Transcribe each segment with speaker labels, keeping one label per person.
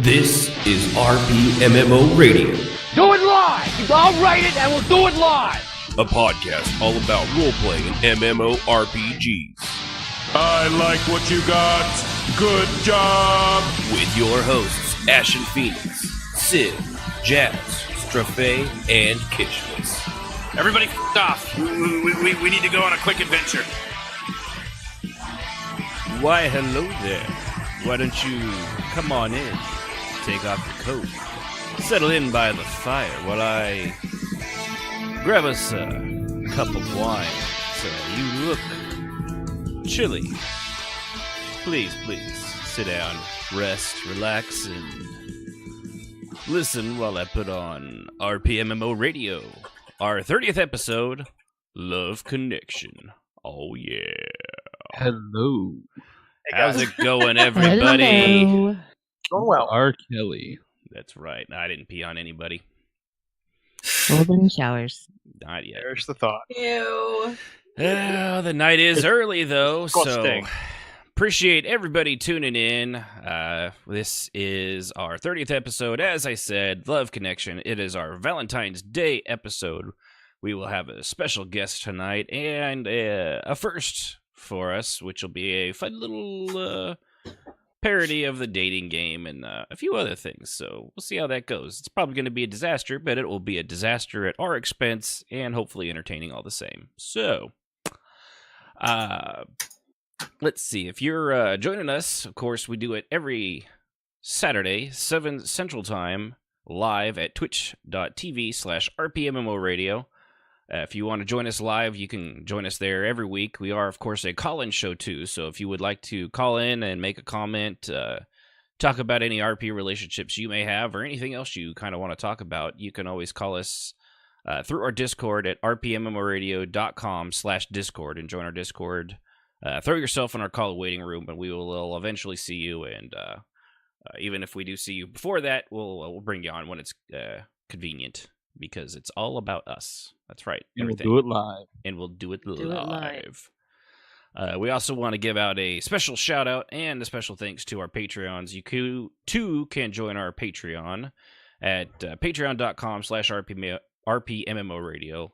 Speaker 1: This is RPMMO Radio,
Speaker 2: Do it live! I'll write it and we'll do it live!
Speaker 1: a podcast all about role-playing and MMORPGs.
Speaker 3: I like what you got. Good job.
Speaker 1: With your hosts, Ashen Phoenix, Sid, Jazz, Strophe, and Kishmas.
Speaker 4: Everybody f*** off. We need to go on a quick adventure.
Speaker 5: Why, hello there. Why don't you come on in, take off your coat, settle in by the fire while I grab us a cup of wine. So you look chilly. Please, sit down, rest, relax, and listen while I put on RPMMO Radio, our 30th episode, Love Connection. Oh yeah.
Speaker 6: Hello.
Speaker 5: How's it going, everybody?
Speaker 7: Hello.
Speaker 2: Going well.
Speaker 6: R. Kelly.
Speaker 5: That's right. I didn't pee on anybody.
Speaker 7: Golden showers.
Speaker 5: Not yet.
Speaker 2: There's the thought.
Speaker 8: Ew.
Speaker 5: The night is early, though, so
Speaker 2: Disgusting.
Speaker 5: appreciate everybody tuning in. This is our 30th episode. As I said, Love Connection. It is our Valentine's Day episode. We will have a special guest tonight and a first for us, which will be a fun little parody of the dating game and a few other things. So we'll see how that goes. It's probably going to be a disaster, but it will be a disaster at our expense and hopefully entertaining all the same. So, let's see. If you're joining us, of course, we do it every Saturday, 7 Central Time, live at twitch.tv/RPMMO if you want to join us live, you can join us there every week. We are, of course, a call-in show, too. So if you would like to call in and make a comment, talk about any RP relationships you may have, or anything else you kind of want to talk about, you can always call us through our Discord at rpmmoradio.com/Discord and join our Discord. Throw yourself in our call waiting room, and we will eventually see you. And even if we do see you before that, we'll bring you on when it's convenient. Because it's all about us. That's right.
Speaker 6: And
Speaker 5: Everything.
Speaker 6: we'll do it live.
Speaker 5: And we'll do it
Speaker 7: it
Speaker 5: live. We also want to give out a special shout out and a special thanks to our Patreons. You too can join our Patreon at patreon.com/RPMMO Radio.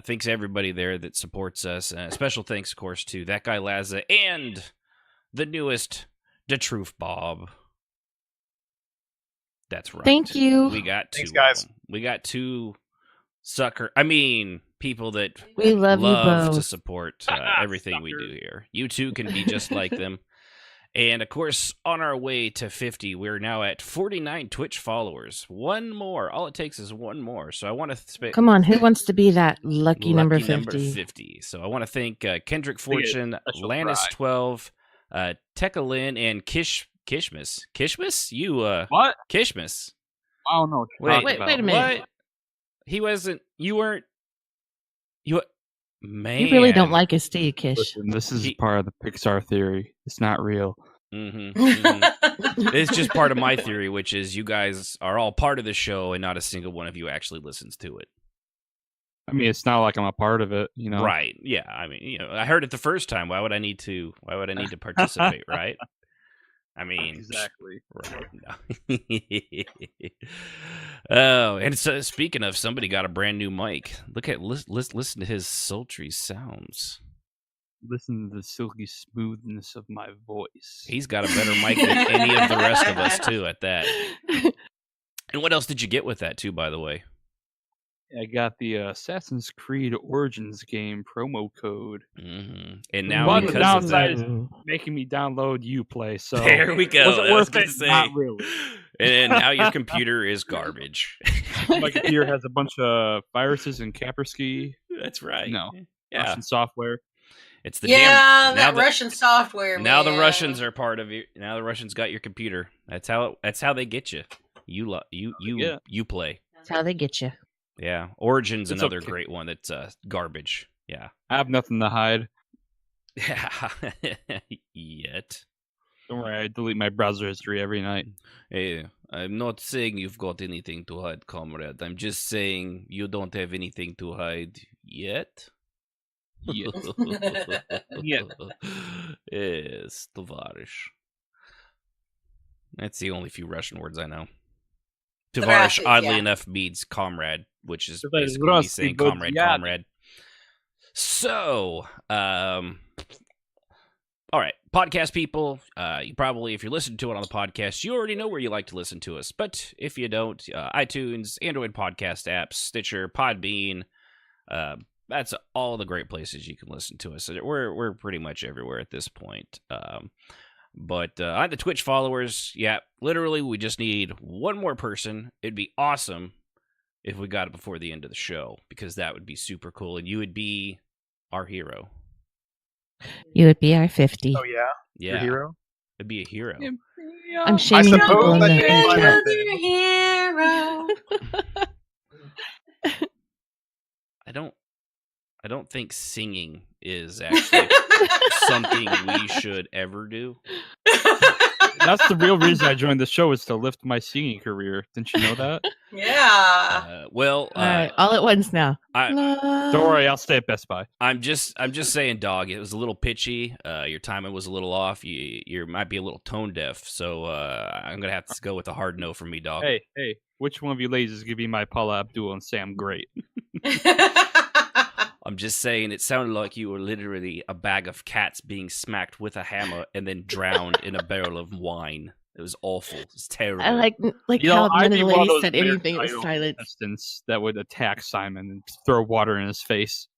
Speaker 5: Thanks to everybody there that supports us. Special thanks, of course, to That Guy Laza and the newest, The Truth Bob. That's right.
Speaker 7: Thank you.
Speaker 5: We got two.
Speaker 2: Thanks, guys.
Speaker 5: We got two people that
Speaker 7: We love you both.
Speaker 5: to support everything we do here. You too can be just like them. And of course, on our way to 50, we're now at 49 Twitch followers. One more. All it takes is one more. So I want to
Speaker 7: Come on, who wants to be that lucky number
Speaker 5: 50? So I want to thank Kendrick Fortune, Lannis12, Tekalin, and Kishmas. Kishmas? You,
Speaker 6: What?
Speaker 5: Kishmas.
Speaker 6: I don't know what you're talking about.
Speaker 7: wait a minute.
Speaker 5: What? He wasn't, you weren't, man.
Speaker 7: You really don't like his tea, Kish.
Speaker 6: Listen, this is part of the Pixar theory. It's not real.
Speaker 5: It's just part of my theory, which is you guys are all part of the show and not a single one of you actually listens to it.
Speaker 6: I mean, it's not like I'm a part of it, you know?
Speaker 5: Right. Yeah. I mean, I heard it the first time. Why would I need to participate, right? I mean,
Speaker 6: Exactly.
Speaker 5: Right. No. Oh, and so, speaking of, somebody got a brand new mic. Listen to his sultry sounds.
Speaker 6: Listen to the silky smoothness of my voice.
Speaker 5: He's got a better mic than any of the rest of us, too, at that. And what else did you get with that, too, by the way?
Speaker 6: I got the Assassin's Creed Origins game promo code.
Speaker 5: Mm-hmm. And now,
Speaker 6: But the
Speaker 5: because of
Speaker 6: downside
Speaker 5: that,
Speaker 6: is making me download Uplay, so
Speaker 5: there we go.
Speaker 6: was it
Speaker 5: I was
Speaker 6: worth
Speaker 5: gonna
Speaker 6: it?
Speaker 5: say.
Speaker 6: Not really.
Speaker 5: And now your computer is garbage.
Speaker 6: My computer has a bunch of viruses and Kaspersky,
Speaker 5: That's right. Yeah,
Speaker 6: Russian software.
Speaker 5: it's the
Speaker 8: Yeah,
Speaker 5: damn.
Speaker 8: that Russian software.
Speaker 5: Now the
Speaker 8: man.
Speaker 5: Russians are part of you. Now the Russians got your computer. That's how they get you. You play.
Speaker 7: That's how they get you.
Speaker 5: Yeah, Origin's
Speaker 6: It's
Speaker 5: another
Speaker 6: okay.
Speaker 5: great one. That's garbage. Yeah.
Speaker 6: I have nothing to hide.
Speaker 5: Yeah. Yet.
Speaker 6: Don't worry, I delete my browser history every night.
Speaker 5: Hey, I'm not saying you've got anything to hide, comrade. I'm just saying you don't have anything to hide yet.
Speaker 6: Yet.
Speaker 5: Yes, товарищ. That's the only few Russian words I know.
Speaker 8: The
Speaker 5: Tavarish,
Speaker 8: Russians,
Speaker 5: oddly
Speaker 8: yeah.
Speaker 5: enough, means comrade, which is
Speaker 6: So that is
Speaker 5: basically me
Speaker 6: Rusty
Speaker 5: saying
Speaker 6: Boots,
Speaker 5: comrade,
Speaker 6: yeah.
Speaker 5: comrade. So, all right, podcast people, you probably, if you're listening to it on the podcast, you already know where you like to listen to us. But if you don't, iTunes, Android podcast apps, Stitcher, Podbean, that's all the great places you can listen to us. We're pretty much everywhere at this point. But the Twitch followers, yeah, literally, we just need one more person. It'd be awesome if we got it before the end of the show, because that would be super cool, and you would be our hero.
Speaker 7: You would be our 50.
Speaker 9: Oh yeah,
Speaker 5: Yeah,
Speaker 9: your hero.
Speaker 5: it'd be a hero.
Speaker 7: I'm shaming
Speaker 9: suppose
Speaker 7: people in
Speaker 9: that
Speaker 7: the
Speaker 9: you might
Speaker 7: chat.
Speaker 9: have
Speaker 8: Hero.
Speaker 5: I don't think singing is actually something we should ever do.
Speaker 6: That's the real reason I joined the show, is to lift my singing career. Didn't you know that?
Speaker 8: Yeah.
Speaker 5: Well,
Speaker 7: All right, all at once now.
Speaker 6: Don't worry, I'll stay at Best Buy.
Speaker 5: I'm just saying, dog. It was a little pitchy. Your timing was a little off. You might be a little tone deaf. So I'm gonna have to go with a hard no from me, dog.
Speaker 6: Hey, which one of you ladies is gonna be my Paula Abdul and Sam Great?
Speaker 5: I'm just saying, it sounded like you were literally a bag of cats being smacked with a hammer and then drowned in a barrel of wine. It was awful. It was terrible.
Speaker 7: I like
Speaker 6: You
Speaker 7: how
Speaker 6: know, I'd
Speaker 7: none of
Speaker 6: be
Speaker 7: the
Speaker 6: one of
Speaker 7: ladies
Speaker 6: those
Speaker 7: said
Speaker 6: American
Speaker 7: anything. It was
Speaker 6: Idol
Speaker 7: silent.
Speaker 6: contestants that would attack Simon and throw water in his face.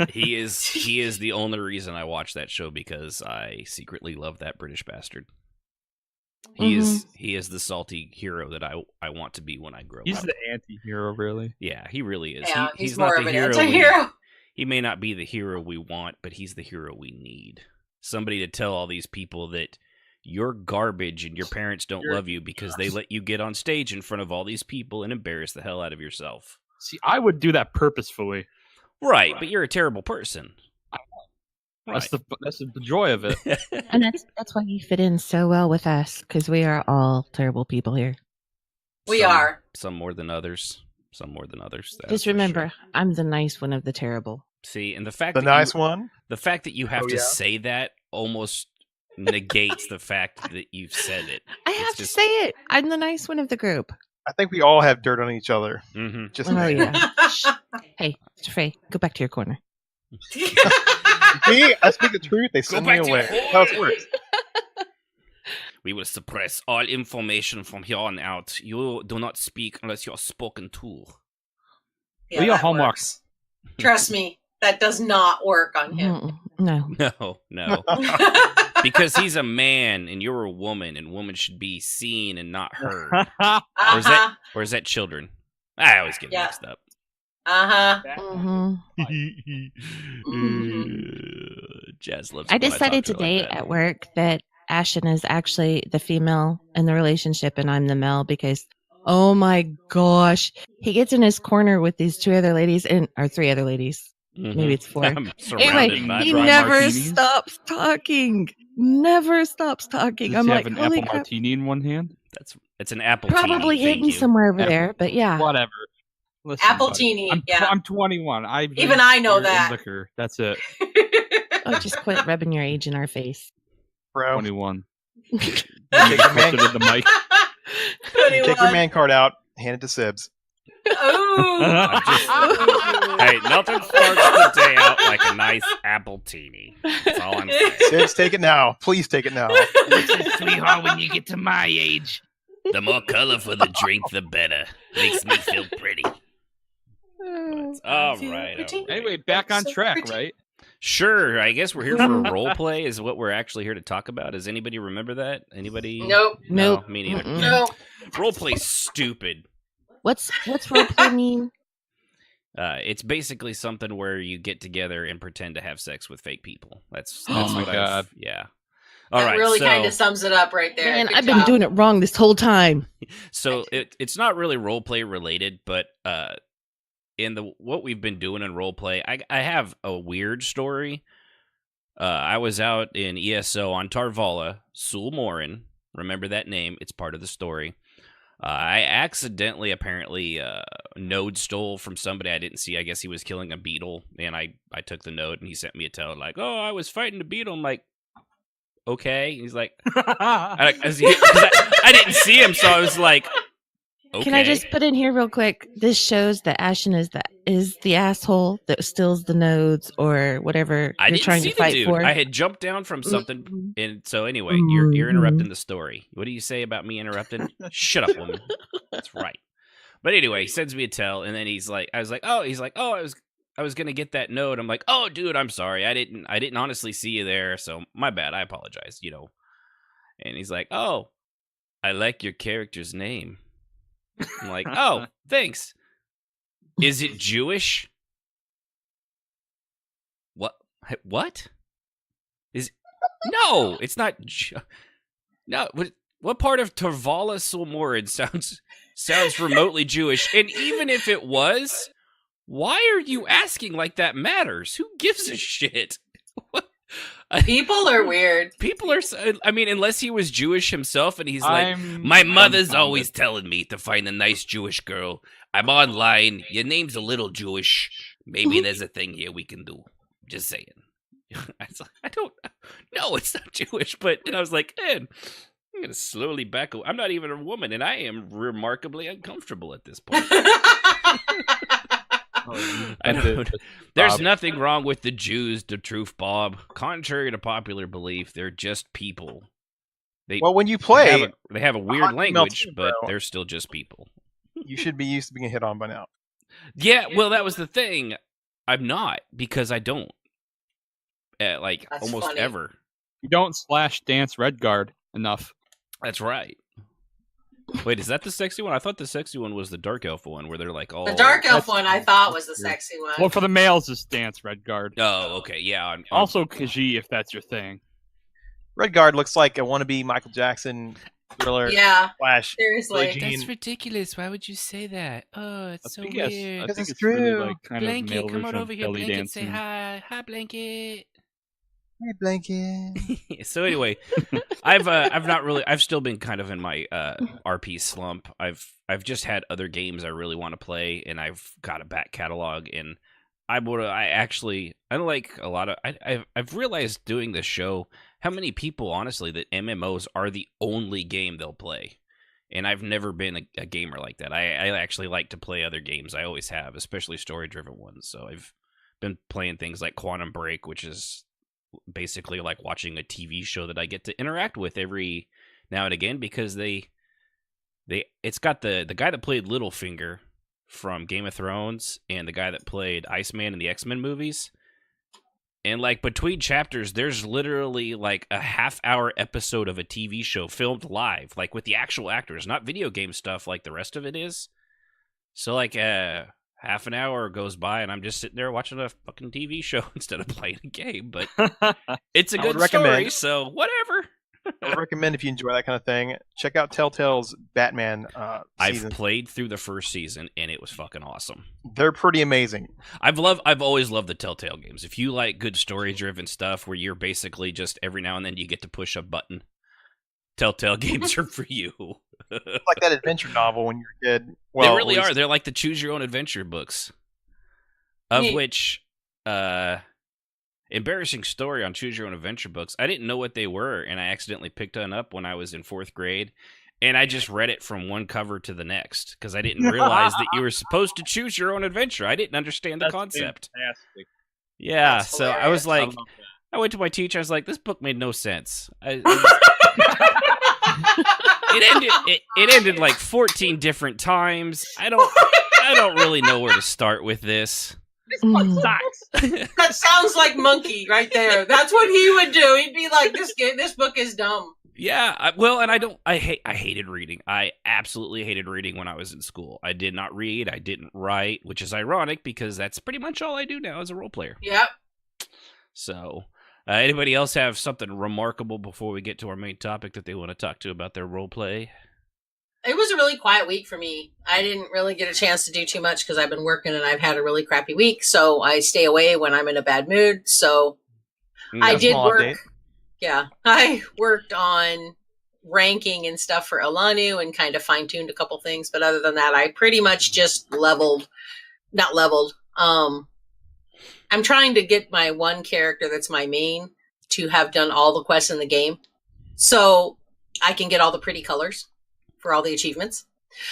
Speaker 5: He is the only reason I watch that show, because I secretly love that British bastard. He is the salty hero that I want to be when I grow up.
Speaker 6: He's the anti-hero, really.
Speaker 5: Yeah, he really is.
Speaker 8: Yeah,
Speaker 5: he's
Speaker 8: more
Speaker 5: not
Speaker 8: of
Speaker 5: the
Speaker 8: an
Speaker 5: hero.
Speaker 8: anti-hero.
Speaker 5: He may not be the hero we want, but he's the hero we need. Somebody to tell all these people that you're garbage and your parents don't love you because they let you get on stage in front of all these people and embarrass the hell out of yourself.
Speaker 6: See, I would do that purposefully.
Speaker 5: Right, but you're a terrible person.
Speaker 6: That's the joy of it.
Speaker 7: And that's why you fit in so well with us, because we are all terrible people here.
Speaker 8: We are.
Speaker 5: Some more than others. Some more than others.
Speaker 7: Just remember, I'm the nice one of the terrible.
Speaker 5: See, and the fact
Speaker 9: The
Speaker 5: that
Speaker 9: nice one.
Speaker 5: the fact that you have
Speaker 9: Oh,
Speaker 5: to
Speaker 9: yeah?
Speaker 5: say that almost negates the fact that you've said it.
Speaker 7: I have to say it. I'm the nice one of the group.
Speaker 9: I think we all have dirt on each other.
Speaker 5: Mm-hmm.
Speaker 9: Just
Speaker 7: Oh,
Speaker 9: saying.
Speaker 7: yeah. Shh. Hey, Mr. Frey, go back to your corner.
Speaker 9: Me, I speak the truth. They send me
Speaker 5: back to
Speaker 9: away.
Speaker 5: your
Speaker 9: That's how it works.
Speaker 5: We will suppress all information from here on out. You do not speak unless you are spoken to.
Speaker 8: Yeah,
Speaker 6: We are
Speaker 8: that
Speaker 6: homework.
Speaker 8: works. Trust me, that does not work on him.
Speaker 7: No.
Speaker 5: No. Because he's a man and you're a woman, and women should be seen and not heard.
Speaker 8: Uh-huh.
Speaker 5: Or is that children? I always get
Speaker 8: Yeah.
Speaker 5: mixed up.
Speaker 8: Uh-huh.
Speaker 5: Jazz loves.
Speaker 7: I
Speaker 5: it when
Speaker 7: decided
Speaker 5: talk to her
Speaker 7: today
Speaker 5: like that.
Speaker 7: at work that Ashton is actually the female in the relationship and I'm the male, because oh my gosh, he gets in his corner with these two other ladies or three other ladies.
Speaker 5: Mhm.
Speaker 7: Maybe it's four.
Speaker 5: I'm surrounded
Speaker 7: Anyway,
Speaker 5: by
Speaker 7: he
Speaker 6: dry
Speaker 7: never
Speaker 6: martinis.
Speaker 7: stops talking. Never stops talking.
Speaker 6: Does
Speaker 7: I'm
Speaker 6: he
Speaker 7: like,
Speaker 6: have an
Speaker 7: holy
Speaker 6: apple
Speaker 7: crap.
Speaker 6: martini in one hand?
Speaker 5: It's an apple.
Speaker 7: Probably
Speaker 5: teeny, thank
Speaker 7: hidden
Speaker 5: you.
Speaker 7: somewhere over
Speaker 6: Apple.
Speaker 7: there, but yeah.
Speaker 6: Whatever. Listen,
Speaker 8: Apple
Speaker 6: buddy,
Speaker 8: teeny, yeah.
Speaker 6: I'm 21. I drink
Speaker 8: Even I know
Speaker 6: beer and
Speaker 8: that.
Speaker 6: liquor. That's it.
Speaker 7: Oh, just quit rubbing your age in our face.
Speaker 9: Bro,
Speaker 6: 21.
Speaker 9: take your, man,
Speaker 6: Closer to the mic.
Speaker 9: take your man card out, hand it to Sibs.
Speaker 5: Hey, nothing starts the day out like a nice apple teeny. That's all I'm saying.
Speaker 9: Sibs, take it now. Please take it now.
Speaker 5: Sweetheart, when you get to my age, the more colorful the drink, the better. Makes me feel pretty. All right.
Speaker 6: Anyway, back on track, right?
Speaker 5: Sure. I guess we're here for a role play. Is what we're actually here to talk about. Does anybody remember that? Anybody?
Speaker 8: Nope.
Speaker 5: No, me neither.
Speaker 7: Mm-mm.
Speaker 8: No.
Speaker 5: Role play's stupid.
Speaker 7: What's roleplay mean?
Speaker 5: It's basically something where you get together and pretend to have sex with fake people. That's
Speaker 6: Oh my
Speaker 5: what
Speaker 6: God.
Speaker 5: yeah. All
Speaker 8: That
Speaker 5: right.
Speaker 8: really
Speaker 5: so,
Speaker 8: kind of sums it up right there.
Speaker 7: Man,
Speaker 8: Good
Speaker 7: I've been
Speaker 8: job.
Speaker 7: doing it wrong this whole time.
Speaker 5: So it's not really role play related, but in what we've been doing in role play, I have a weird story. I was out in ESO on Tarvala, Sulmorin. Remember that name? It's part of the story. I accidentally, apparently, node stole from somebody I didn't see. I guess he was killing a beetle, and I took the node, and he sent me a tell like, "Oh, I was fighting the beetle." I'm like, okay. He's like, I didn't see him, so I was like, okay.
Speaker 7: Can I just put in here real quick? This shows that Ashen is the asshole that steals the nodes or whatever
Speaker 5: I
Speaker 7: you're
Speaker 5: didn't
Speaker 7: trying
Speaker 5: see
Speaker 7: to fight
Speaker 5: the dude.
Speaker 7: for.
Speaker 5: I had jumped down from something, and so anyway, you're interrupting the story. What do you say about me interrupting? Shut up, woman. That's right. But anyway, he sends me a tell, and then I was like, I was gonna get that node. I'm like, oh, dude, I'm sorry. I didn't honestly see you there, so my bad. I apologize. And he's like, oh, I like your character's name. I'm like, oh, thanks. Is it Jewish? What? No, it's not. No, what part of Torvala Silmorid sounds remotely Jewish? And even if it was, why are you asking like that matters? Who gives a shit?
Speaker 8: People are weird.
Speaker 5: People are. I mean, unless he was Jewish himself, and he's like, my mother's always telling me to find a nice Jewish girl. I'm online. Your name's a little Jewish. Maybe there's a thing here we can do. Just saying. I don't. No, it's not Jewish. But and I was like, I'm gonna slowly back away. I'm not even a woman, and I am remarkably uncomfortable at this point. There's nothing wrong with the Jews, the truth, Bob. Contrary to popular belief, they're just people.
Speaker 9: When you play,
Speaker 5: they have a weird language, but they're still just people.
Speaker 9: You should be used to being hit on by now.
Speaker 5: Yeah, well, that was the thing. I'm not, because I don't. That's almost funny. Ever.
Speaker 6: You don't /dance Redguard enough.
Speaker 5: That's right. Wait, is that the sexy one? I thought the sexy one was the dark elf one, where they're like all.
Speaker 8: The dark elf one I thought was the sexy one.
Speaker 6: Well, for the males, it's Dance Redguard.
Speaker 5: Oh, okay, yeah.
Speaker 6: Also Khajiit, if that's your thing.
Speaker 9: Redguard looks like a wannabe Michael Jackson thriller.
Speaker 8: Yeah.
Speaker 9: Flash.
Speaker 8: Seriously.
Speaker 5: That's ridiculous. Why would you say that? Oh, it's so weird.
Speaker 9: Because it's true.
Speaker 6: Really like kind
Speaker 5: Blanket,
Speaker 6: of
Speaker 5: come on over here, Blanket.
Speaker 6: Dancing.
Speaker 5: Say hi. Hi, Blanket.
Speaker 9: Hey, Blanket.
Speaker 5: So anyway, I've still been kind of in my RP slump. I've just had other games I really want to play, and I've got a back catalog, and I've realized doing this show how many people honestly that MMOs are the only game they'll play, and I've never been a gamer like that. I actually like to play other games. I always have, especially story driven ones. So I've been playing things like Quantum Break, which is basically like watching a TV show that I get to interact with every now and again, because it's got the guy that played Littlefinger from Game of Thrones and the guy that played Iceman in the X-Men movies. And like between chapters, there's literally like a half-hour episode of a TV show filmed live, like with the actual actors, not video game stuff like the rest of it is. So like half an hour goes by and I'm just sitting there watching a fucking TV show instead of playing a game. But it's a good story, so whatever.
Speaker 9: I would recommend, if you enjoy that kind of thing, check out Telltale's Batman season.
Speaker 5: I've played through the first season and it was fucking awesome.
Speaker 9: They're pretty amazing.
Speaker 5: I've always loved the Telltale games. If you like good story-driven stuff where you're basically just every now and then you get to push a button, Telltale games are for you.
Speaker 9: It's like that adventure novel when you're a kid.
Speaker 5: Well, they really are. They're like the choose-your-own-adventure books. Of which, embarrassing story on choose-your-own-adventure books. I didn't know what they were, and I accidentally picked one up when I was in 4th grade, and I just read it from one cover to the next, because I didn't realize that you were supposed to choose your own adventure. I didn't understand the concept.
Speaker 6: Fantastic.
Speaker 5: Yeah,
Speaker 8: That's
Speaker 5: so
Speaker 8: hilarious.
Speaker 5: I was like, I went to my teacher, I was like, this book made no sense. It ended like 14 different times. I don't really know where to start with this.
Speaker 6: This book sucks.
Speaker 8: That sounds like Monkey right there. That's what he would do. He'd be like, this book is dumb.
Speaker 5: Yeah, I hated reading. I absolutely hated reading when I was in school. I did not read. I didn't write, which is ironic because that's pretty much all I do now as a role player.
Speaker 8: Yep.
Speaker 5: So, anybody else have something remarkable before we get to our main topic that they want to talk to about their role play?
Speaker 8: It was a really quiet week for me. I didn't really get a chance to do too much because I've been working and I've had a really crappy week. So I stay away when I'm in a bad mood. So I did work. Update. Yeah, I worked on ranking and stuff for Alanu and kind of fine-tuned a couple things. But other than that, I pretty much just not leveled. I'm trying to get my one character that's my main to have done all the quests in the game, so I can get all the pretty colors for all the achievements.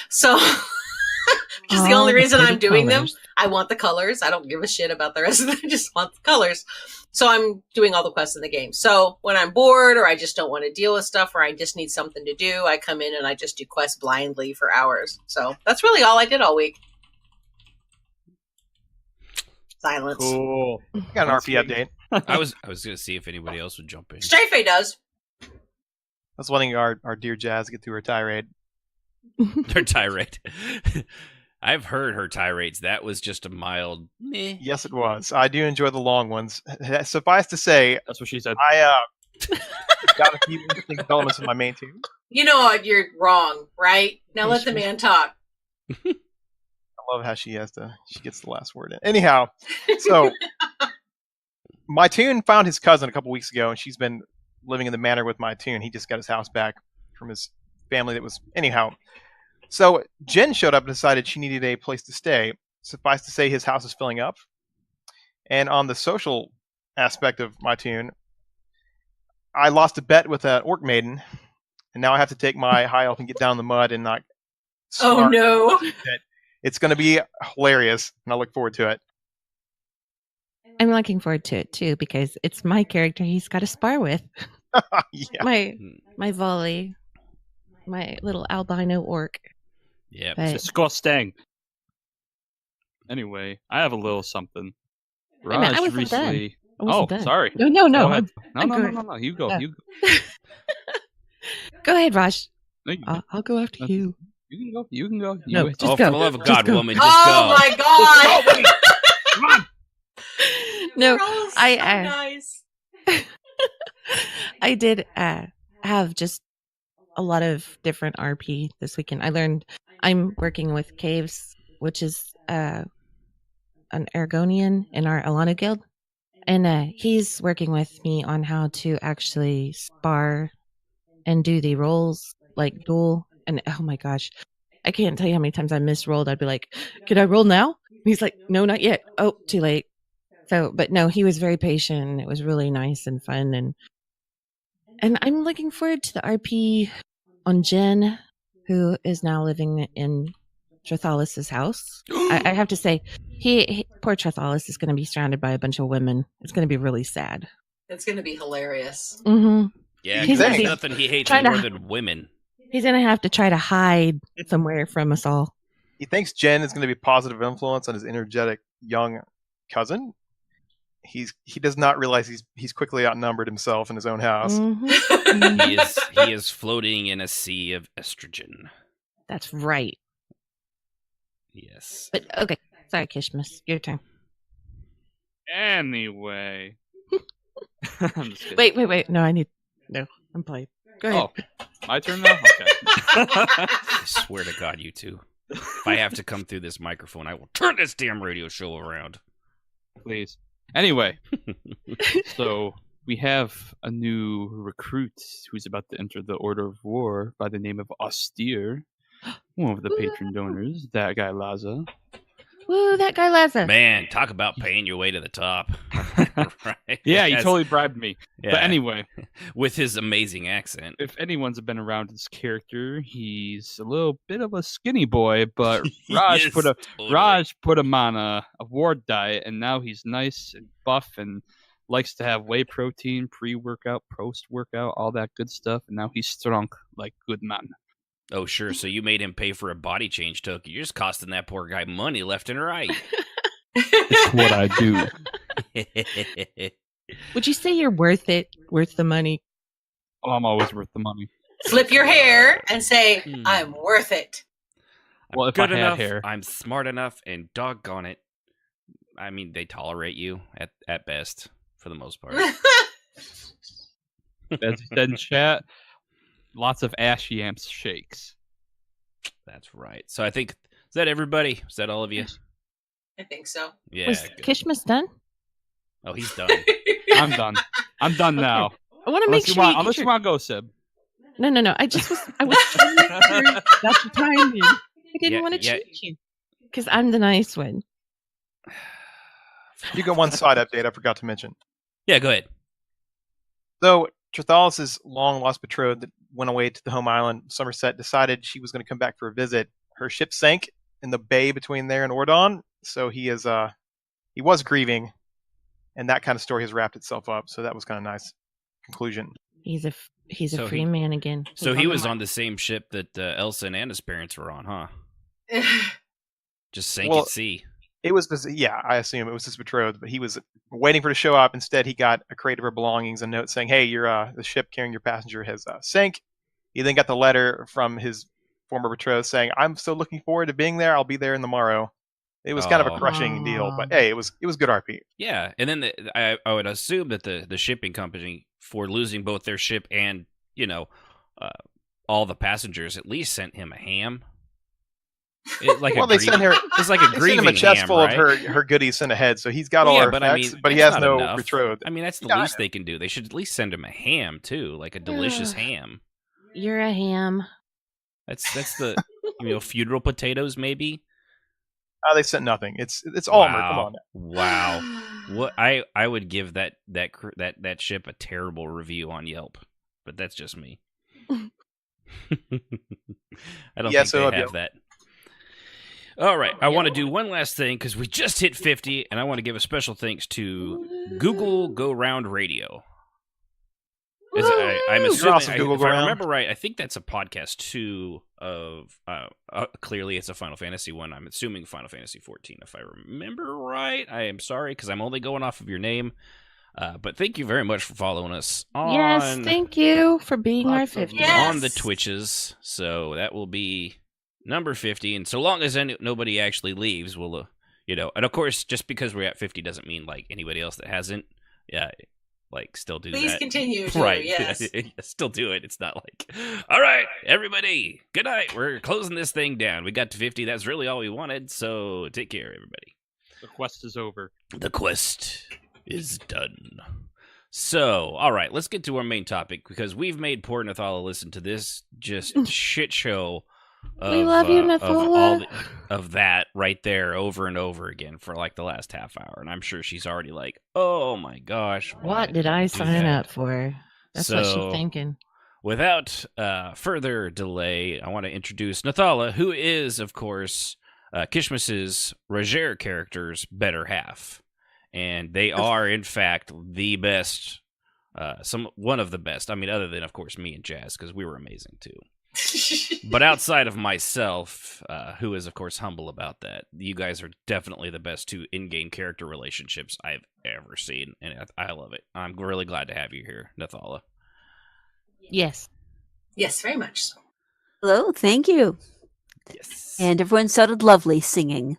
Speaker 8: So, which is the only reason I'm doing them. I want the colors. I don't give a shit about the rest of them. I just want the colors. So I'm doing all the quests in the game. So when I'm bored or I just don't want to deal with stuff or I just need something to do, I come in and I just do quests blindly for hours. So that's really all I did all week. Silence.
Speaker 9: Cool. Got an RP update.
Speaker 5: I was going to see if anybody else would jump in.
Speaker 8: Strafe does.
Speaker 9: I was letting our dear Jazz get through her tirade.
Speaker 5: Her tirade. I've heard her tirades. That was just a mild meh.
Speaker 9: Yes, it was. I do enjoy the long ones. Suffice to say,
Speaker 6: That's what she said.
Speaker 9: I got a few interesting developments in my main team.
Speaker 8: You know what? You're wrong, right? Now let the man talk.
Speaker 9: I love how she gets the last word in. Anyhow, so my tune found his cousin a couple weeks ago, and she's been living in the manor with my tune. He just got his house back from his family that was... Anyhow, so Jen showed up and decided she needed a place to stay. Suffice to say, his house is filling up. And on the social aspect of my tune, I lost a bet with an orc maiden, and now I have to take my high elf and get down in the mud and not...
Speaker 8: Oh, no.
Speaker 9: It's going to be hilarious, and I look forward to it.
Speaker 7: I'm looking forward to it, too, because it's my character he's got to spar with.
Speaker 9: Yeah.
Speaker 7: My volley. My little albino orc.
Speaker 5: Yeah,
Speaker 6: disgusting. Anyway, I have a little something.
Speaker 7: Wait a minute, I wasn't
Speaker 6: recently.
Speaker 7: done.
Speaker 6: Sorry.
Speaker 7: No.
Speaker 6: No.
Speaker 7: I'm good.
Speaker 6: No. You go.
Speaker 7: Yeah.
Speaker 6: You go.
Speaker 7: Go ahead, Raj.
Speaker 6: No,
Speaker 7: I'll go after you.
Speaker 6: You can go.
Speaker 7: No, just go.
Speaker 5: For the love of God,
Speaker 7: go.
Speaker 5: woman, just go.
Speaker 8: Oh my God!
Speaker 6: Come on.
Speaker 7: No,
Speaker 8: Nice.
Speaker 7: I did have just a lot of different RP this weekend. I'm working with Caves, which is an Argonian in our Alana guild. And he's working with me on how to actually spar and do the rolls, like duel. And oh my gosh, I can't tell you how many times I misrolled. I'd be like, can I roll now? And he's like, no, not yet. Oh, too late. So, but no, he was very patient. It was really nice and fun. And I'm looking forward to the RP on Jen, who is now living in Trethalis' house. I have to say, poor Trethalis is going to be surrounded by a bunch of women. It's going to be really sad.
Speaker 8: It's going to be hilarious.
Speaker 7: Mm-hmm.
Speaker 5: Yeah,
Speaker 7: He's
Speaker 5: there's
Speaker 7: gonna be
Speaker 5: nothing he hates
Speaker 7: trying to-
Speaker 5: more than women.
Speaker 7: He's going to have to try to hide somewhere from us all.
Speaker 9: He thinks Jen is going to be a positive influence on his energetic young cousin. He does not realize he's quickly outnumbered himself in his own house.
Speaker 7: Mm-hmm.
Speaker 5: He is floating in a sea of estrogen.
Speaker 7: That's right.
Speaker 5: Yes.
Speaker 7: But okay, sorry, Kishmas, your turn.
Speaker 6: Anyway. I'm just kidding.
Speaker 7: Wait. No, I'm playing. Go ahead.
Speaker 6: Oh, my turn now? Okay.
Speaker 5: I swear to God, you two. If I have to come through this microphone, I will turn this damn radio show around.
Speaker 6: Please. Anyway, so we have a new recruit who's about to enter the Order of War by the name of Austere, one of the patron donors, that guy Laza.
Speaker 7: Woo, that guy Laza.
Speaker 5: Man, talk about paying your way to the top. Right?
Speaker 6: Yeah, he totally bribed me.
Speaker 5: Yeah.
Speaker 6: But anyway.
Speaker 5: With his amazing accent.
Speaker 6: If anyone's been around his character, he's a little bit of a skinny boy, but Raj put him on a ward diet, and now he's nice and buff and likes to have whey protein, pre-workout, post-workout, all that good stuff, and now he's strong like good man.
Speaker 5: Oh, sure. So you made him pay for a body change, Took. You're just costing that poor guy money left and right.
Speaker 6: It's what I do.
Speaker 7: Would you say you're worth it? Worth the money?
Speaker 6: Oh, I'm always worth the money.
Speaker 8: Flip your hair and say, I'm worth it.
Speaker 6: Well, if
Speaker 5: good
Speaker 6: I had
Speaker 5: enough,
Speaker 6: hair.
Speaker 5: I'm smart enough, and doggone it. I mean, they tolerate you at best, for the most part.
Speaker 6: As you said in chat, lots of ash yamps shakes.
Speaker 5: That's right. So I think, is that everybody? Is that all of you?
Speaker 8: I think so.
Speaker 5: Yeah.
Speaker 7: Was
Speaker 5: good.
Speaker 7: Kishmas done?
Speaker 5: Oh, he's done.
Speaker 6: I'm done. I'm done now.
Speaker 7: I want to make sure.
Speaker 6: Unless you want to go, Sib.
Speaker 7: No. I was trying to make sure that's the timing. I didn't want to cheat you because I'm the nice one.
Speaker 9: You got one side update I forgot to mention.
Speaker 5: Yeah, go ahead.
Speaker 9: So Trithalis' long-lost betrothed that went away to the home island, Somerset, decided she was going to come back for a visit. Her ship sank in the bay between there and Ordon, so he was grieving, and that kind of story has wrapped itself up. So that was kind of nice conclusion.
Speaker 7: He's a
Speaker 5: So
Speaker 7: free man again.
Speaker 5: So he was on the same ship that Elsa and Anna's parents were on, huh? Just sank at sea.
Speaker 9: It was, I assume it was his betrothed, but he was waiting for her to show up. Instead, he got a crate of her belongings, a note saying, "Hey, the ship carrying your passenger has sank." He then got the letter from his former betrothed saying, "I'm still looking forward to being there. I'll be there in the morrow." It was kind of a crushing deal, but hey, it was good RP.
Speaker 5: Yeah, and then I would assume that the shipping company, for losing both their ship and all the passengers, at least sent him a ham.
Speaker 9: They sent her.
Speaker 5: It's like a grieving
Speaker 9: sent him a chest
Speaker 5: ham,
Speaker 9: full
Speaker 5: right?
Speaker 9: of her goodies sent ahead, so he's got all her effects, but he has no
Speaker 5: enough.
Speaker 9: betrothed.
Speaker 5: I mean, that's the least they can do. They should at least send him a ham too, like a delicious ham.
Speaker 7: You're a ham.
Speaker 5: That's the funeral potatoes maybe.
Speaker 9: They sent nothing. It's Almer. Come on.
Speaker 5: Wow. What I would give that ship a terrible review on Yelp, but that's just me. I don't think they have that. All right, I want to do one last thing because we just hit 50, and I want to give a special thanks to Google Go Round Radio. I'm assuming, if I remember right, I think that's a podcast too of, clearly it's a Final Fantasy one. I'm assuming Final Fantasy 14, if I remember right. I am sorry, because I'm only going off of your name. But thank you very much for following us on...
Speaker 7: Yes, thank you for being our 50.
Speaker 5: On the Twitches. So that will be number 50. And so long as nobody actually leaves, we'll, and of course, just because we're at 50 doesn't mean, anybody else that hasn't, still do
Speaker 8: Please
Speaker 5: that.
Speaker 8: continue to,
Speaker 5: right.
Speaker 8: yes.
Speaker 5: Still do it. It's not all right, everybody, good night. We're closing this thing down. We got to 50. That's really all we wanted. So take care, everybody.
Speaker 6: The quest is over.
Speaker 5: The quest is done. So, all right, let's get to our main topic, because we've made poor Nethala listen to this just shit show of,
Speaker 7: we love you, Nethala.
Speaker 5: of that right there over and over again for the last half hour. And I'm sure she's already oh my gosh.
Speaker 7: What did I sign up for? That's what she's thinking.
Speaker 5: Without further delay, I want to introduce Nethala, who is, of course, Kishmas's Roger character's better half. And they are, in fact, the best, one of the best. I mean, other than, of course, me and Jazz, because we were amazing, too. But outside of myself, who is, of course, humble about that, you guys are definitely the best two in-game character relationships I've ever seen, and I love it. I'm really glad to have you here, Nethala.
Speaker 7: Yes.
Speaker 8: Yes, very much so.
Speaker 10: Hello, thank you.
Speaker 5: Yes.
Speaker 10: And everyone sounded lovely singing.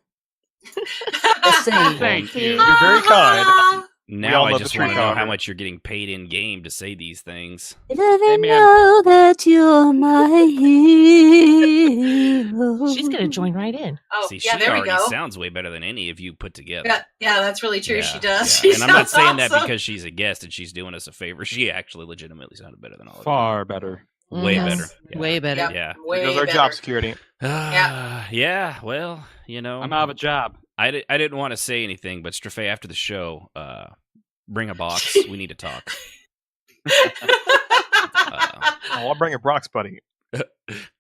Speaker 6: Thank you.
Speaker 9: You're very kind.
Speaker 5: Now I just want to know how much you're getting paid in game to say these things.
Speaker 10: I didn't know that you're my hero.
Speaker 7: She's gonna join right in.
Speaker 8: Oh,
Speaker 5: see,
Speaker 8: yeah,
Speaker 5: she
Speaker 8: there we
Speaker 5: already
Speaker 8: go.
Speaker 5: sounds way better than any of you put together.
Speaker 8: Yeah, that's really true.
Speaker 5: Yeah,
Speaker 8: she does.
Speaker 5: Yeah.
Speaker 8: She
Speaker 5: And I'm not saying
Speaker 8: sounds
Speaker 5: that because she's a guest and she's doing us a favor. She actually legitimately sounded better than all of you.
Speaker 6: Far better.
Speaker 5: Way
Speaker 7: Yes.
Speaker 5: better. Yeah.
Speaker 7: Way better.
Speaker 8: Yep.
Speaker 5: Yeah.
Speaker 8: Way
Speaker 9: Those are
Speaker 8: better.
Speaker 9: job security.
Speaker 5: Yeah, well,
Speaker 6: I'm out of a job.
Speaker 5: I didn't want to say anything, but Strafe, after the show, bring a box. We need to talk.
Speaker 9: I'll bring a Brox, buddy.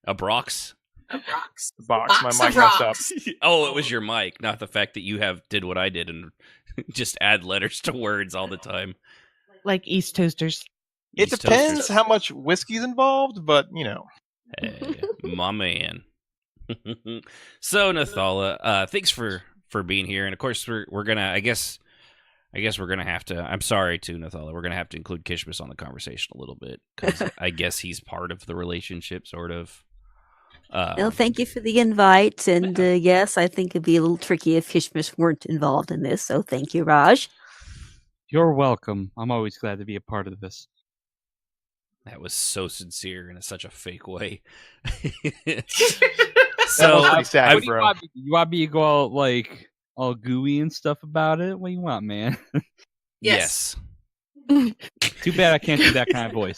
Speaker 5: A Brox?
Speaker 8: A Brox.
Speaker 9: Box. My
Speaker 8: Box
Speaker 9: mic
Speaker 8: of
Speaker 9: messed up.
Speaker 8: rocks.
Speaker 5: Oh, it was your mic, not the fact that you did what I did and just add letters to words all the time.
Speaker 7: Like East Toasters.
Speaker 9: It
Speaker 5: East
Speaker 9: depends
Speaker 5: Toasters.
Speaker 9: how much whiskey's involved, but
Speaker 5: Hey, my man. So Nethala, thanks for being here, and of course we're gonna. I guess we're gonna have to. I'm sorry to Nethala. We're gonna have to include Kishmas on the conversation a little bit because I guess he's part of the relationship, sort of.
Speaker 10: Well, thank you for the invite, and yes, I think it'd be a little tricky if Kishmas weren't involved in this. So thank you, Raj.
Speaker 6: You're welcome. I'm always glad to be a part of this.
Speaker 5: That was so sincere in such a fake way.
Speaker 9: That was pretty sad,
Speaker 6: What do
Speaker 9: bro.
Speaker 6: you want me to go all gooey and stuff about it? What do you want, man?
Speaker 5: Yes.
Speaker 6: Too bad I can't do that kind of voice.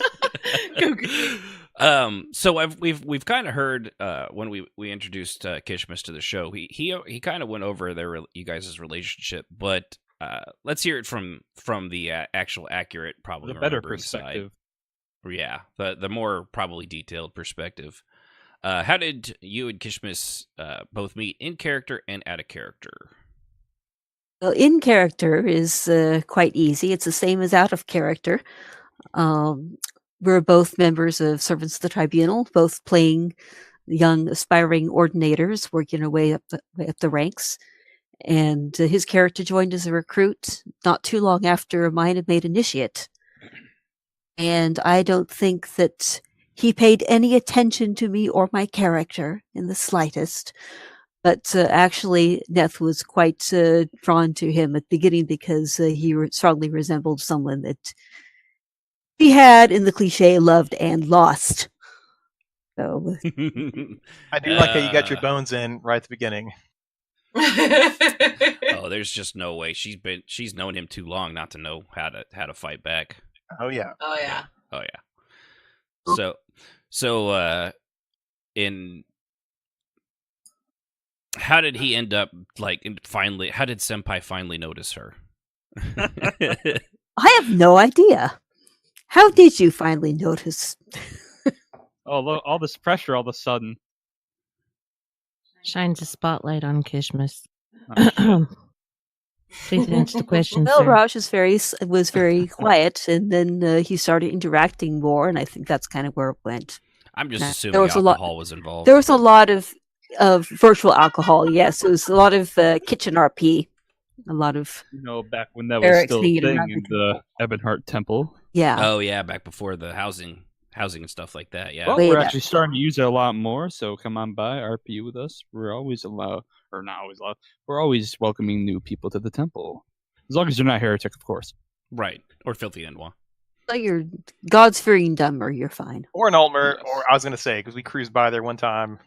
Speaker 5: So we've kind of heard when we introduced Kishmas to the show, he kind of went over you guys' relationship, but let's hear it from the actual accurate, probably
Speaker 6: The better
Speaker 5: remembering
Speaker 6: perspective.
Speaker 5: side. Yeah, the more probably detailed perspective. How did you and Kishmas both meet in character and out of character?
Speaker 10: Well, in character is quite easy. It's the same as out of character. We're both members of Servants of the Tribunal, both playing young aspiring ordinators, working our way up the ranks. And his character joined as a recruit not too long after mine had made initiate. And I don't think that he paid any attention to me or my character in the slightest. But actually, Neth was quite drawn to him at the beginning because he strongly resembled someone that he had, in the cliche, loved and lost. So
Speaker 9: I do like how you got your bones in right at the beginning.
Speaker 5: Oh, there's just no way. She's known him too long not to know how to fight back.
Speaker 9: Oh yeah.
Speaker 8: Oh yeah.
Speaker 5: Oh yeah. So in how did he end up finally? How did Senpai finally notice her?
Speaker 10: I have no idea. How did you finally notice?
Speaker 6: Oh, look, all this pressure all of a sudden.
Speaker 7: Shines a spotlight on Kishmas.
Speaker 6: Oh,
Speaker 7: Please answer the question,
Speaker 10: Well,
Speaker 7: sir.
Speaker 10: Raj was very quiet, and then he started interacting more, and I think that's kind of where it went.
Speaker 5: I'm just assuming
Speaker 10: There was
Speaker 5: alcohol was involved.
Speaker 10: There was a lot of virtual alcohol. Yes, it was a lot of kitchen RP. A lot of
Speaker 6: back when that was
Speaker 10: Eric's
Speaker 6: still a
Speaker 10: hanging
Speaker 6: thing
Speaker 10: around
Speaker 6: in the Ebonheart Temple.
Speaker 10: yeah.
Speaker 5: Oh yeah, back before the housing and stuff like that. Yeah.
Speaker 6: Well,
Speaker 10: Way
Speaker 6: we're
Speaker 10: back
Speaker 6: actually starting to use it a lot more, so come on by, RP with us. We're always allowed, or not always allowed, we're always welcoming new people to the temple. As long as they're not heretic, of course.
Speaker 5: Right. Or filthy Enwa.
Speaker 10: So you're God's fearing dumber. You're fine.
Speaker 9: Or an Altmer,
Speaker 6: Yes.
Speaker 9: or I was going to say, because we cruised by there one time.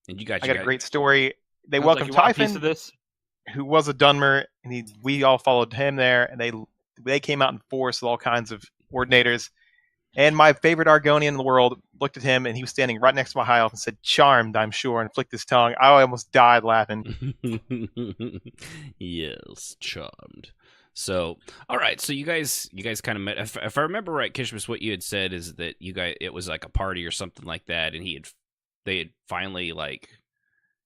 Speaker 5: And you got
Speaker 9: I got a great story. They
Speaker 6: Sounds
Speaker 9: welcomed
Speaker 6: like you want a piece
Speaker 9: Typhon,
Speaker 6: of this?
Speaker 9: who was a Dunmer, and we all followed him there, and they came out in force with all kinds of ordinators. And my favorite Argonian in the world looked at him, and he was standing right next to my high elf and said, "Charmed, I'm sure," and flicked his tongue. I almost died laughing.
Speaker 5: Yes, charmed. So, all right. So you guys kind of met. If I remember right, Kishmas, what you had said is that it was like a party or something like that, and they had finally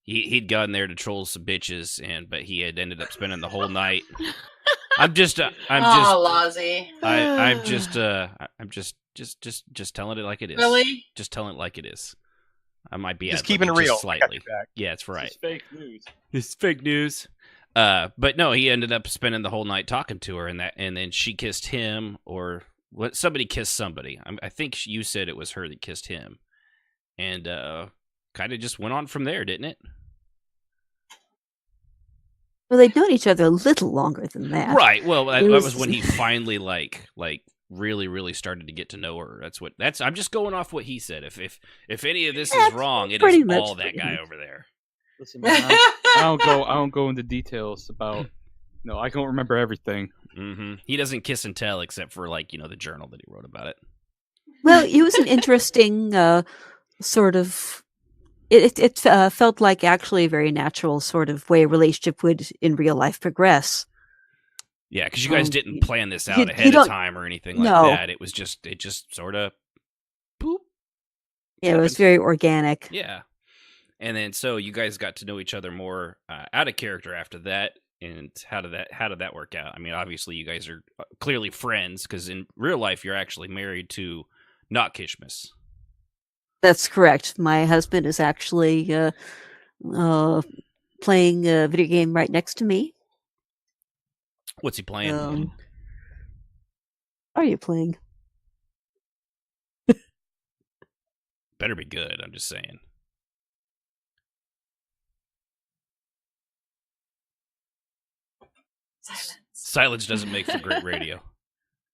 Speaker 5: he'd gotten there to troll some bitches, but he had ended up spending the whole night. I'm just
Speaker 8: Lozzie.
Speaker 5: I'm just telling it like it is.
Speaker 8: Really?
Speaker 5: Just telling it like it is. I might be
Speaker 9: Just
Speaker 5: ad-libbing
Speaker 9: keeping it real.
Speaker 5: slightly.
Speaker 9: Got your back.
Speaker 5: Yeah, it's right.
Speaker 6: This is fake news.
Speaker 5: It's fake news. But no, he ended up spending the whole night talking to her, and then she kissed him, or somebody kissed somebody. I think you said it was her that kissed him, and kind of just went on from there, didn't it?
Speaker 10: Well, they'd known each other a little longer than that.
Speaker 5: Right. Well, that was when he finally like really, really started to get to know her. I'm just going off what he said. If any of this is wrong, it
Speaker 10: pretty
Speaker 5: is
Speaker 10: much
Speaker 5: all that guy over there.
Speaker 6: Listen, man, I don't go into details about. No, I don't remember everything.
Speaker 5: Mm-hmm. He doesn't kiss and tell except for the journal that he wrote about it.
Speaker 10: Well, it was an interesting sort of. It felt like actually a very natural sort of way a relationship would in real life progress.
Speaker 5: Yeah, because you guys didn't plan this out ahead of time or anything like that. It just sort of boop.
Speaker 10: Yeah, it was very organic.
Speaker 5: Yeah. And then so you guys got to know each other more out of character after that. And how did that work out? I mean, obviously you guys are clearly friends because in real life you're actually married to not Kishmas.
Speaker 10: That's correct. My husband is actually playing a video game right next to me.
Speaker 5: What's he playing?
Speaker 10: Are you playing?
Speaker 5: Better be good, I'm just saying. Silence doesn't make for great radio.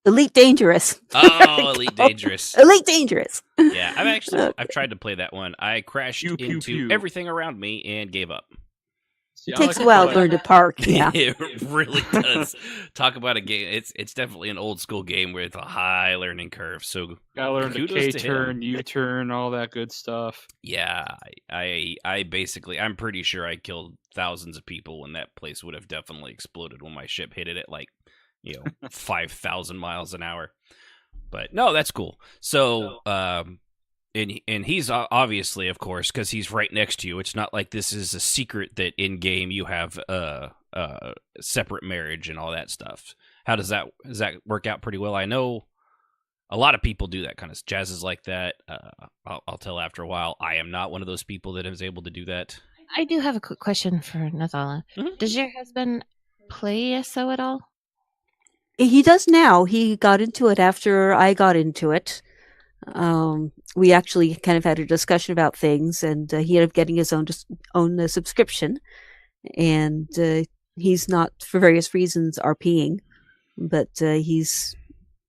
Speaker 10: Elite Dangerous.
Speaker 5: Oh, Elite Dangerous.
Speaker 10: Elite Dangerous.
Speaker 5: Yeah, I've tried to play that one. I crashed into everything around me and gave up.
Speaker 10: It takes a while to learn to park. Yeah,
Speaker 5: it really does. Talk about a game. It's definitely an old school game with a high learning curve. So
Speaker 6: gotta learn the K-turn, U-turn, all that good stuff.
Speaker 5: Yeah, I basically, I'm pretty sure I killed thousands of people, and that place would have definitely exploded when my ship hit it at like, 5,000 miles an hour. But no, that's cool. So, and he's obviously, of course, because he's right next to you. It's not like this is a secret that in game you have separate marriage and all that stuff. Does that work out pretty well? I know a lot of people do that kind of Jazz is like that. I'll tell after a while. I am not one of those people that is able to do that.
Speaker 7: I do have a quick question for Nethala.
Speaker 5: Mm-hmm.
Speaker 7: Does your husband play ESO at all?
Speaker 10: He does now. He got into it after I got into it. We actually kind of had a discussion about things, and he ended up getting his own subscription. And he's not, for various reasons, RPing, but he's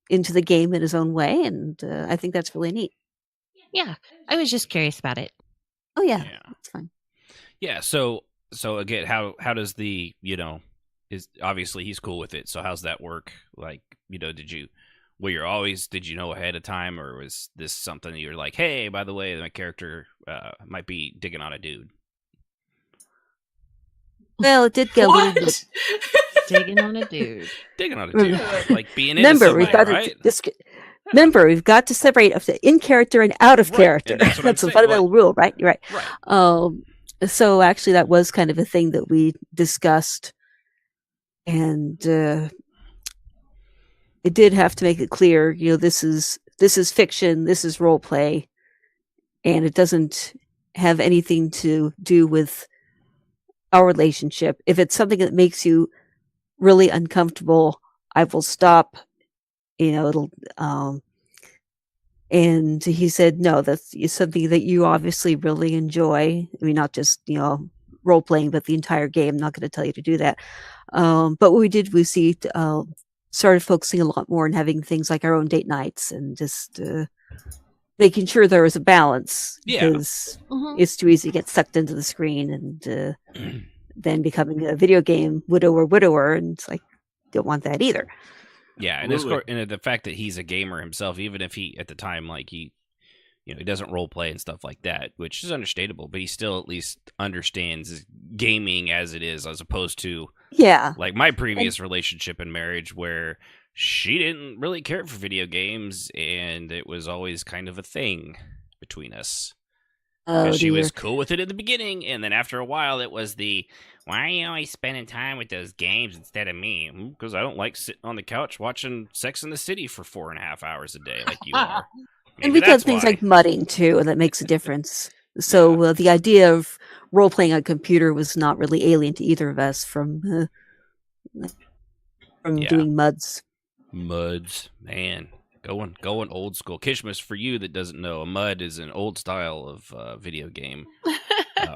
Speaker 10: into the game in his own way, and I think that's really neat.
Speaker 7: Yeah, I was just curious about it.
Speaker 10: Oh yeah. That's fine.
Speaker 5: Yeah. So again, how does the is obviously he's cool with it. So how's that work? Like did you know ahead of time, or was this something that you're like, hey, by the way, my character might be digging on a dude?
Speaker 10: Well, it did go.
Speaker 7: Digging on a dude.
Speaker 5: Digging on a dude. Like being in
Speaker 10: Remember,
Speaker 5: somebody,
Speaker 10: we've got
Speaker 5: right?
Speaker 10: Remember, we've got to separate the in character and out of character. That's a fundamental rule, right? You're right. So actually, that was kind of a thing that we discussed, and it did have to make it clear. This is fiction. This is role play, and it doesn't have anything to do with our relationship. If it's something that makes you really uncomfortable, I will stop. It'll. And he said, no, that's something that you obviously really enjoy. I mean, not just role playing, but the entire game. I'm not going to tell you to do that. But what we did was started focusing a lot more on having things like our own date nights and just making sure there was a balance.
Speaker 5: Yeah.
Speaker 10: Because it's too easy to get sucked into the screen and then becoming a video game widower. And it's like, don't want that either.
Speaker 5: Yeah, and the fact that he's a gamer himself, even if he, at the time, like he doesn't role play and stuff like that, which is understandable, but he still at least understands gaming as it is, as opposed to like my previous relationship and marriage where she didn't really care for video games, and it was always kind of a thing between us. Because she was cool with it in the beginning, and then after a while, it was why are you always spending time with those games instead of me? Because I don't like sitting on the couch watching Sex in the City for 4.5 hours a day like you are.
Speaker 10: And we did things like mudding, too, and that makes a difference. So the idea of role-playing on a computer was not really alien to either of us from doing muds.
Speaker 5: Muds, man. Going old school. Kishmas, for you that doesn't know, a mud is an old style of video game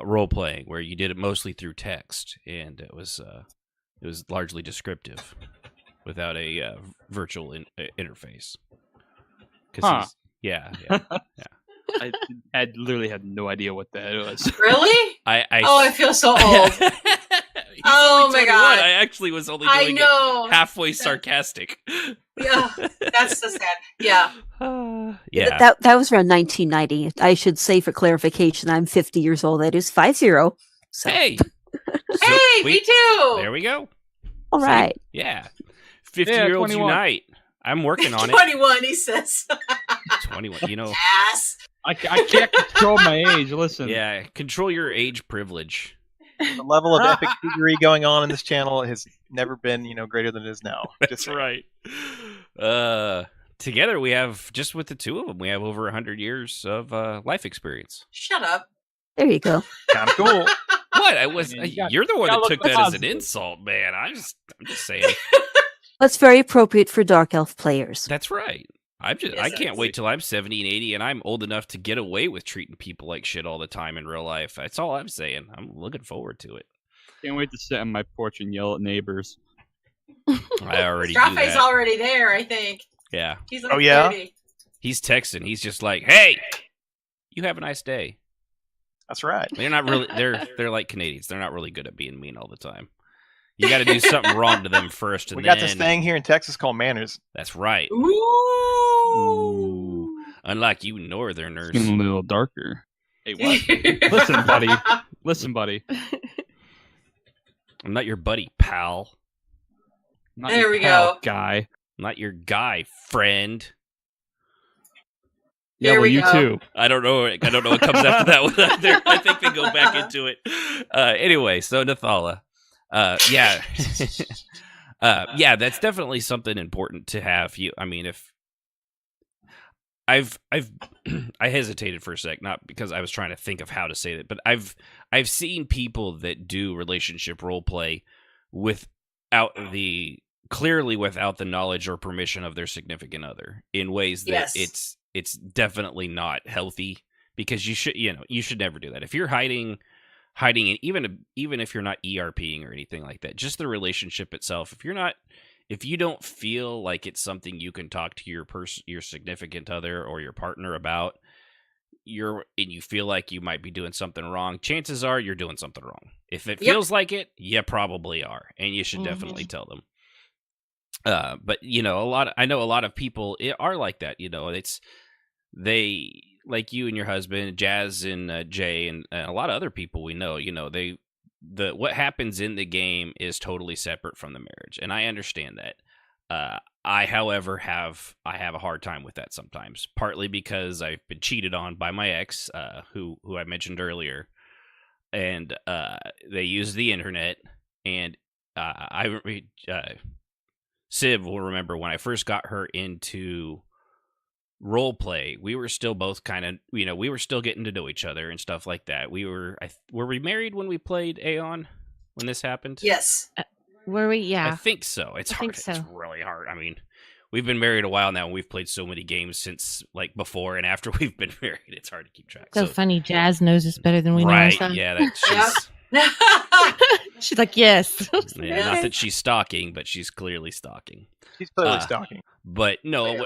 Speaker 5: role playing where you did it mostly through text, and it was largely descriptive without a virtual interface. Yeah.
Speaker 6: I literally had no idea what that was.
Speaker 8: Really? I feel so old.
Speaker 5: Oh
Speaker 8: my god!
Speaker 5: I actually was only doing it halfway sarcastic.
Speaker 8: Yeah, that's so sad. Yeah.
Speaker 5: Yeah.
Speaker 10: That was around 1990. I should say for clarification, I'm 50 years old. That is 50. So.
Speaker 5: Hey.
Speaker 8: Hey, me too.
Speaker 5: There we go.
Speaker 10: All right.
Speaker 5: Yeah. 50-year-olds unite. I'm working on
Speaker 8: 21, he says.
Speaker 5: 21.
Speaker 8: Ass.
Speaker 6: I can't control my age. Listen.
Speaker 5: Yeah, control your age privilege.
Speaker 9: The level of epic figgery going on in this channel has never been, greater than it is now.
Speaker 5: That's right. Together we have, just with the two of them, we have over 100 years of life experience.
Speaker 8: Shut up.
Speaker 10: There you go.
Speaker 9: Kind of cool.
Speaker 5: What? You're the one that took that as an insult, man. I'm just saying.
Speaker 10: That's very appropriate for Dark Elf players.
Speaker 5: That's right. I can't wait till I'm 70 and 80 and I'm old enough to get away with treating people like shit all the time in real life. That's all I'm saying. I'm looking forward to it.
Speaker 6: Can't wait to sit on my porch and yell at neighbors.
Speaker 5: I already do that.
Speaker 8: Strafe's already there, I think.
Speaker 5: Yeah.
Speaker 8: He's like 30.
Speaker 5: He's texting. He's just like, "Hey, you have a nice day."
Speaker 9: That's right.
Speaker 5: They're not really. They're like Canadians. They're not really good at being mean all the time. You got to do something wrong to them first, and
Speaker 9: we got this thing here in Texas called manners.
Speaker 5: That's right.
Speaker 8: Ooh.
Speaker 5: Unlike you Northerners.
Speaker 6: Getting a little darker. Hey, what? Listen, buddy.
Speaker 5: I'm not your buddy, pal.
Speaker 6: Not
Speaker 8: There
Speaker 6: your
Speaker 8: we
Speaker 6: pal
Speaker 8: go.
Speaker 6: guy.
Speaker 5: Not your guy, friend.
Speaker 6: Yeah,
Speaker 8: There
Speaker 6: well,
Speaker 8: we
Speaker 6: you
Speaker 8: go.
Speaker 6: too.
Speaker 5: I don't know what comes after that one either. I think they go back into it. Anyway, so Nethala. Yeah. Yeah, that's definitely something important to have. I mean, if I've I hesitated for a sec, not because I was trying to think of how to say it, but I've seen people that do relationship role play without the knowledge or permission of their significant other in ways that it's definitely not healthy, because you should never do that. If you're hiding it, even if you're not ERPing or anything like that, just the relationship itself, if you don't feel like it's something you can talk to your significant other or your partner about, and you feel like you might be doing something wrong, chances are you're doing something wrong. If it feels like it, you probably are, and you should definitely tell them. But I know a lot of people are like that. They, like you and your husband, Jazz and Jay, and a lot of other people we know. What happens in the game is totally separate from the marriage, and I understand that. I, however, have a hard time with that sometimes, partly because I've been cheated on by my ex, who I mentioned earlier, and they use the internet, and Civ will remember when I first got her into role play, we were still both kind of, we were still getting to know each other and stuff like that. Were we married when we played Aeon when this happened?
Speaker 8: Yes.
Speaker 7: Were we? Yeah.
Speaker 5: I think so. It's hard.
Speaker 7: Think so.
Speaker 5: It's really hard. I mean, we've been married a while now, and we've played so many games since, like, before and after we've been married. It's hard to keep track.
Speaker 7: So funny. Jazz knows us better than we know
Speaker 5: right?
Speaker 7: ourselves.
Speaker 5: Yeah,
Speaker 7: She's like, yes.
Speaker 5: Yeah, not that she's stalking, but she's clearly stalking.
Speaker 9: She's clearly stalking.
Speaker 5: But no,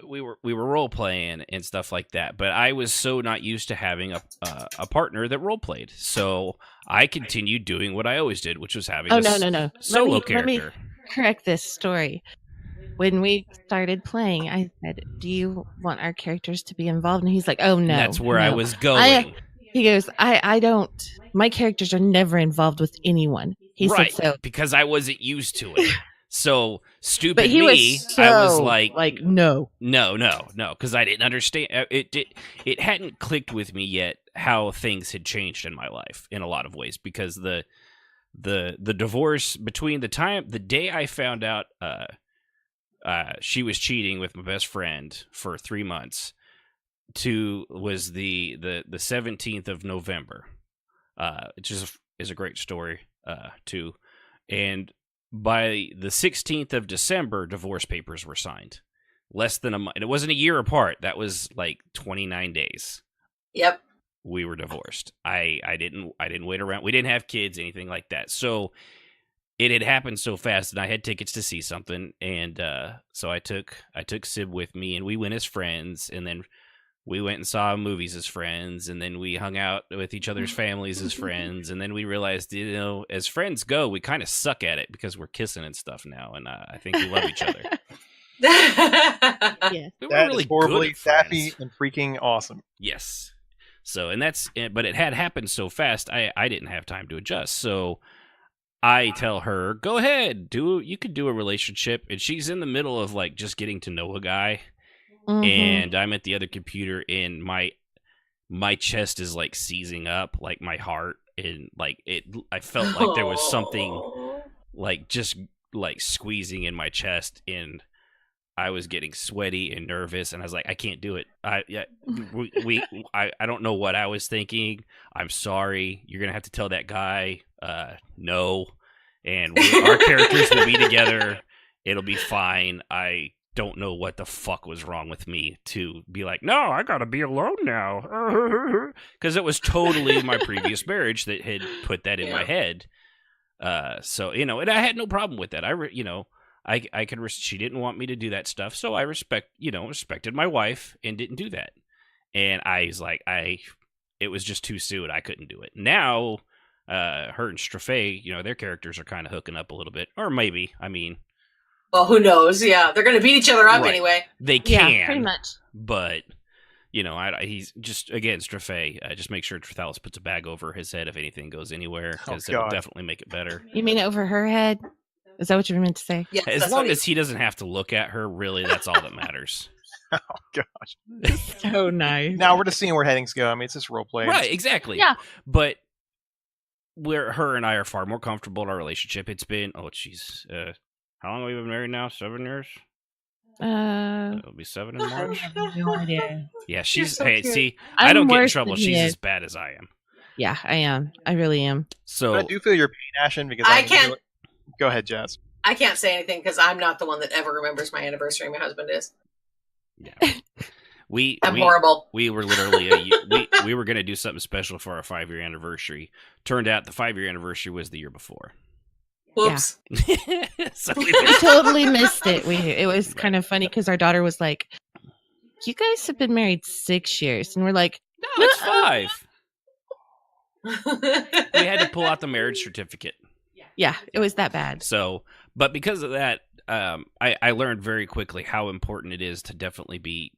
Speaker 5: we were role playing and stuff like that. But I was so not used to having a partner that role played, so I continued doing what I always did, which was having
Speaker 7: no.
Speaker 5: solo
Speaker 7: Let me
Speaker 5: character.
Speaker 7: correct this story. When we started playing, I said, "Do you want our characters to be involved?" And he's like, "Oh no."
Speaker 5: That's where I
Speaker 7: no.
Speaker 5: was going.
Speaker 7: He goes, I don't. My characters are never involved with anyone. He
Speaker 5: right,
Speaker 7: said so
Speaker 5: because I wasn't used to it. So stupid
Speaker 7: but he
Speaker 5: me,
Speaker 7: was so,
Speaker 5: I was like
Speaker 7: no,
Speaker 5: because I didn't understand it hadn't clicked with me yet how things had changed in my life in a lot of ways, because the divorce between the day I found out she was cheating with my best friend for 3 months was the 17th of November, which is a great story too, and by the 16th of December, divorce papers were signed. Less than a month. It wasn't a year apart. That was like 29 days.
Speaker 8: Yep.
Speaker 5: We were divorced. I didn't wait around. We didn't have kids, anything like that. So it had happened so fast, and I had tickets to see something, and so I took Sib with me, and we went as friends, and then we went and saw movies as friends, and then we hung out with each other's families as friends, and then we realized, as friends go, we kind of suck at it because we're kissing and stuff now, and I think we love each other.
Speaker 7: Yeah.
Speaker 5: We were
Speaker 9: That
Speaker 5: really
Speaker 9: is horribly
Speaker 5: good
Speaker 9: sappy
Speaker 5: friends.
Speaker 9: and freaking awesome.
Speaker 5: Yes. So, but it had happened so fast, I didn't have time to adjust. So I tell her, go ahead, you could do a relationship, and she's in the middle of like just getting to know a guy.
Speaker 7: Mm-hmm.
Speaker 5: And I'm at the other computer, and my chest is like seizing up, like my heart, and like I felt like there was something like just like squeezing in my chest, and I was getting sweaty and nervous, and I was like, I can't do it. I don't know what I was thinking. I'm sorry. You're gonna have to tell that guy no, and our characters will be together. It'll be fine. I don't know what the fuck was wrong with me to be like, no, I gotta be alone now, because it was totally my previous marriage that had put that in my head. So and I had no problem with that. I could. She didn't want me to do that stuff, so I respected my wife and didn't do that. And I was like, it was just too soon. I couldn't do it. Now, her and Strafe, their characters are kind of hooking up a little bit, or maybe. I mean.
Speaker 8: Well, who knows? Yeah, they're going to beat each other up
Speaker 5: right.
Speaker 8: anyway.
Speaker 5: They can,
Speaker 7: yeah, pretty much.
Speaker 5: But he's just, again, Strafe, just make sure Trithalis puts a bag over his head if anything goes anywhere, because it'll definitely make it better.
Speaker 7: You mean over her head? Is that what you meant to say?
Speaker 8: Yes,
Speaker 5: as long as he doesn't have to look at her, really, that's all that matters.
Speaker 9: Oh, gosh.
Speaker 7: So nice.
Speaker 9: Now we're just seeing where headings go. I mean, it's just role play.
Speaker 5: Right, exactly.
Speaker 7: Yeah.
Speaker 5: But her and I are far more comfortable in our relationship. It's been, how long have we been married now? 7 years? It'll be 7 in March.
Speaker 7: I have no idea.
Speaker 5: Yeah, she's,
Speaker 8: so
Speaker 5: hey,
Speaker 8: cute.
Speaker 5: see, I don't get in
Speaker 7: worse
Speaker 5: trouble.
Speaker 7: than he
Speaker 5: She's
Speaker 7: is.
Speaker 5: as bad as I am.
Speaker 7: Yeah, I am. I really am.
Speaker 5: So
Speaker 9: But I do feel your pain, Ashen, because
Speaker 8: I can't.
Speaker 9: Go ahead, Jazz.
Speaker 8: I can't say anything because I'm not the one that ever remembers my anniversary. My husband is.
Speaker 5: yeah.
Speaker 8: I'm horrible.
Speaker 5: We were literally we were going to do something special for our 5-year anniversary. Turned out the 5-year anniversary was the year before.
Speaker 8: Whoops.
Speaker 5: So
Speaker 7: We totally missed it. It was kind of funny because our daughter was like, "You guys have been married 6 years," and we're like,
Speaker 5: no, it's 5. We had to pull out the marriage certificate.
Speaker 7: "Yeah, it was that bad."
Speaker 5: So, but because of that, I learned very quickly how important it is to definitely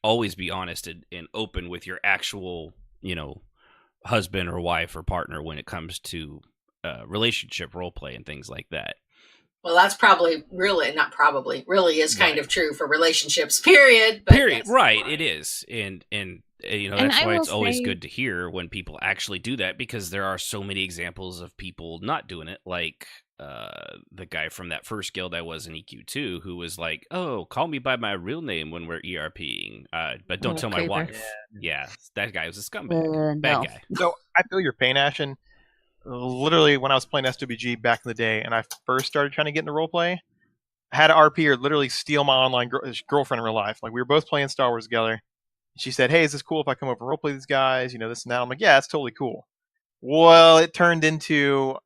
Speaker 5: always be honest and open with your actual, husband or wife or partner when it comes to relationship role play and things like that.
Speaker 8: Well, that's probably really is kind of true for relationships. Period. But
Speaker 5: Period.
Speaker 8: yes.
Speaker 5: Right. It is, and that's why it's always
Speaker 7: say-
Speaker 5: good to hear when people actually do that, because there are so many examples of people not doing it, like the guy from that first guild I was in EQ2 who was like, "Oh, call me by my real name when we're ERPing, but don't tell my
Speaker 7: creeper.
Speaker 5: wife." Yeah, that guy was a scumbag. Bad
Speaker 10: No.
Speaker 5: guy.
Speaker 9: So I feel your pain, Ashen. Literally, when I was playing SWG back in the day, and I first started trying to get into roleplay, I had an RPer literally steal my online girlfriend in real life. Like, we were both playing Star Wars together. She said, "Hey, is this cool if I come over and roleplay these guys? This and that." I'm like, "Yeah, it's totally cool." Well, it turned into,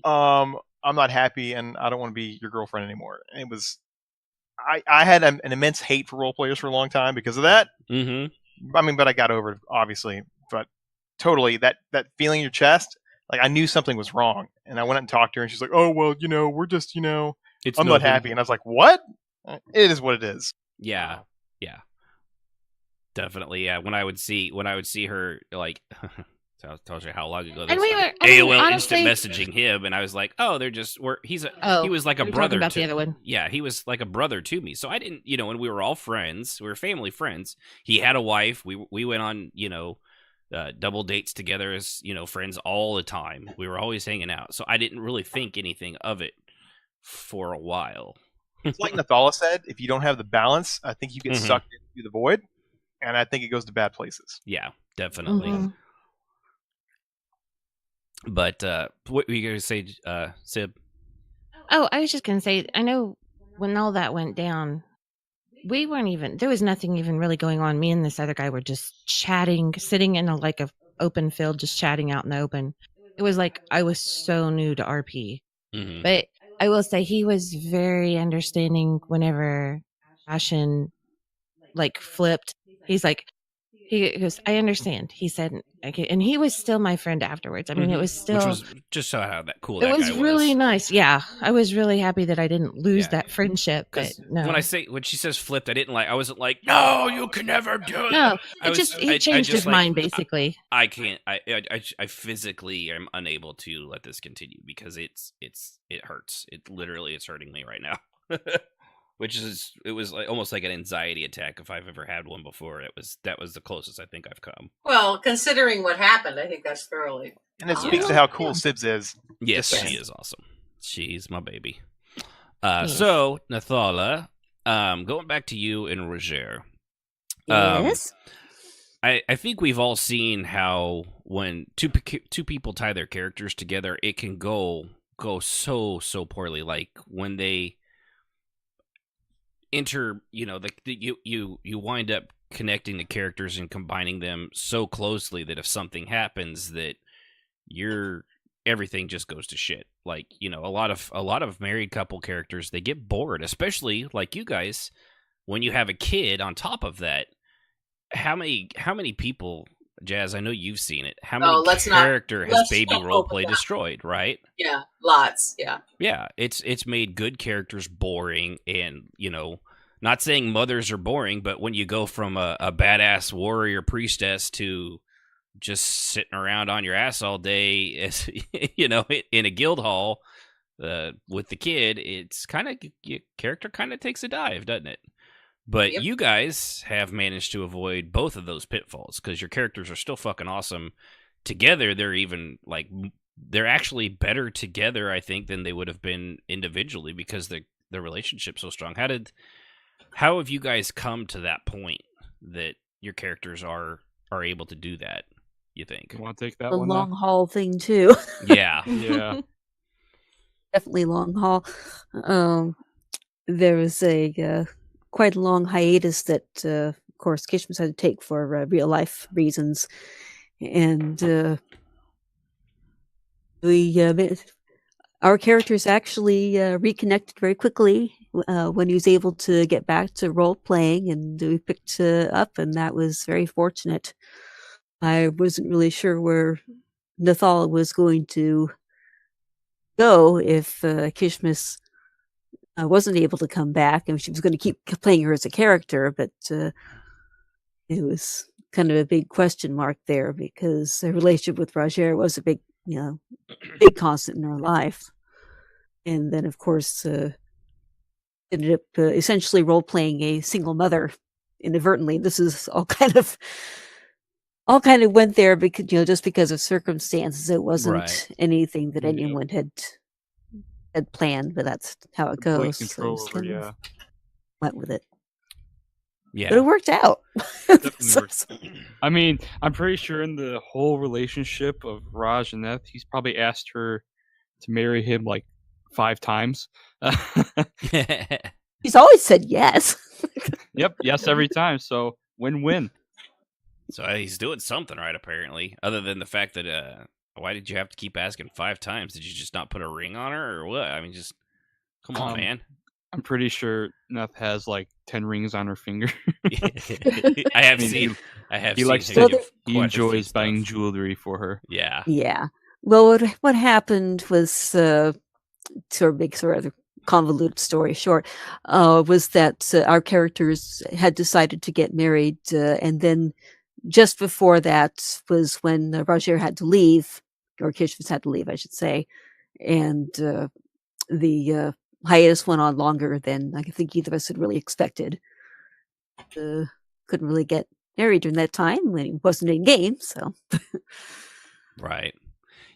Speaker 9: I'm not happy and I don't want to be your girlfriend anymore. And it was, I had an immense hate for role players for a long time because of that.
Speaker 5: Mm-hmm.
Speaker 9: I mean, but I got over it, obviously. But totally, that feeling in your chest, like, I knew something was wrong. And I went up and talked to her, and she's like, "Oh, well, we're just,
Speaker 5: It's
Speaker 9: I'm not
Speaker 5: nothing.
Speaker 9: happy." And I was like, "What?" It is what it is.
Speaker 5: Yeah, definitely. Yeah, when I would see her, like, tells you how long ago this
Speaker 7: And we
Speaker 5: was.
Speaker 7: were- I mean,
Speaker 5: AOL
Speaker 7: honestly-
Speaker 5: instant messaging him, and I was like, "Oh, he was like a
Speaker 7: we were talking
Speaker 5: brother
Speaker 7: about
Speaker 5: to
Speaker 7: the other one.
Speaker 5: Yeah, he was like a brother to me. So I didn't, and we were all friends. We were family friends. He had a wife. We went on, double dates together as, friends all the time. We were always hanging out. So I didn't really think anything of it for a while.
Speaker 9: It's like Nethala said, if you don't have the balance, I think you get
Speaker 5: Mhm.
Speaker 9: sucked into the void, and I think it goes to bad places.
Speaker 5: Yeah, definitely.
Speaker 7: Mhm.
Speaker 5: But what were you going to say, Sib?
Speaker 7: Oh, I was just gonna say, I know when all that went down, there was nothing even really going on. Me and this other guy were just chatting, sitting in a open field, just chatting out in the open. It was like I was so new to RP.
Speaker 5: Mm-hmm.
Speaker 7: But I will say he was very understanding whenever Ashen flipped. He's like, he goes, "I understand." He said, okay, and he was still my friend afterwards. I mean, it was still,
Speaker 5: Which was just so how that cool.
Speaker 7: it
Speaker 5: that
Speaker 7: was
Speaker 5: guy
Speaker 7: really nice. Yeah, I was really happy that I didn't lose
Speaker 5: Yeah.
Speaker 7: that friendship. But
Speaker 5: 'Cause
Speaker 7: no,
Speaker 5: when she says flipped, I wasn't like, "No, you can never do it."
Speaker 7: no,
Speaker 5: I was-
Speaker 7: he
Speaker 5: I
Speaker 7: changed
Speaker 5: just
Speaker 7: his mind basically.
Speaker 5: I can't. I physically am unable to let this continue because it hurts. It's hurting me right now. It was almost like an anxiety attack if I've ever had one before. That was the closest I think I've come.
Speaker 8: Well, considering what happened, I think that's thoroughly.
Speaker 9: And it speaks to how cool Sibs is.
Speaker 5: Yes,
Speaker 9: Just
Speaker 5: she is awesome. She's my baby.
Speaker 7: Yes.
Speaker 5: So Nethala, going back to you and Roger.
Speaker 10: Yes.
Speaker 5: I think we've all seen how when two people tie their characters together, it can go so poorly. Like when they enter, you wind up connecting the characters and combining them so closely that if something happens, that everything just goes to shit. Like, a lot of married couple characters, they get bored, especially like you guys when you have a kid on top of that. How many people, Jazz, I know you've seen it. How many character has baby roleplay destroyed, right?
Speaker 8: Yeah, lots. Yeah.
Speaker 5: Yeah, it's made good characters boring and, not saying mothers are boring, but when you go from a badass warrior priestess to just sitting around on your ass all day, as in a guild hall with the kid, it's kind of your character kind of takes a dive, doesn't it? But you guys have managed to avoid both of those pitfalls because your characters are still fucking awesome. Together, they're even they're actually better together, I think, than they would have been individually because the relationship's so strong. How have you guys come to that point that your characters are able to do that? You think?
Speaker 6: You want to take that
Speaker 10: a
Speaker 6: one?
Speaker 10: long haul thing too.
Speaker 5: Yeah,
Speaker 6: yeah,
Speaker 10: definitely long haul. There was a quite a long hiatus that, of course, Kishmas had to take for real life reasons, and our characters actually reconnected very quickly when he was able to get back to role playing, and we picked up, and that was very fortunate. I wasn't really sure where Nethala was going to go if Kishmas wasn't able to come back, and she was going to keep playing her as a character, but it was kind of a big question mark there because her relationship with Roger was a big constant in her life. And then, of course, ended up essentially role-playing a single mother inadvertently. This is all kind of went there because just because of circumstances. It wasn't anything that anyone had planned, but that's how it goes.
Speaker 6: Control
Speaker 10: So
Speaker 6: over,
Speaker 10: went with it.
Speaker 5: Yeah,
Speaker 10: but it worked out.
Speaker 6: I mean, I'm pretty sure in the whole relationship of Raj and Neth, he's probably asked her to marry him like 5 times.
Speaker 10: He's always said yes.
Speaker 6: Yep, yes every time. So win-win.
Speaker 5: So he's doing something right, apparently. Other than the fact that, why did you have to keep asking 5 times? Did you just not put a ring on her, or what? I mean, just come on, man.
Speaker 6: I'm pretty sure Neth has like 10 rings on her finger.
Speaker 5: I have seen.
Speaker 6: He likes
Speaker 5: him
Speaker 6: to. He enjoys buying jewelry for her.
Speaker 5: Yeah.
Speaker 10: Yeah. Well, what happened was sort of convoluted story short, was that our characters had decided to get married, and then just before that was when Roger had to leave, or Kishmas had to leave, I should say, and the hiatus went on longer than I think either of us had really expected. Couldn't really get married during that time when he wasn't in game, so.
Speaker 5: Right.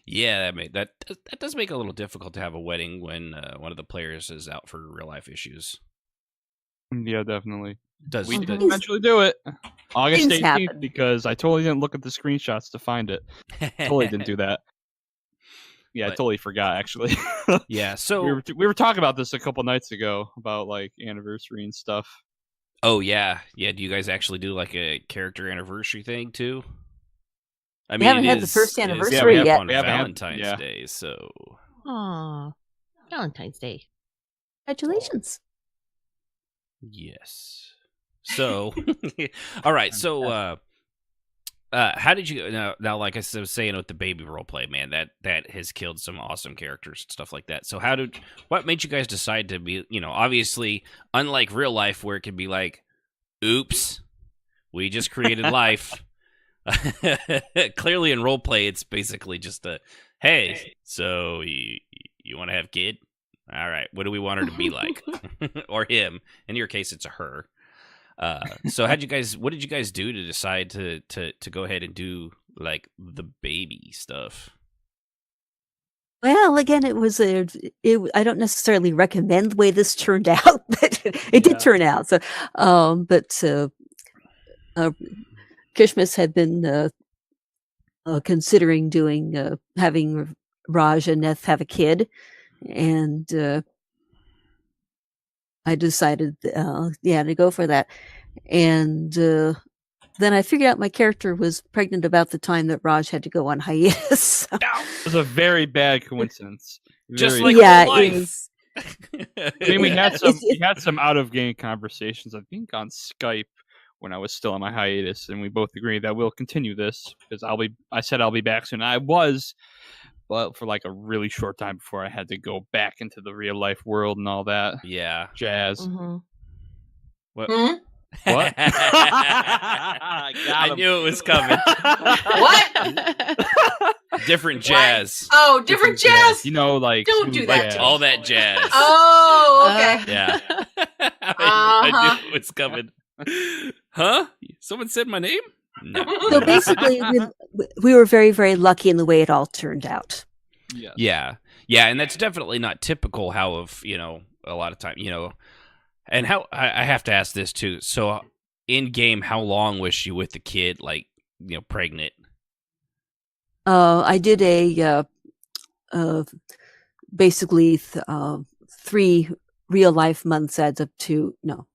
Speaker 5: Yeah, that does make it a little difficult to have a wedding when one of the players is out for real life issues.
Speaker 6: Yeah, definitely.
Speaker 5: We
Speaker 6: did eventually do it August 18th
Speaker 10: happen.
Speaker 6: because I totally didn't look at the screenshots to find it. Totally didn't do that. Yeah, I totally forgot actually.
Speaker 5: Yeah, so
Speaker 6: we were talking about this a couple nights ago about like anniversary and stuff.
Speaker 5: Oh yeah. Do you guys actually do like a character anniversary thing too? I mean,
Speaker 10: we haven't had the first anniversary yet.
Speaker 5: On Valentine's Day, so.
Speaker 7: Aw, Valentine's Day.
Speaker 10: Congratulations.
Speaker 5: Yes. So, all right. So, how did you now? Like I was saying with the baby role play, man, that has killed some awesome characters and stuff like that. So, what made you guys decide to be? Obviously, unlike real life, where it can be like, "Oops, we just created life." Clearly, in role play, it's basically just hey, so you want to have a kid? All right, what do we want her to be like, or him? In your case, it's a her. So what did you guys do to decide to go ahead and do like the baby stuff?
Speaker 10: Well, again, I don't necessarily recommend the way this turned out, but it did turn out. So, but Kishmas had been considering having Raj and Neth have a kid, and I decided, to go for that. And then I figured out my character was pregnant about the time that Raj had to go on hiatus.
Speaker 6: It was a very bad coincidence.
Speaker 5: Just like life.
Speaker 10: It was.
Speaker 6: I mean, we had some out of game conversations, I think, on Skype when I was still on my hiatus, and we both agreed that we'll continue this because I said I'll be back soon. I was, but for like a really short time before I had to go back into the real life world and all that.
Speaker 5: Yeah.
Speaker 6: Jazz.
Speaker 7: Mm-hmm.
Speaker 5: What?
Speaker 8: Hmm?
Speaker 5: What? I knew it was coming.
Speaker 8: What?
Speaker 5: Different jazz.
Speaker 8: Oh, different jazz.
Speaker 6: You know, like
Speaker 8: Don't do that to me.
Speaker 5: All that jazz.
Speaker 8: Oh, okay.
Speaker 5: Yeah. I knew it was coming. Huh? Someone said my name? No.
Speaker 10: So basically, we were very, very lucky in the way it all turned out.
Speaker 6: Yes.
Speaker 5: Yeah, and that's definitely not typical. How of a lot of time, and how I have to ask this too. So, in game, how long was she with the kid? Like, pregnant?
Speaker 10: I did basically 3 real life months adds up to 1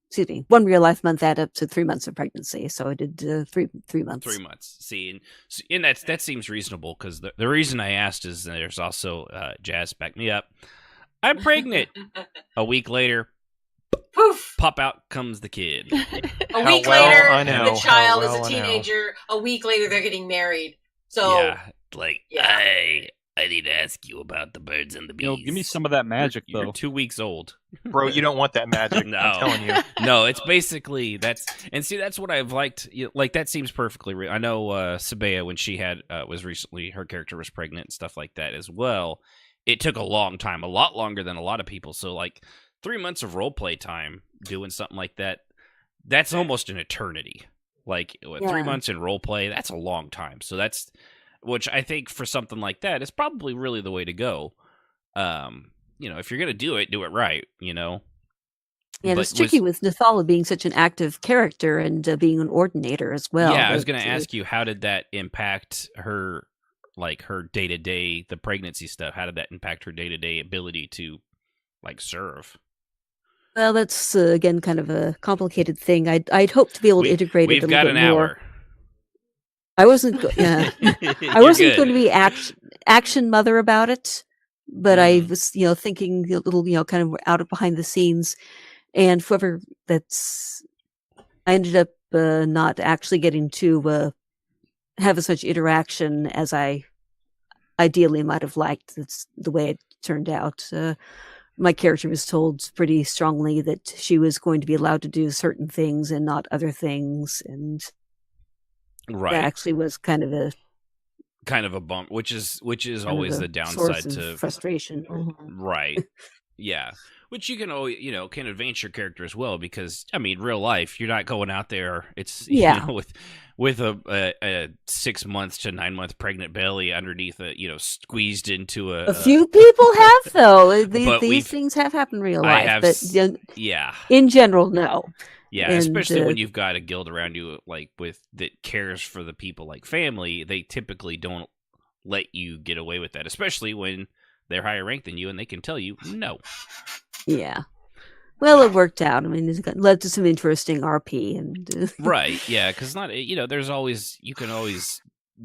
Speaker 10: real life month add up to 3 months of pregnancy. So I did 3 months.
Speaker 5: 3 months. See, and that seems reasonable because the reason I asked is there's also Jazz back me up. I'm pregnant. A week later,
Speaker 8: poof!
Speaker 5: Pop out comes the kid.
Speaker 8: A week later, the child is a teenager. A week later, they're getting married. So
Speaker 5: I need to ask you about the birds and the bees.
Speaker 6: Give me some of that magic, though.
Speaker 5: You're 2 weeks old.
Speaker 9: Bro, you don't want that magic.
Speaker 5: No.
Speaker 9: I'm telling you.
Speaker 5: No, it's basically that's what I've liked. Like that seems perfectly real. I know Sabea, when she had was recently, her character was pregnant and stuff like that as well. It took a long time, a lot longer than a lot of people. So like 3 months of role play time doing something like that, that's almost an eternity. Like 3 months in role play, that's a long time. So that's, which I think for something like that is probably really the way to go. If you're gonna do it right.
Speaker 10: Yeah, it's tricky with Nethala being such an active character and being an ordinator as well.
Speaker 5: Yeah, I was gonna ask you, how did that impact her, like her day to day, the pregnancy stuff? How did that impact her day to day ability to, like, serve?
Speaker 10: Well, that's again kind of a complicated thing. I'd hope to be able to integrate it a little bit more.
Speaker 5: We've got an hour.
Speaker 10: I wasn't going to be action mother about it, but I was thinking a little kind of out of behind the scenes, and I ended up not actually getting to have as much interaction as I ideally might have liked. That's the way it turned out. My character was told pretty strongly that she was going to be allowed to do certain things and not other things, and
Speaker 5: right,
Speaker 10: that actually was kind of a
Speaker 5: bump, which is always the downside to
Speaker 10: frustration.
Speaker 5: Right. Yeah. Which you can always, can advance your character as well, because real life, you're not going out there. It's with a 6 months to 9 month pregnant belly underneath squeezed into a
Speaker 10: few people have, though. These things have happened in real life, but in general, no.
Speaker 5: Yeah, and especially when you've got a guild around you that cares for the people like family, they typically don't let you get away with that, especially when they're higher ranked than you and they can tell you no.
Speaker 10: Yeah. Well, it worked out. It led to some interesting RP and
Speaker 5: right. Yeah, because you can always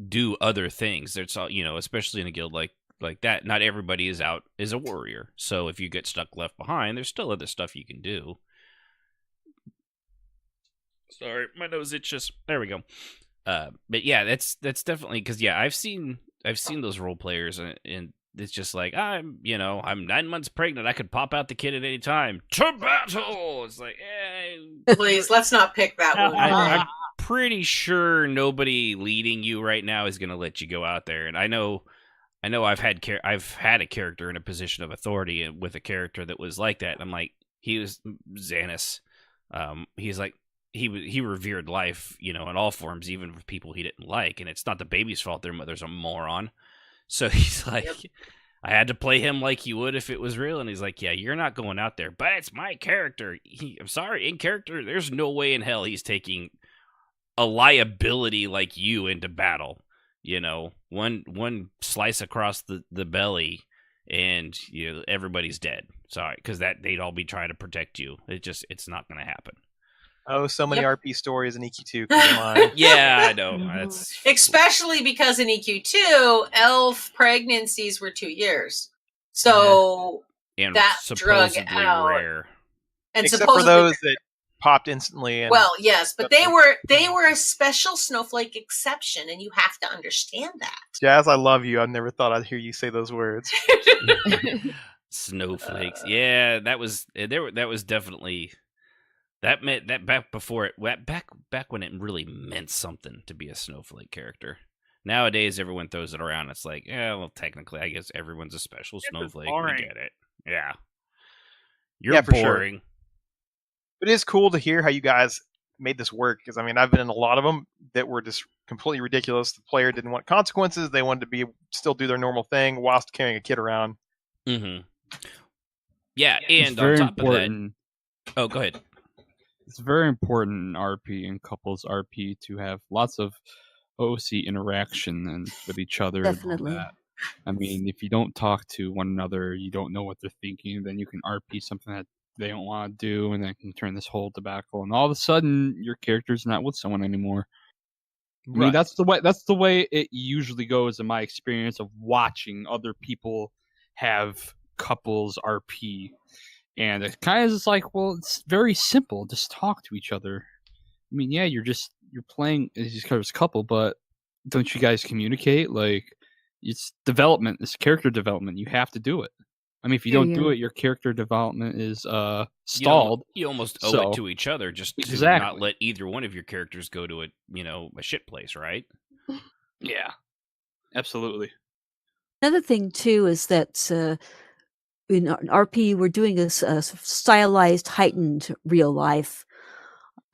Speaker 5: do other things. There's especially in a guild like that, not everybody is a warrior. So if you get stuck left behind, there's still other stuff you can do. Sorry, my nose itches. There we go. But yeah, that's definitely, because I've seen those role players and it's just like, I'm 9 months pregnant. I could pop out the kid at any time. To battle. It's like,
Speaker 8: please, let's not pick that one.
Speaker 5: I'm pretty sure nobody leading you right now is going to let you go out there. And I know I've had a character in a position of authority with a character that was like that. And I'm like, he was Xanis. He's like, he revered life, in all forms, even with people he didn't like. And it's not the baby's fault their mother's a moron. So he's like, yep. I had to play him like he would if it was real. And he's like, yeah, you're not going out there, but it's my character. I'm sorry, in character, there's no way in hell he's taking a liability like you into battle. One slice across the belly and everybody's dead. Sorry, because they'd all be trying to protect you. It's not going to happen.
Speaker 9: Oh, so many RP stories in EQ2.
Speaker 5: Yeah, I know. That's
Speaker 8: especially because in EQ2, elf pregnancies were 2 years, so
Speaker 5: and
Speaker 8: that drug out.
Speaker 5: Rare.
Speaker 8: And
Speaker 9: except for those that popped instantly. And
Speaker 8: well, yes, but they were a special snowflake exception, and you have to understand that.
Speaker 9: Jazz, I love you. I never thought I'd hear you say those words.
Speaker 5: Snowflakes. Yeah, that was definitely. That meant that back before it back when it really meant something to be a snowflake character. Nowadays, everyone throws it around. It's like, yeah, well, technically, I guess everyone's a special snowflake. We get it. Yeah, you're
Speaker 9: for
Speaker 5: boring.
Speaker 9: Sure. But it is cool to hear how you guys made this work, because I mean, I've been in a lot of them that were just completely ridiculous. The player didn't want consequences; they wanted to still do their normal thing whilst carrying a kid around.
Speaker 5: Mm-hmm. Yeah, and on top
Speaker 6: important.
Speaker 5: of that, go ahead.
Speaker 6: It's very important in RP and couples RP to have lots of OC interaction and with each other.
Speaker 10: Definitely.
Speaker 6: I mean, if you don't talk to one another, you don't know what they're thinking. Then you can RP something that they don't want to do, and that can turn this whole debacle. And all of a sudden, your character's not with someone anymore. I mean, that's the way it usually goes in my experience of watching other people have couples RP. And it kind of is like, well, it's very simple. Just talk to each other. I mean, yeah, you're playing as a couple, but don't you guys communicate? Like, it's development. It's character development. You have to do it. I mean, if you don't do it, your character development is stalled.
Speaker 5: You almost owe it to each other just to not let either one of your characters go to a shit place, right?
Speaker 6: Yeah, absolutely.
Speaker 10: Another thing too is that in RP we're doing a stylized, heightened real life.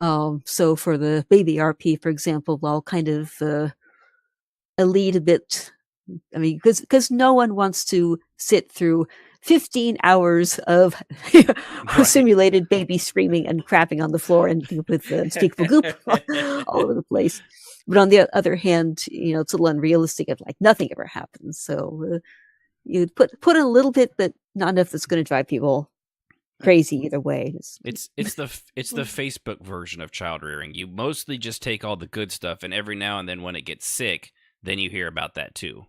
Speaker 10: So for the baby RP, for example, I'll kind of lead a bit. I mean, because no one wants to sit through 15 hours of simulated baby screaming and crapping on the floor and with unspeakable goop all over the place. But on the other hand, it's a little unrealistic if like nothing ever happens. So you put in a little bit, but not enough that's going to drive people crazy either way.
Speaker 5: It's the Facebook version of child rearing. You mostly just take all the good stuff, and every now and then when it gets sick, then you hear about that too.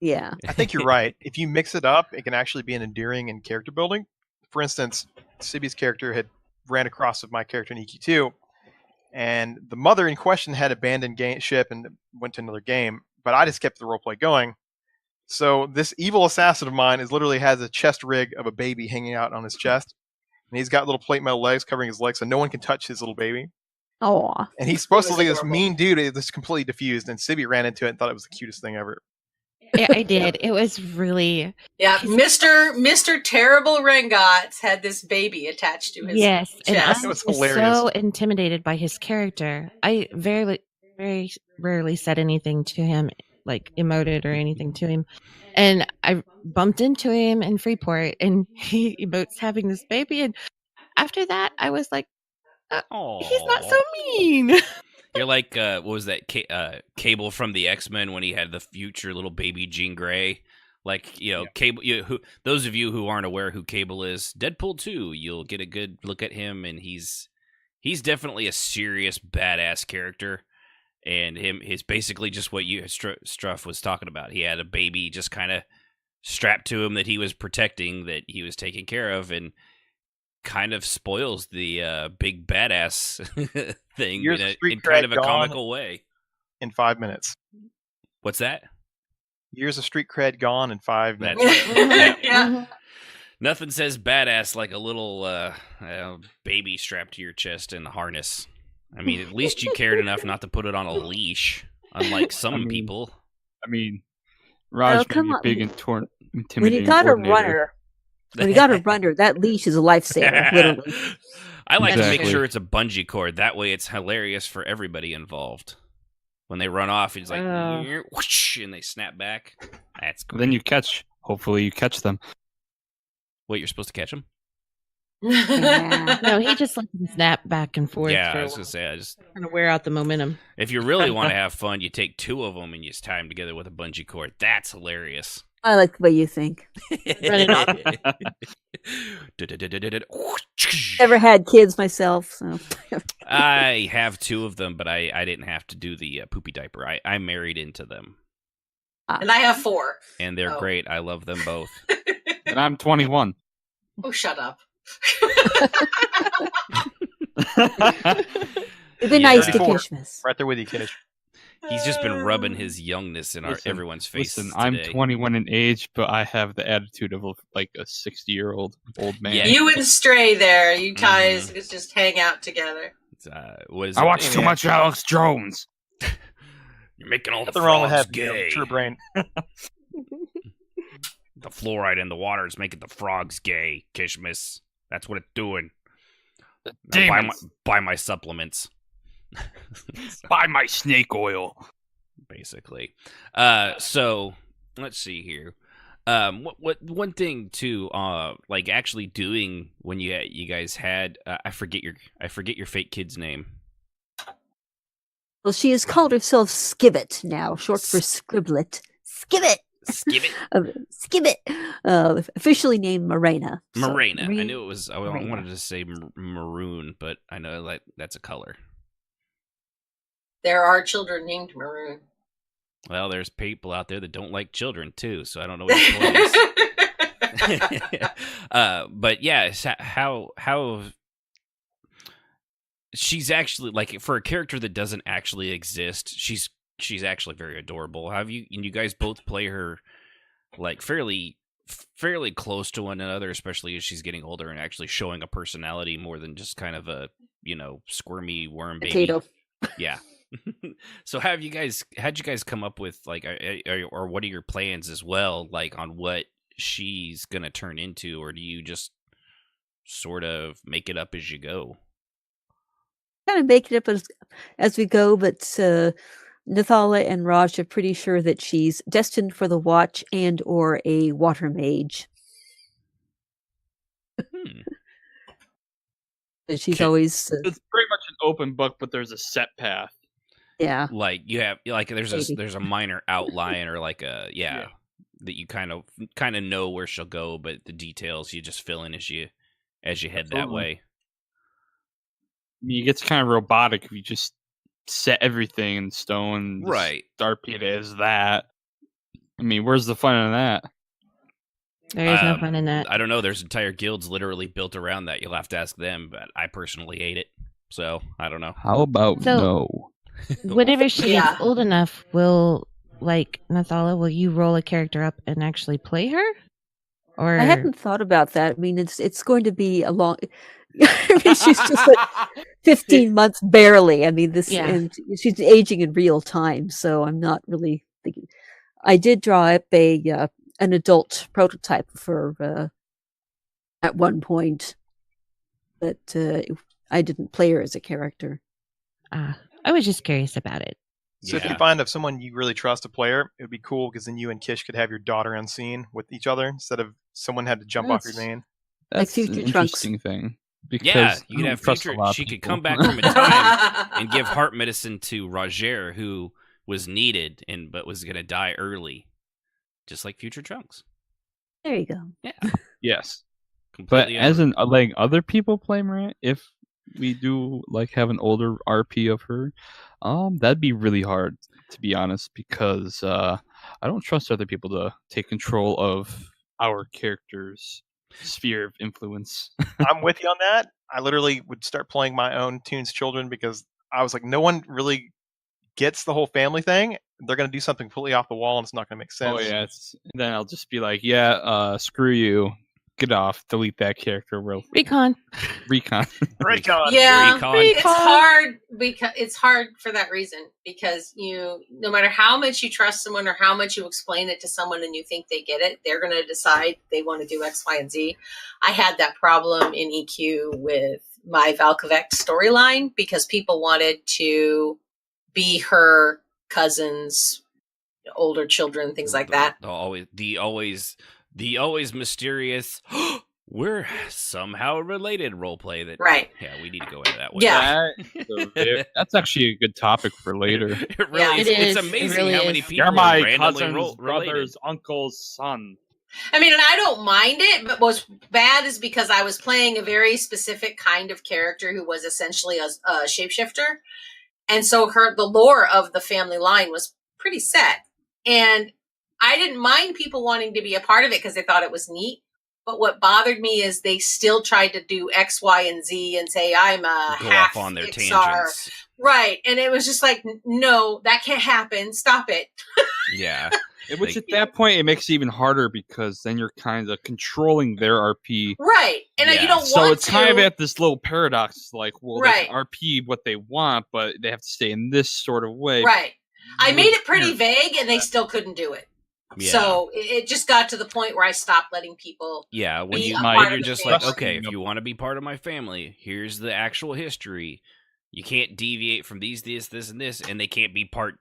Speaker 10: Yeah.
Speaker 9: I think you're right. If you mix it up, it can actually be an endearing and character building. For instance, Sibby's character had ran across with my character in EQ2, and the mother in question had abandoned ship and went to another game, but I just kept the roleplay going. So this evil assassin of mine literally has a chest rig of a baby hanging out on his chest, and he's got little plate metal legs covering his legs, so no one can touch his little baby.
Speaker 10: Oh.
Speaker 9: And he's supposed to be this mean dude that's completely diffused, and Sibby ran into it and thought it was the cutest thing ever.
Speaker 7: Yeah, I did. It was really...
Speaker 8: Yeah, Mr. Terrible Rengots had this baby attached to his chest.
Speaker 7: And I
Speaker 9: it was
Speaker 7: was
Speaker 9: hilarious.
Speaker 7: so intimidated by his character. I very rarely said anything to him, like emoted or anything to him. And I bumped into him in Freeport, and he emotes having this baby. And after that, I was like, he's not so mean.
Speaker 5: You're like, what was that, Cable from the X-Men when he had the future little baby Jean Grey? Like, Cable. Those of you who aren't aware who Cable is, Deadpool 2, you'll get a good look at him, and he's definitely a serious badass character. And he's basically just what you Struff was talking about. He had a baby just kind of strapped to him that he was protecting, that he was taking care of, and kind of spoils the big badass thing in kind of a comical way.
Speaker 9: In 5 minutes.
Speaker 5: What's that?
Speaker 9: Years of street cred gone in 5 minutes.
Speaker 8: Yeah.
Speaker 5: Nothing says badass like a little baby strapped to your chest in a harness. I mean, at least you cared enough not to put it on a leash, unlike some people.
Speaker 6: I mean, Raj may be big and intimidating.
Speaker 10: When you got a runner, that leash is a lifesaver, literally.
Speaker 5: I like to make sure it's a bungee cord. That way it's hilarious for everybody involved. When they run off, it's like, whoosh, and they snap back. That's cool.
Speaker 6: Then hopefully you catch them.
Speaker 5: Wait, you're supposed to catch them?
Speaker 7: No, he just lets him snap back and forth.
Speaker 5: Yeah, I was going to say, I just
Speaker 7: kind of wear out the momentum.
Speaker 5: If you really want to have fun, you take two of them and you tie them together with a bungee cord. That's hilarious.
Speaker 10: I like the way you think.
Speaker 7: Run it off.
Speaker 10: Never had kids myself, so.
Speaker 5: I have two of them, but I didn't have to do the poopy diaper. I married into them.
Speaker 8: And I have 4.
Speaker 5: And they're great. I love them both.
Speaker 6: And I'm 21.
Speaker 8: Oh, shut up.
Speaker 10: It'd be nice to Kishmas.
Speaker 9: Right there with you, Kish.
Speaker 5: He's just been rubbing his youngness in everyone's faces.
Speaker 6: Listen, I'm 21 in age, but I have the attitude of like a 60-year-old old man.
Speaker 5: Yeah.
Speaker 8: You and Stray there, you guys just hang out together.
Speaker 5: What is
Speaker 6: I watch too much Alex Jones.
Speaker 5: You're making all the
Speaker 9: Nothing wrong with
Speaker 5: frogs
Speaker 9: having
Speaker 5: gay.
Speaker 9: true brain.
Speaker 5: The fluoride in the water is making the frogs gay, Kishmas. That's what it's doing. Buy my supplements.
Speaker 6: Buy my snake oil.
Speaker 5: Basically. So let's see here. What one thing too, like actually doing when you guys had I forget your fake kid's name.
Speaker 10: Well, she has called herself Skibbit now, short for Scribblet. Skibbit.
Speaker 5: Skibbit.
Speaker 10: Skibbit. Officially named Morena.
Speaker 5: Morena. I knew it was. I wanted to say maroon, but I know like that's a color.
Speaker 8: There are children named Maroon.
Speaker 5: Well, there's people out there that don't like children too, so I don't know what the point is. But yeah, how she's actually like for a character that doesn't actually exist, she's actually very adorable. You guys both play her like fairly close to one another, especially as she's getting older and actually showing a personality more than just kind of a squirmy worm baby.
Speaker 10: Potato.
Speaker 5: Yeah. So how'd you guys come up with like or what are your plans as well, like on what she's gonna turn into, or do you just sort of make it up as you go?
Speaker 10: Kind of make it up as we go, but Nethala and Raj are pretty sure that she's destined for the Watch and or a water mage. She's always
Speaker 6: it's pretty much an open book, but there's a set path.
Speaker 10: Yeah,
Speaker 5: like you have like there's a minor outline or like that you kind of know where she'll go, but the details you just fill in as you head that way.
Speaker 6: I mean, it gets kind of robotic if you just set everything in stone,
Speaker 5: right?
Speaker 6: RP it as that. I mean, where's the fun in that?
Speaker 7: There is no fun in that.
Speaker 5: I don't know. There's entire guilds literally built around that. You'll have to ask them, but I personally hate it, so I don't know.
Speaker 6: How about no?
Speaker 7: Whenever she gets old enough, Nethala, will you roll a character up and actually play her? Or
Speaker 10: I hadn't thought about that. I mean, it's going to be a long. I mean, she's just like 15 months barely. I mean, and she's aging in real time, so I'm not really thinking. I did draw up an adult prototype for at one point, but I didn't play her as a character.
Speaker 7: I was just curious about it.
Speaker 9: So if you find of someone you really trust a player, it would be cool because then you and Kish could have your daughter on scene with each other instead of someone had to jump off your main.
Speaker 6: That's an interesting thing.
Speaker 5: Because you could have future. She could come back from a time and give heart medicine to Roger, who was needed but was going to die early, just like future Trunks.
Speaker 10: There you go.
Speaker 5: Yeah.
Speaker 6: Yes.
Speaker 5: Completely
Speaker 6: but as in other people play Maria, if we do have an older RP of her, that'd be really hard, to be honest, because I don't trust other people to take control of our character's sphere of influence.
Speaker 9: I'm with you on that. I literally would start playing my own Toon's children because I was like, no one really gets the whole family thing. They're going to do something completely off the wall and it's not going to make sense.
Speaker 6: Oh, yeah. Then I'll just be like, screw you. Get off. Delete that character.
Speaker 7: Recon.
Speaker 9: Recon.
Speaker 8: Yeah,
Speaker 5: Recon.
Speaker 8: It's hard because it's hard for that reason because no matter how much you trust someone or how much you explain it to someone and you think they get it, they're going to decide they want to do X, Y, and Z. I had that problem in EQ with my Valkovec storyline because people wanted to be her cousins, older children, things like that. The always mysterious, we're somehow related roleplay that right.
Speaker 5: Yeah, we need to go into that way.
Speaker 8: Yeah.
Speaker 6: That's actually a good topic for later.
Speaker 5: It really is. It's amazing how many people
Speaker 6: You're my
Speaker 5: are randomly
Speaker 6: cousin's brother's
Speaker 5: related.
Speaker 6: uncle's son.
Speaker 8: I mean, and I don't mind it, but what's bad is because I was playing a very specific kind of character who was essentially a shapeshifter. And so the lore of the family line was pretty set. And I didn't mind people wanting to be a part of it because they thought it was neat. But what bothered me is they still tried to do X, Y, and Z and say, I'm a
Speaker 5: Go
Speaker 8: half
Speaker 5: off on their
Speaker 8: Pixar.
Speaker 5: tangents.
Speaker 8: Right. And it was just like, no, that can't happen. Stop it.
Speaker 5: Yeah.
Speaker 6: Which at that point, it makes it even harder because then you're kind of controlling their RP.
Speaker 8: Right. And you don't want to.
Speaker 6: So it's kind of at this little paradox. It's like, well,
Speaker 8: Right.
Speaker 6: they can RP what they want, but they have to stay in this sort of way.
Speaker 8: Right. I made it pretty vague, and they still couldn't do it.
Speaker 5: Yeah.
Speaker 8: So it just got to the point where I stopped letting people.
Speaker 5: Yeah, when you're just like, okay, if you want to be part of my family, here's the actual history. You can't deviate from this, and this, and they can't be part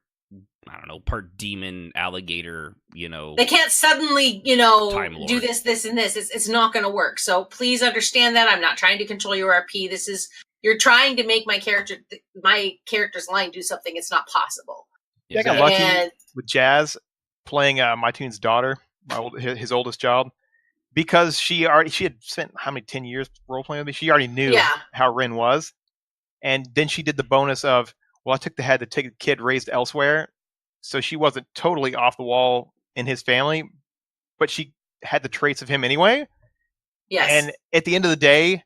Speaker 5: demon, alligator,
Speaker 8: They can't suddenly, do this, and this. It's not going to work. So please understand that. I'm not trying to control your RP. You're trying to make my character's line do something. It's not possible.
Speaker 9: Yeah, I got lucky with Jazz playing my Toon's daughter, his oldest child, because she had spent 10 years role playing with me. She already knew how Rin was, and then she did the bonus of, well, I took the head to take a kid raised elsewhere, so she wasn't totally off the wall in his family, but she had the traits of him anyway.
Speaker 8: Yes.
Speaker 9: And at the end of the day,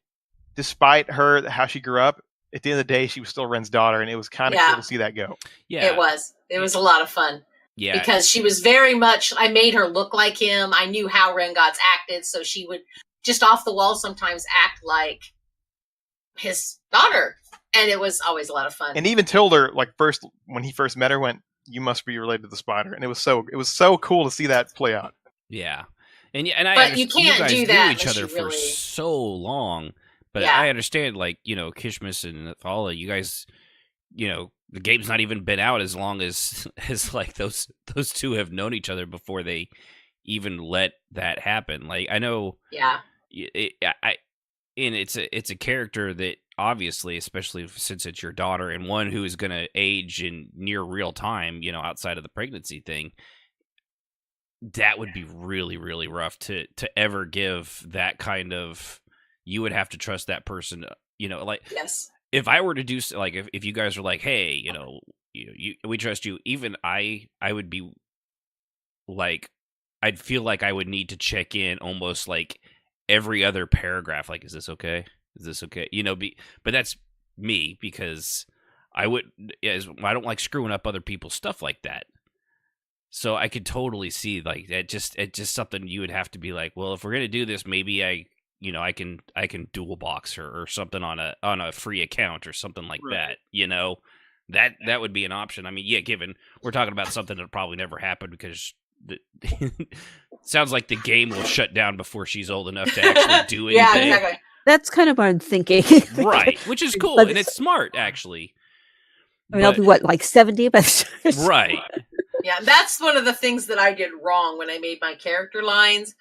Speaker 9: despite how she grew up, at the end of the day, she was still Ren's daughter, and it was kind of cool to see that go.
Speaker 5: Yeah,
Speaker 8: it was. It was a lot of fun.
Speaker 5: Yeah,
Speaker 8: because she was very much. I made her look like him. I knew how Ren Gods acted, so she would just off the wall sometimes act like his daughter, and it was always a lot of fun.
Speaker 9: And even Tilder, when he first met her, went, "You must be related to the spider," and it was so cool to see that play out.
Speaker 5: Yeah, but
Speaker 8: you can't do that.
Speaker 5: Knew each other for so long. But I understand, Kishmas and Nethala, you guys, the game's not even been out as long as like those two have known each other before they even let that happen. Like, I know, it's a character that obviously, especially since it's your daughter and one who is going to age in near real time, outside of the pregnancy thing, that would be really, really rough to ever give that kind of. You would have to trust that person,
Speaker 8: yes.
Speaker 5: If I were to do, if you guys are like, hey, we trust you, even I would be like, I'd feel like I would need to check in almost like every other paragraph. Like, is this okay? Is this okay? But that's me because I don't like screwing up other people's stuff like that. So I could totally see like that. It's just something you would have to be like, well, if we're going to do this, maybe I can dual box her or something on a free account or something like that. That would be an option. I mean, given we're talking about something that probably never happened because sounds like the game will shut down before she's old enough to actually do anything.
Speaker 8: Yeah, exactly.
Speaker 10: That's kind of what I'm thinking.
Speaker 5: Right, which is cool and it's smart actually.
Speaker 10: I mean, I'll be like 70, but
Speaker 5: right.
Speaker 8: Yeah, that's one of the things that I did wrong when I made my character lines.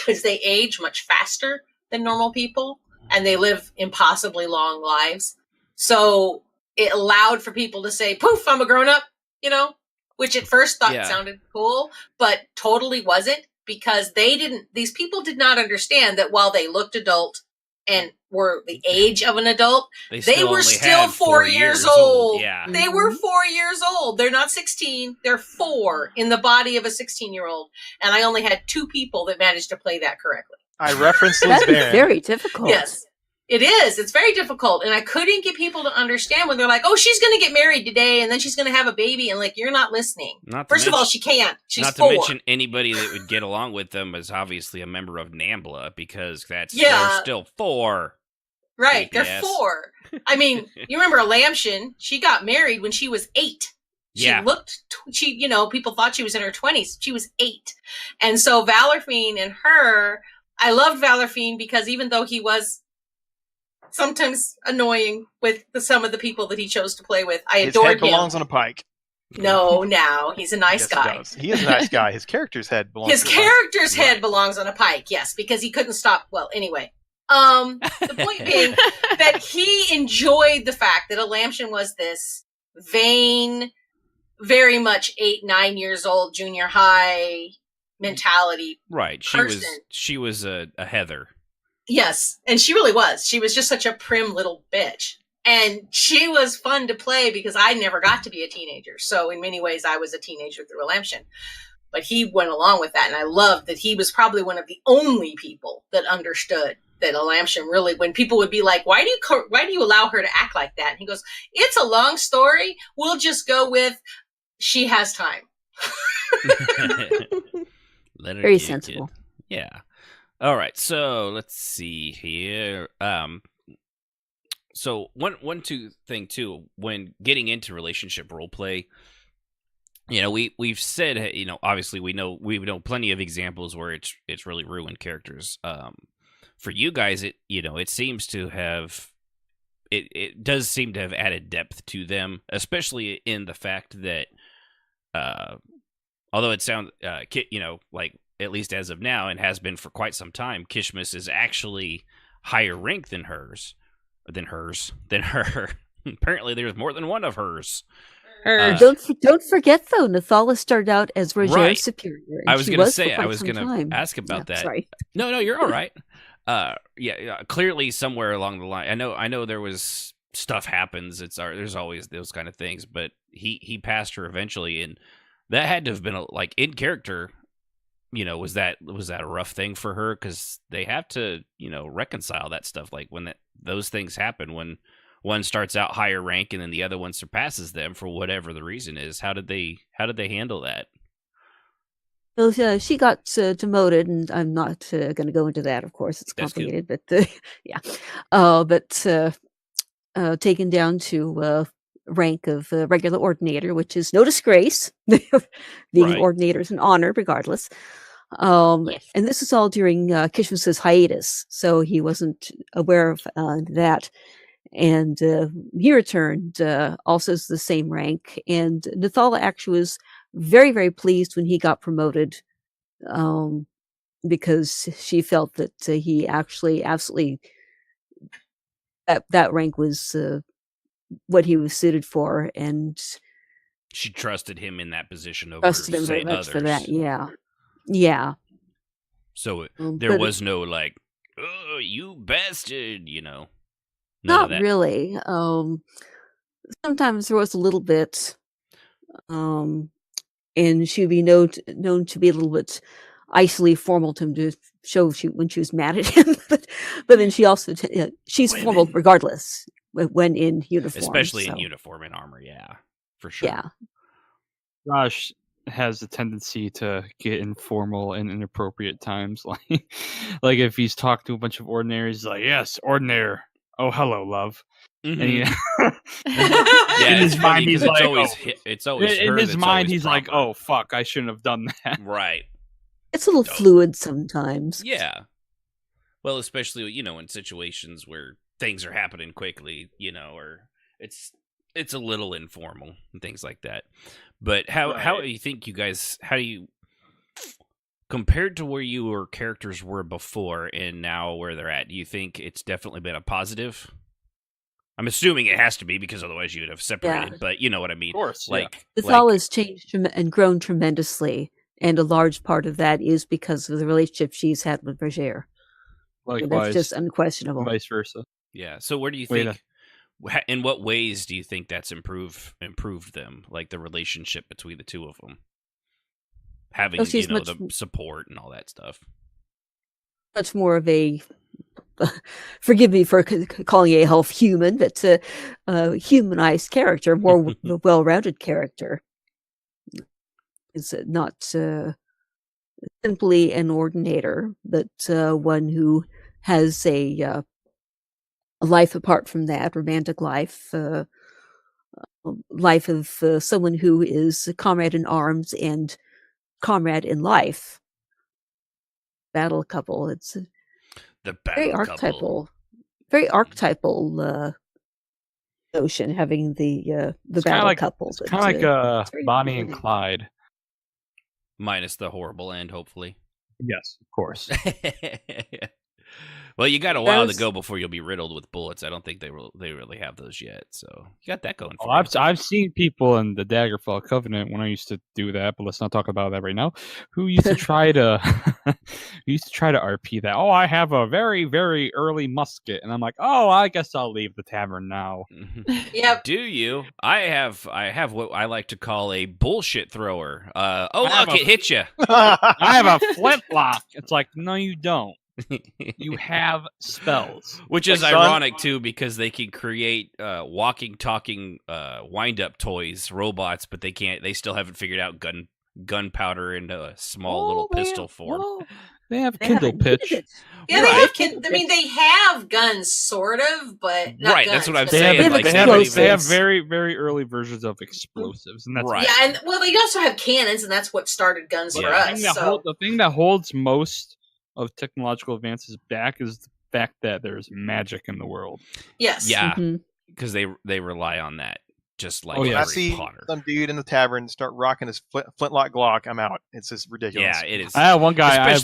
Speaker 8: Is they age much faster than normal people and they live impossibly long lives. So it allowed for people to say, poof, I'm a grown up, which at first thought sounded cool, but totally wasn't because these people did not understand that while they looked adult and were the age of an adult, they were still 4 years old.
Speaker 5: Yeah.
Speaker 8: They were 4 years old. They're not 16. They're 4 in the body of a 16-year-old. And I only had 2 people that managed to play that correctly.
Speaker 9: I referenced Liz
Speaker 10: That is very difficult.
Speaker 8: Yes, it is. It's very difficult. And I couldn't get people to understand when they're like, oh, she's going to get married today and then she's going to have a baby. And you're not listening.
Speaker 5: First
Speaker 8: of all, she can't. She's
Speaker 5: not
Speaker 8: 4.
Speaker 5: to mention anybody that would get along with them is obviously a member of NAMBLA because they're still 4.
Speaker 8: Right,
Speaker 5: APS.
Speaker 8: they're 4. I mean, you remember Alamshin? She got married when she was 8. She looked, people thought she was in her 20s. She was 8. And so Valorfine and her, I loved Valorfine because even though he was sometimes annoying with some of the people that he chose to play with, I adored him.
Speaker 9: His head belongs on a pike.
Speaker 8: No, now he's a nice guy.
Speaker 9: He is a nice guy. His character's head belongs.
Speaker 8: His character's head belongs on a pike. Yes, because he couldn't stop. Well, anyway. The point being that he enjoyed the fact that Alamshin was this vain, very much 8, 9 years old, junior high mentality.
Speaker 5: Right. She was a Heather.
Speaker 8: Yes. And she really was. She was just such a prim little bitch. And she was fun to play because I never got to be a teenager. So in many ways, I was a teenager through Alamshin. But he went along with that, and I loved that he was probably one of the only people that understood that Elamsham really, when people would be like, why do you allow her to act like that? And he goes, it's a long story. We'll just go with she has time.
Speaker 10: Very sensible.
Speaker 5: Yeah. All right. So let's see here. So one thing too, when getting into relationship role play, we've said, obviously we know plenty of examples where it's really ruined characters. For you guys, it seems to have, it does seem to have added depth to them, especially in the fact that, although it sounds, like at least as of now and has been for quite some time, Kishmas is actually higher rank than her. Apparently, there's more than one of hers.
Speaker 10: Don't forget though, Nethala started out as Roger's superior.
Speaker 5: I was going to say, I was going to ask about that.
Speaker 10: Sorry.
Speaker 5: No, you're all right. Clearly somewhere along the line, I know there was stuff happens. There's always those kind of things, but he passed her eventually, and that had to have been like in character. Was that a rough thing for her? Because they have to, reconcile that stuff. Like when those things happen, when one starts out higher rank and then the other one surpasses them for whatever the reason is. How did they handle that?
Speaker 10: Well, she got demoted, and I'm not going to go into that. Of course, it's complicated, but yeah. Taken down to rank of regular ordinator, which is no disgrace. Being an ordinator is an honor, regardless.
Speaker 7: Yes.
Speaker 10: And this is all during Kishmas's hiatus, so he wasn't aware of that. And he returned also as the same rank. And Nethala actually was very, very pleased when he got promoted, because she felt that he actually absolutely that rank was what he was suited for, and
Speaker 5: she trusted him in that position over
Speaker 10: trusted him very much
Speaker 5: others.
Speaker 10: for that. Yeah.
Speaker 5: So there was no like, oh, you bastard,
Speaker 10: Not really. Sometimes there was a little bit, and she would be known to be a little bit icily formal to him to show when she was mad at him. but then she also she's formal regardless when in uniform,
Speaker 5: especially in uniform and armor. Yeah, for sure.
Speaker 10: Yeah.
Speaker 6: Josh has a tendency to get informal in inappropriate times, like if he's talking to a bunch of ordinaries, he's like, "Yes, ordinary. Oh, hello, love."
Speaker 5: Mm-hmm.
Speaker 6: And in his mind, he's like,
Speaker 5: it's always
Speaker 6: in
Speaker 5: her
Speaker 6: his
Speaker 5: that's
Speaker 6: mind,
Speaker 5: always
Speaker 6: he's like,
Speaker 5: proper.
Speaker 6: "Oh, fuck, I shouldn't have done that."
Speaker 5: Right.
Speaker 10: It's a little fluid sometimes.
Speaker 5: Yeah. Well, especially in situations where things are happening quickly, or it's a little informal and things like that. But how do you think you guys? How do you, compared to where your characters were before and now where they're at? Do you think it's definitely been a positive? I'm assuming it has to be, because otherwise you would have separated.
Speaker 10: Yeah.
Speaker 5: But you know what I mean.
Speaker 6: Of course,
Speaker 10: Nethala has changed and grown tremendously, and a large part of that is because of the relationship she's had with Roger.
Speaker 6: Likewise,
Speaker 10: that's just unquestionable.
Speaker 6: Vice versa.
Speaker 5: Yeah. So where do you think? In what ways do you think that's improved them, like the relationship between the two of them, having the support and all that stuff?
Speaker 10: Much more of a forgive me for calling a half human, but humanized character, more well-rounded character. Is not simply an ordinator, but one who has a life apart from that, romantic life, life of someone who is a comrade in arms and comrade in life. Battle couple. It's
Speaker 5: the battle
Speaker 10: very archetypal notion, having the battle couple.
Speaker 6: It's kind of like Bonnie and Clyde,
Speaker 5: minus the horrible end, hopefully.
Speaker 6: Yes, of course.
Speaker 5: Well, you got a while to go before you'll be riddled with bullets. I don't think they really have those yet. So you got that going for you.
Speaker 6: I've seen people in the Daggerfall Covenant when I used to do that, but let's not talk about that right now. Who used to try to RP that? Oh, I have a very, very early musket, and I'm like, oh, I guess I'll leave the tavern now.
Speaker 8: Yep.
Speaker 5: Do you? I have what I like to call a bullshit thrower. Look, it hit you.
Speaker 6: I have a flintlock. It's like, no, you don't. You have spells,
Speaker 5: which is ironic too, because they can create walking, talking wind-up toys, robots, but they can't. They still haven't figured out gunpowder into a small little pistol form.
Speaker 6: They have Kindle pitch.
Speaker 8: Yeah, they have. I mean, they have guns, sort of, but not guns,
Speaker 5: that's what I'm
Speaker 8: saying.
Speaker 6: They have very, very early versions of explosives, and that's
Speaker 5: right.
Speaker 8: Yeah, and well, they also have cannons, and that's what started guns for us.
Speaker 6: The thing that holds most of technological advances back is the fact that there's magic in the world.
Speaker 8: Yes.
Speaker 5: Yeah, because they rely on that. Just like
Speaker 9: I see
Speaker 5: Potter.
Speaker 9: Some dude in the tavern start rocking his flintlock Glock. I'm out. It's just ridiculous.
Speaker 5: Yeah, it is.
Speaker 6: I had one guy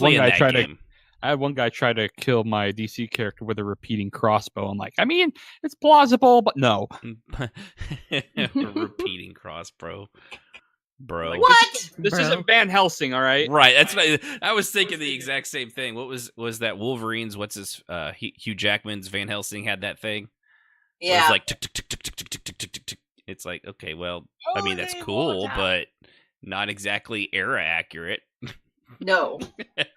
Speaker 6: try to kill my DC character with a repeating crossbow. I'm like, I mean, it's plausible, but no.
Speaker 5: Repeating crossbow. Bro,
Speaker 8: what?
Speaker 6: This isn't Van Helsing, all right?
Speaker 5: Right. That's what I was thinking. The exact same thing. What was that? Wolverine's. What's his? Hugh Jackman's Van Helsing had that thing.
Speaker 8: Yeah.
Speaker 5: It was like tick tick tick tick tick tick tick tick tick tick. It's like, okay, well, I mean that's cool, but not exactly era accurate.
Speaker 8: No. But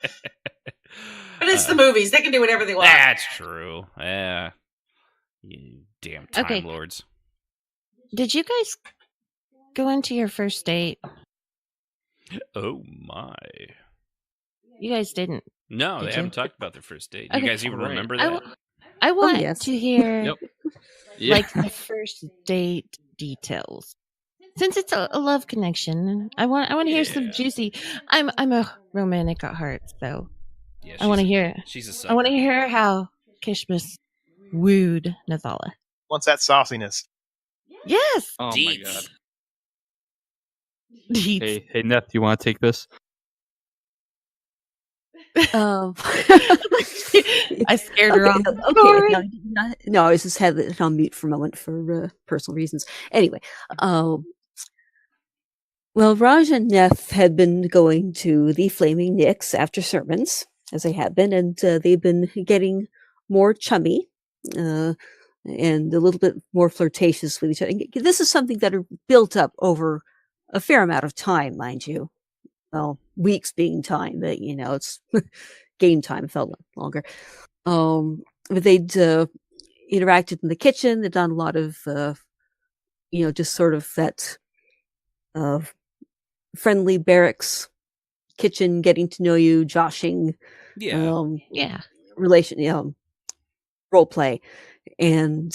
Speaker 8: it's the movies. They can do whatever they want.
Speaker 5: That's true. Yeah. You damn time lords.
Speaker 7: Did you guys go into your first date?
Speaker 5: Oh my.
Speaker 7: You guys didn't.
Speaker 5: No, they haven't talked about their first date. You guys even remember that?
Speaker 7: I want to hear
Speaker 6: Yep.
Speaker 7: the first date details. Since it's a love connection, I want to hear some juicy. I'm a romantic at heart, so I want to hear.
Speaker 5: She's a sucker.
Speaker 7: I want to hear how Kishmas wooed Nethala.
Speaker 9: Wants that sauciness.
Speaker 7: Yes.
Speaker 6: Oh
Speaker 5: Deets.
Speaker 6: my god.
Speaker 7: Deets.
Speaker 6: Hey, Neth, you want to take this?
Speaker 7: I scared her off.
Speaker 10: Okay, no, I just had it on mute for a moment for personal reasons. Anyway, well, Raj and Neth had been going to the Flaming Nicks after sermons, as they had been, and they've been getting more chummy and a little bit more flirtatious with each other. And this is something that built up over a fair amount of time, mind you. Well, weeks being time, but it's game time felt longer. But they'd interacted in the kitchen. They'd done a lot of, just sort of that friendly barracks kitchen, getting to know you, joshing, relation, role play, and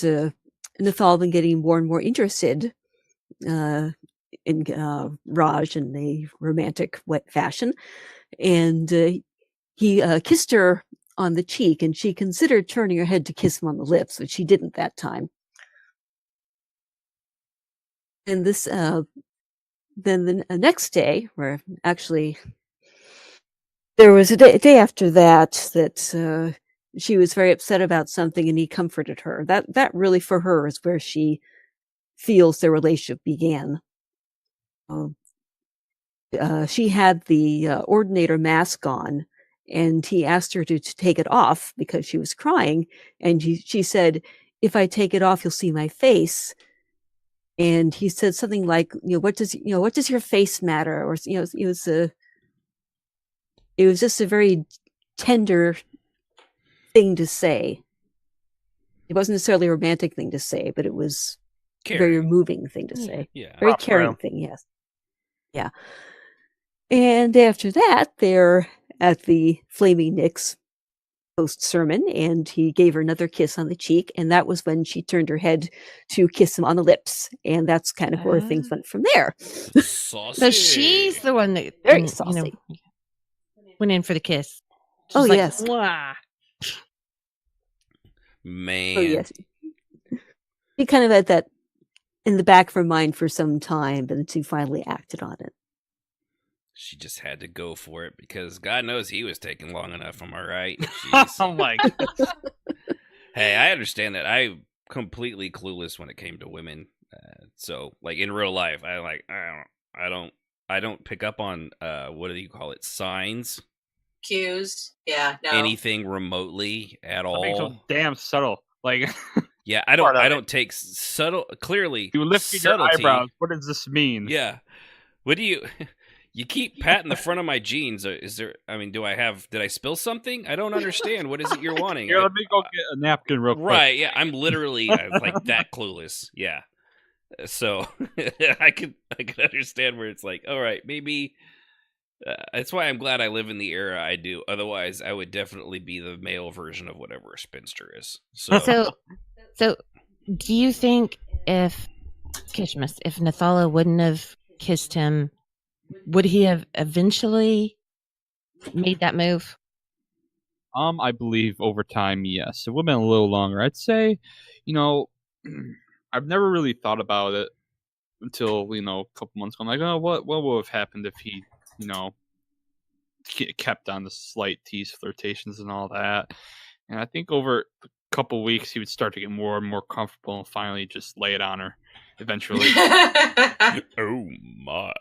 Speaker 10: Nethala been getting more and more interested in Raj in a romantic, wet fashion, and he kissed her on the cheek, and she considered turning her head to kiss him on the lips, but she didn't that time. And this, then the next day, where actually there was a day after that she was very upset about something, and he comforted her. That really, for her, is where she feels their relationship began. She had the ordinator mask on, and he asked her to take it off because she was crying, and she said, "If I take it off, you'll see my face." And he said something like, what does your face matter? Or it was just a very tender thing to say. It wasn't necessarily a romantic thing to say, but it was a very moving thing to say.
Speaker 5: Yeah.
Speaker 10: Very caring thing, yes. Yeah. And after that, they're at the Flaming Nicks post-sermon, and he gave her another kiss on the cheek, and that was when she turned her head to kiss him on the lips, and that's kind of where things went from there.
Speaker 5: Saucy.
Speaker 7: So she's the one that
Speaker 10: Very saucy.
Speaker 7: Went in for the kiss.
Speaker 10: Oh,
Speaker 7: like,
Speaker 10: yes.
Speaker 7: Mwah.
Speaker 5: Man.
Speaker 10: Oh, yes. He kind of had that in the back of her mind for some time, but she finally acted on it.
Speaker 5: She just had to go for it because God knows he was taking long enough. Am I right?
Speaker 6: Oh my god.
Speaker 5: Hey, I understand that. I'm completely clueless when it came to women. So, like in real life, I don't pick up on what do you call it? Signs.
Speaker 8: Cues. Yeah. No.
Speaker 5: Anything remotely at all.
Speaker 6: Being so damn subtle. Like.
Speaker 5: Yeah, I don't take subtle. Clearly,
Speaker 6: you lift your eyebrows. What does this mean?
Speaker 5: Yeah. What do you? You keep patting the front of my jeans. Is there? I mean, did I spill something? I don't understand. What is it you're wanting?
Speaker 6: Here, let me go get a napkin real quick.
Speaker 5: Right? Yeah, I'm literally like that clueless. Yeah. So I could understand where it's like, all right, maybe. That's why I'm glad I live in the era I do. Otherwise, I would definitely be the male version of whatever a spinster is.
Speaker 7: So do you think if Kishmas, if Nethala wouldn't have kissed him, would he have eventually made that move?
Speaker 6: I believe over time, yes. It would have been a little longer. I'd say, I've never really thought about it until, a couple months ago. I'm like, oh, what would have happened if he, kept on the slight tease flirtations and all that. And I think over a couple weeks, he would start to get more and more comfortable and finally just lay it on her eventually.
Speaker 5: Oh, my.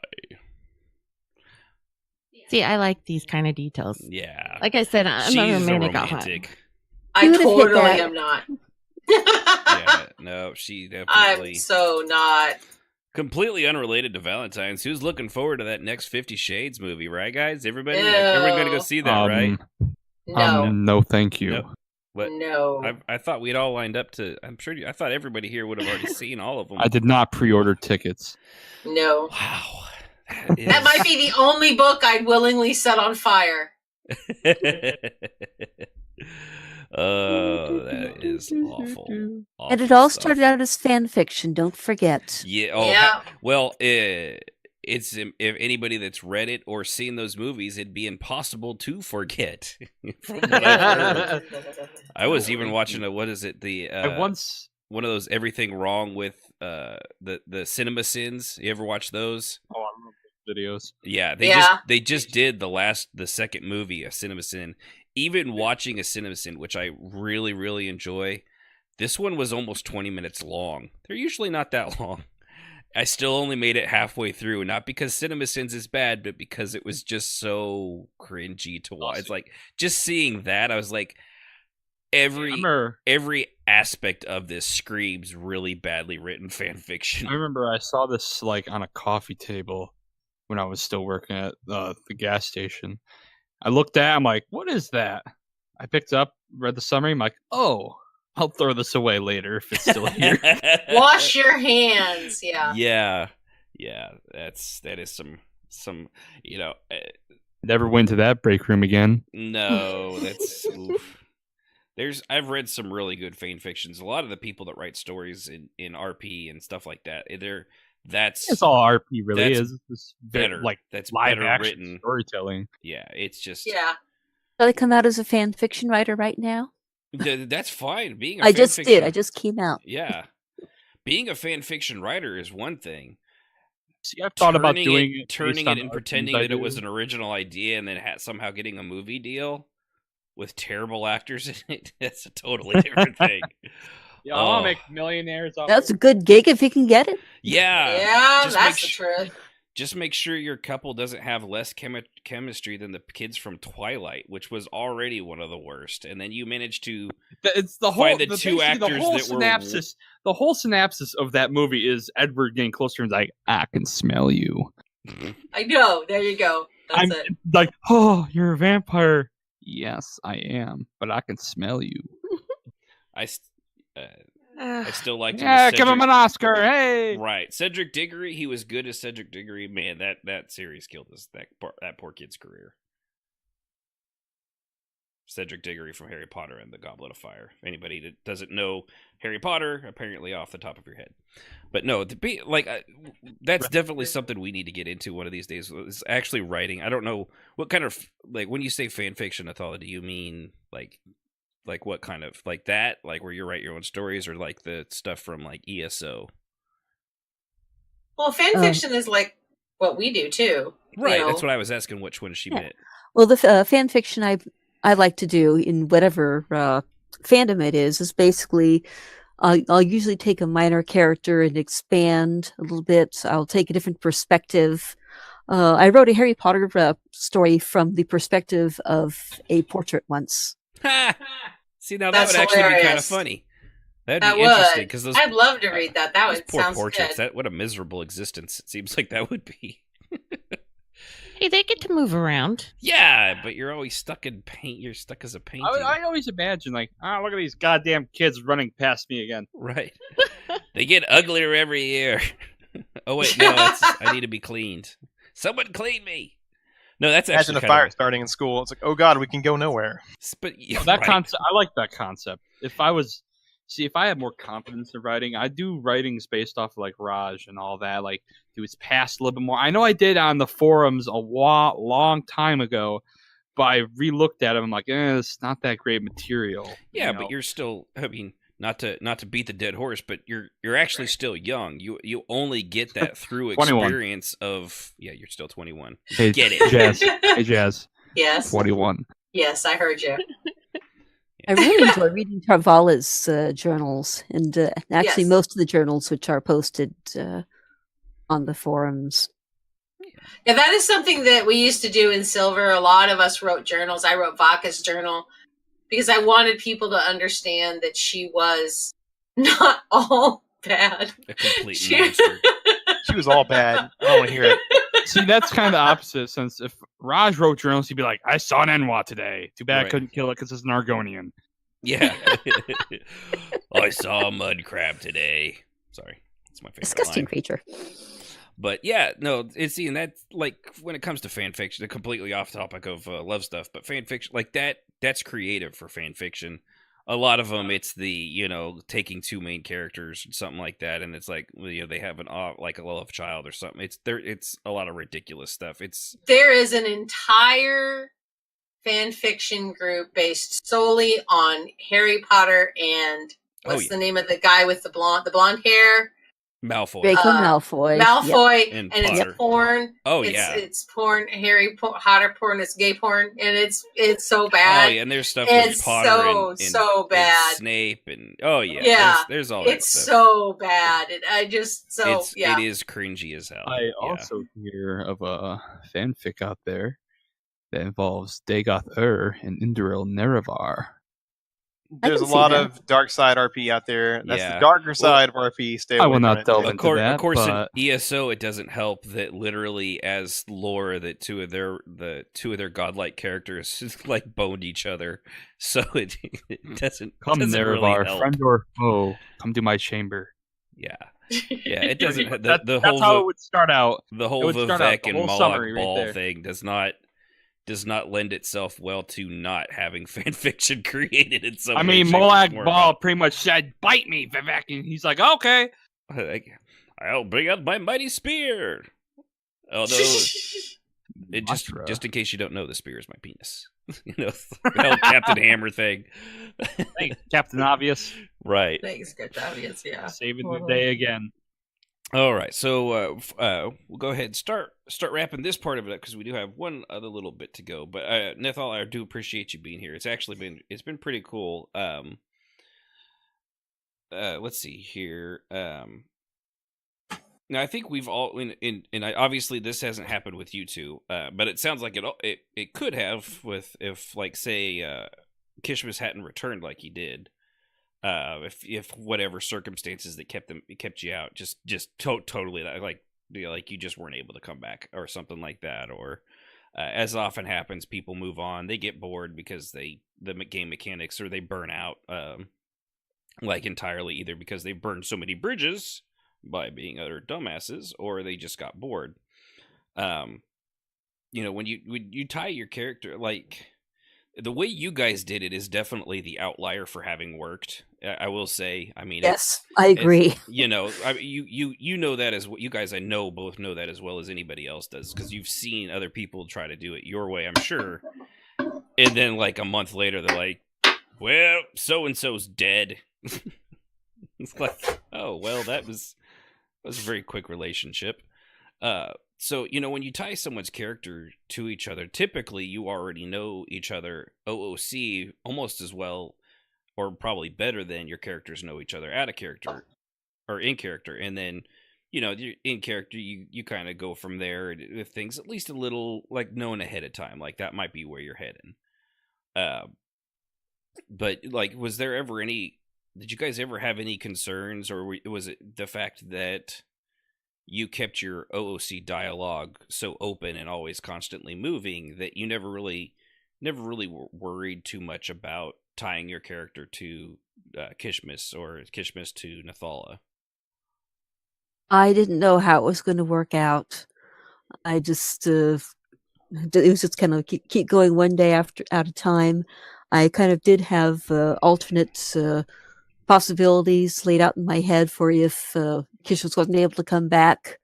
Speaker 7: See, I like these kind of details.
Speaker 5: Yeah.
Speaker 7: Like I said, I'm a romantic.
Speaker 8: I totally am not.
Speaker 5: Yeah, no, she definitely.
Speaker 8: I'm so not.
Speaker 5: Completely unrelated to Valentine's. Who's looking forward to that next 50 Shades movie, right, guys? Everybody going to go see that, right?
Speaker 8: No.
Speaker 6: No, thank you.
Speaker 5: No. What?
Speaker 8: No.
Speaker 5: I thought we'd all lined up to. I thought everybody here would have already seen all of them.
Speaker 6: I did not pre-order tickets.
Speaker 8: No.
Speaker 5: Wow.
Speaker 8: That might be the only book I'd willingly set on fire.
Speaker 5: Oh, that is awful.
Speaker 10: And it all started out as fan fiction. Don't forget.
Speaker 5: Yeah. Oh,
Speaker 8: yeah.
Speaker 5: Well, it's if anybody that's read it or seen those movies, it'd be impossible to forget. I was even watching what is it? One of those Everything Wrong with the Cinema Sins. You ever watch those?
Speaker 6: Oh, I remember videos.
Speaker 5: Yeah, they just did the second movie, a Cinema Sin. Even watching a Cinema Sin, which I really, really enjoy, this one was almost 20 minutes long. They're usually not that long. I still only made it halfway through, not because Cinema Sins is bad, but because it was just so cringy to watch. It's like, just seeing that, I was like, every aspect of this screams really badly written fan fiction.
Speaker 6: I remember I saw this like on a coffee table when I was still working at the gas station. I looked at it, I'm like, what is that? I picked up, read the summary, I'm like, oh, I'll throw this away later if it's still here.
Speaker 8: Wash your hands, yeah.
Speaker 5: Yeah, that is some
Speaker 6: Never went to that break room again.
Speaker 5: No, that's oof. I've read some really good fan fictions. A lot of the people that write stories in RP and stuff like that, it's
Speaker 6: all RP really is. It's
Speaker 5: better.
Speaker 6: Like
Speaker 5: that's
Speaker 6: live
Speaker 5: better
Speaker 6: action
Speaker 5: written
Speaker 6: storytelling.
Speaker 5: Yeah, it's just
Speaker 8: yeah.
Speaker 10: Shall I come out as a fan fiction writer right now?
Speaker 5: That's fine. Being
Speaker 10: I just did. I just came out.
Speaker 5: Yeah, being a fan fiction writer is one thing.
Speaker 6: See, I've thought about turning
Speaker 5: it and pretending that it was an original idea, and then somehow getting a movie deal with terrible actors in it. That's a totally different thing.
Speaker 6: Yeah, I want to make millionaires off.
Speaker 10: That's a good gig if you can get it.
Speaker 5: Yeah,
Speaker 8: that's the truth.
Speaker 5: Just make sure your couple doesn't have less chemistry than the kids from Twilight, which was already one of the worst. And then you managed to find the two actors
Speaker 6: the whole synopsis of that movie is Edward getting closer and like, I can smell you.
Speaker 8: I know. There you go. That's it.
Speaker 6: Like, oh, you're a vampire. Yes, I am, but I can smell you.
Speaker 5: I still liked him.
Speaker 6: Yeah, give him an Oscar. Hey,
Speaker 5: right, Cedric Diggory. He was good as Cedric Diggory. Man, that series killed that poor kid's career. Cedric Diggory from Harry Potter and the Goblet of Fire. If anybody that doesn't know Harry Potter, apparently off the top of your head. But no, that's definitely something we need to get into one of these days. Is actually writing. I don't know what kind of when you say fan fiction, Nethala, do you mean like what kind of that, where you write your own stories, or like the stuff from ESO?
Speaker 8: Well, fan fiction is like what we do too.
Speaker 5: Right.
Speaker 8: You know?
Speaker 5: That's what I was asking. Which one she meant.
Speaker 10: Well, the fan fiction I like to do in whatever fandom it is basically I'll usually take a minor character and expand a little bit. I'll take a different perspective. I wrote a Harry Potter story from the perspective of a portrait once.
Speaker 5: See, now that would actually be kind of funny. That'd be interesting because
Speaker 8: I'd love to read that. That would
Speaker 5: poor
Speaker 8: sound
Speaker 5: portraits.
Speaker 8: good.
Speaker 5: What a miserable existence it seems like that would be.
Speaker 7: Hey, they get to move around.
Speaker 5: Yeah, but you're always stuck in paint. You're stuck as a painting.
Speaker 6: I always imagine, like, look at these goddamn kids running past me again.
Speaker 5: Right. They get uglier every year. Oh, wait, no, I need to be cleaned. Someone clean me. No, that's actually
Speaker 9: imagine a fire starting in school. It's like, oh god, we can go nowhere.
Speaker 5: But
Speaker 6: that concept, I like that concept. If I had more confidence in writing, I do writings based off of, like, Raj and all that. Like, do his past a little bit more. I know I did on the forums a long time ago, but I re-looked at him. I'm like, it's not that great material.
Speaker 5: Yeah, but you're still. I mean, not to beat the dead horse, but you're actually still young. You only get that through experience of. Yeah, you're still 21.
Speaker 6: Hey,
Speaker 5: get it,
Speaker 6: Jazz? Hey, Jazz.
Speaker 8: Yes.
Speaker 6: 21.
Speaker 8: Yes, I heard you.
Speaker 10: I really enjoy reading Tarvala's journals, and actually most of the journals which are posted on the forums.
Speaker 8: Yeah, that is something that we used to do in Silver. A lot of us wrote journals. I wrote Vaka's journal because I wanted people to understand that she was not all bad.
Speaker 5: A complete monster.
Speaker 9: She was all bad. I don't want to hear it.
Speaker 6: See, that's kind of the opposite. Since if Raj wrote journals, he'd be like, "I saw an Enwa today. Too bad I couldn't kill it because it's an Argonian."
Speaker 5: Yeah. I saw a mud crab today. Sorry, it's my favorite
Speaker 10: Disgusting
Speaker 5: line.
Speaker 10: creature.
Speaker 5: But yeah, no, and that's like when it comes to fan fiction, completely off topic of love stuff, but fan fiction like that's creative for fan fiction. A lot of them, it's the taking two main characters or something like that, and it's like they have like a love child or something. It's a lot of ridiculous stuff.
Speaker 8: There is an entire fan fiction group based solely on Harry Potter and what's the name of the guy with the blonde hair?
Speaker 5: Malfoy.
Speaker 10: Draco Malfoy.
Speaker 8: Malfoy,
Speaker 5: yep. And
Speaker 8: it's porn.
Speaker 5: Oh,
Speaker 8: it's porn, Harry Potter porn, it's gay porn, and it's so bad.
Speaker 5: Oh yeah, and there's stuff
Speaker 8: it's
Speaker 5: with Potter
Speaker 8: so bad.
Speaker 5: And Snape and there's all that
Speaker 8: it's
Speaker 5: stuff.
Speaker 8: so bad. It
Speaker 5: is cringy as hell.
Speaker 6: I also hear of a fanfic out there that involves Dagoth and Induril Nerevar.
Speaker 9: There's a lot of dark side RP out there. That's the darker side of RP. Stay away
Speaker 6: I will not
Speaker 9: from
Speaker 6: delve
Speaker 9: it.
Speaker 6: into that.
Speaker 5: Of course,
Speaker 6: but...
Speaker 5: in ESO, it doesn't help that literally, as lore, that two of their godlike characters like boned each other. So it doesn't
Speaker 6: Nerevar,
Speaker 5: really help.
Speaker 6: friend or foe, come to my chamber.
Speaker 5: Yeah, it doesn't.
Speaker 6: That's how it would start out.
Speaker 5: The whole Vivek and Moloch Ball thing does not lend itself well to not having fan fiction created in some way.
Speaker 6: I mean, Moloch Ball pretty much said, "Bite me, Vivek," and he's like, "Okay,
Speaker 5: I'll bring out my mighty spear." Although, just in case you don't know, the spear is my penis. The old Captain Hammer thing.
Speaker 6: Thanks, Captain Obvious.
Speaker 5: Right.
Speaker 8: Thanks, Captain Obvious. Yeah,
Speaker 6: saving the day again.
Speaker 5: All right, so we'll go ahead and start wrapping this part of it up because we do have one other little bit to go. But Nethala, I do appreciate you being here. It's been pretty cool. Let's see here. Now I think we've all obviously this hasn't happened with you two, but it sounds like it could have with if like say Kishmas hadn't returned like he did. If whatever circumstances that kept you out, just totally like you just weren't able to come back or something like that, or as often happens, people move on, they get bored because the game mechanics or they burn out like entirely, either because they burned so many bridges by being utter dumbasses, or they just got bored. When you tie your character like. The way you guys did it is definitely the outlier for having worked. I will say. I mean,
Speaker 10: yes, I agree.
Speaker 5: You know that as you guys I know both know that as well as anybody else does, because you've seen other people try to do it your way, I'm sure. And then like a month later, they're like, "Well, so and so's dead." It's like, oh well, that was a very quick relationship. So, when you tie someone's character to each other, typically you already know each other OOC almost as well, or probably better than your characters know each other out of character or in character. And then, in character, you kind of go from there with things at least a little like known ahead of time. Like that might be where you're heading. But like, did you guys ever have any concerns, or was it the fact that you kept your OOC dialogue so open and always constantly moving that you never really worried too much about tying your character to Kishmas or Kishmas to Nethala?
Speaker 10: I didn't know how it was going to work out. I just it was just kind of keep going one day at a time. I kind of did have alternate possibilities laid out in my head for if Kishmas wasn't able to come back,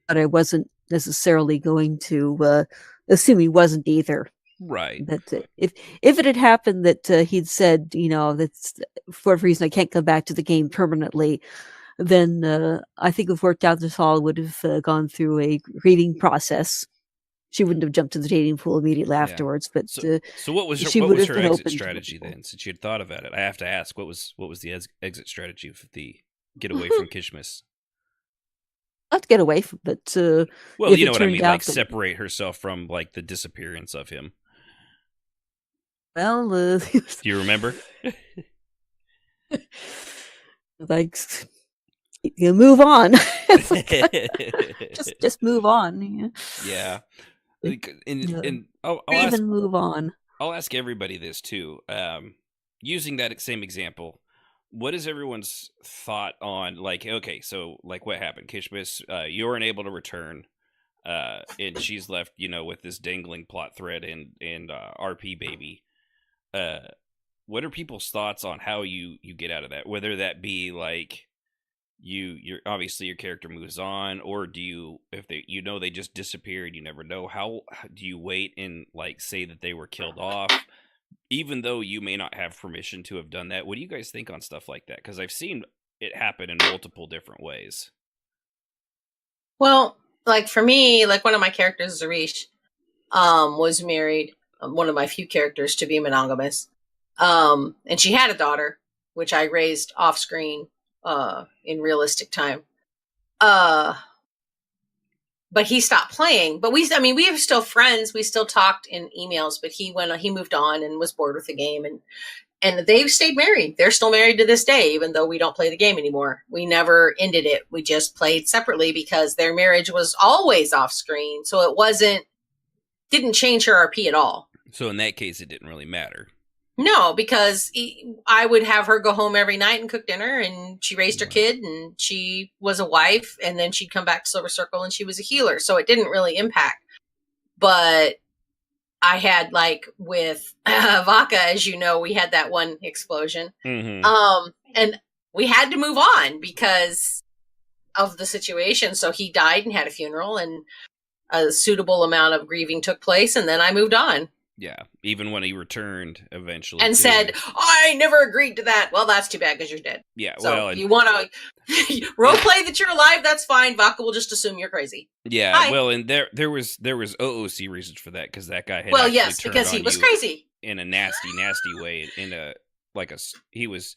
Speaker 10: but I wasn't necessarily going to assume he wasn't either.
Speaker 5: Right.
Speaker 10: That if it had happened that he'd said, that's for whatever reason I can't come back to the game permanently, then I think if worked out, Nethala would have gone through a grieving process. She wouldn't have jumped to the dating pool immediately afterwards. But
Speaker 5: so what was her exit strategy then? Since she had thought about it, I have to ask, what was the exit strategy of the get away from Kishmas?
Speaker 10: Not to get away from, but
Speaker 5: well, you know what I mean, like separate herself from like the disappearance of him.
Speaker 10: Well,
Speaker 5: do you remember?
Speaker 10: Like, move on. just move on.
Speaker 5: Yeah. And I'll
Speaker 10: move on.
Speaker 5: I'll ask everybody this too. Using that same example, what is everyone's thought on, like, okay, so like what happened? Kishmas, you weren't able to return, and she's left, with this dangling plot thread and RP baby. What are people's thoughts on how you get out of that? Whether that be like you're obviously your character moves on, or do you, if they they just disappeared, you never know, how do you wait and like say that they were killed off, even though you may not have permission to have done that? What do you guys think on stuff like that? Because I've seen it happen in multiple different ways.
Speaker 8: Well, like for me, like one of my characters, Zarish, was married, one of my few characters to be monogamous. And she had a daughter, which I raised off screen, in realistic time. But he stopped playing, but we are still friends. We still talked in emails, but he moved on and was bored with the game, and they've stayed married. They're still married to this day, even though we don't play the game anymore. We never ended it. We just played separately because their marriage was always off screen. So it didn't change her RP at all.
Speaker 5: So in that case, it didn't really matter.
Speaker 8: No, because I would have her go home every night and cook dinner, and she raised her kid, and she was a wife, and then she'd come back to Silver Circle, and she was a healer, so it didn't really impact. But I had, like, with Vaca, as you know, we had that one explosion. Mm-hmm. And we had to move on because of the situation, so he died and had a funeral, and a suitable amount of grieving took place, and then I moved on.
Speaker 5: Yeah, even when he returned eventually.
Speaker 8: And said, I never agreed to that. Well, that's too bad because you're dead.
Speaker 5: Yeah,
Speaker 8: so
Speaker 5: well.
Speaker 8: If you want to roleplay that you're alive, that's fine. Vaca will just assume you're crazy.
Speaker 5: Yeah,
Speaker 8: Bye.
Speaker 5: Well, and there was OOC reasons for that, because that guy had
Speaker 8: yes, because he was crazy.
Speaker 5: In a nasty way. He was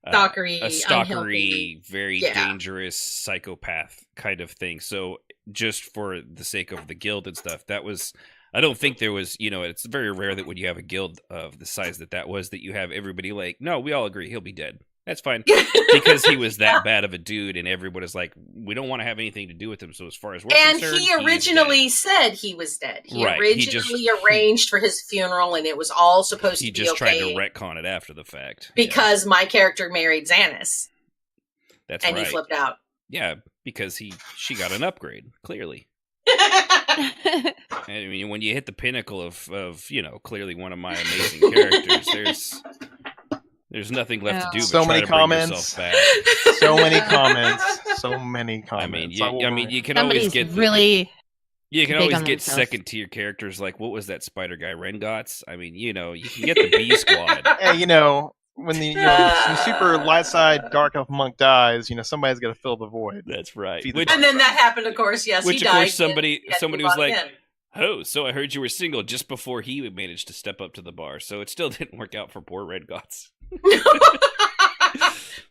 Speaker 8: stalkery,
Speaker 5: very dangerous psychopath kind of thing. So just for the sake of the guild and stuff, that was... I don't think there was, it's very rare that when you have a guild of the size that was, that you have everybody like, no, we all agree he'll be dead. That's fine. Because he was that bad of a dude, and everybody's like, we don't want to have anything to do with him. So as far as we're concerned,
Speaker 8: he originally said he was dead. He originally arranged for his funeral, and it was all supposed to be okay.
Speaker 5: He just tried to retcon it after the fact.
Speaker 8: Because my character married Xanis.
Speaker 5: That's right.
Speaker 8: And he flipped out.
Speaker 5: Yeah, because she got an upgrade, clearly. I mean, when you hit the pinnacle of clearly one of my amazing characters, there's nothing left to do but try to bring yourself back.
Speaker 9: So many comments.
Speaker 5: I mean, you can always get second tier characters like, what was that spider guy, Rengots? I mean, you can get the B squad.
Speaker 9: Hey, when the super light side dark elf monk dies, somebody's got to fill the void.
Speaker 5: That's right.
Speaker 8: And then that happened, of course. Yes,
Speaker 5: which
Speaker 8: he
Speaker 5: of
Speaker 8: died.
Speaker 5: course somebody was like,
Speaker 8: again.
Speaker 5: "Oh, so I heard you were single," just before he managed to step up to the bar. So it still didn't work out for poor Red Gots.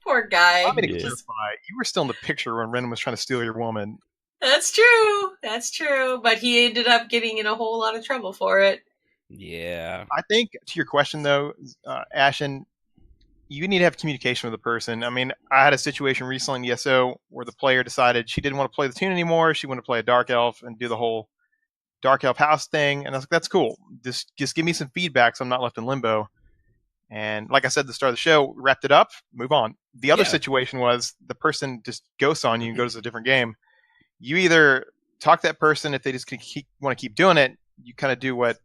Speaker 8: Poor guy.
Speaker 9: I'm going to clarify. You were still in the picture when Ren was trying to steal your woman.
Speaker 8: That's true. That's true. But he ended up getting in a whole lot of trouble for it.
Speaker 5: Yeah.
Speaker 9: I think, to your question, though, Ashen, you need to have communication with the person. I mean, I had a situation recently in ESO where the player decided she didn't want to play the tune anymore. She wanted to play a Dark Elf and do the whole Dark Elf house thing. And I was like, that's cool. Just give me some feedback so I'm not left in limbo. And like I said at the start of the show, wrapped it up, move on. The other situation was the person just ghosts on you and goes to a different game. You either talk to that person if they just want to keep doing it. You kind of do what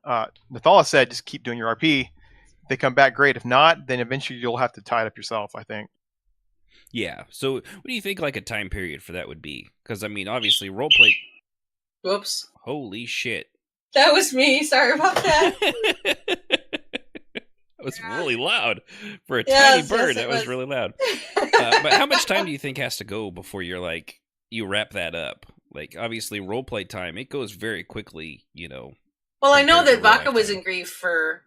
Speaker 9: Nethala said, just keep doing your RP. If they come back, great. If not, then eventually you'll have to tie it up yourself, I think.
Speaker 5: Yeah. So what do you think like a time period for that would be? Because, I mean, obviously, roleplay...
Speaker 8: Whoops.
Speaker 5: Holy shit.
Speaker 8: That was me. Sorry about that.
Speaker 5: That was really loud. For a tiny bird, that was really loud. But how much time do you think has to go before you're like, you wrap that up? Like, obviously, roleplay time, it goes very quickly,
Speaker 8: Well, I know that Vaca was in grief for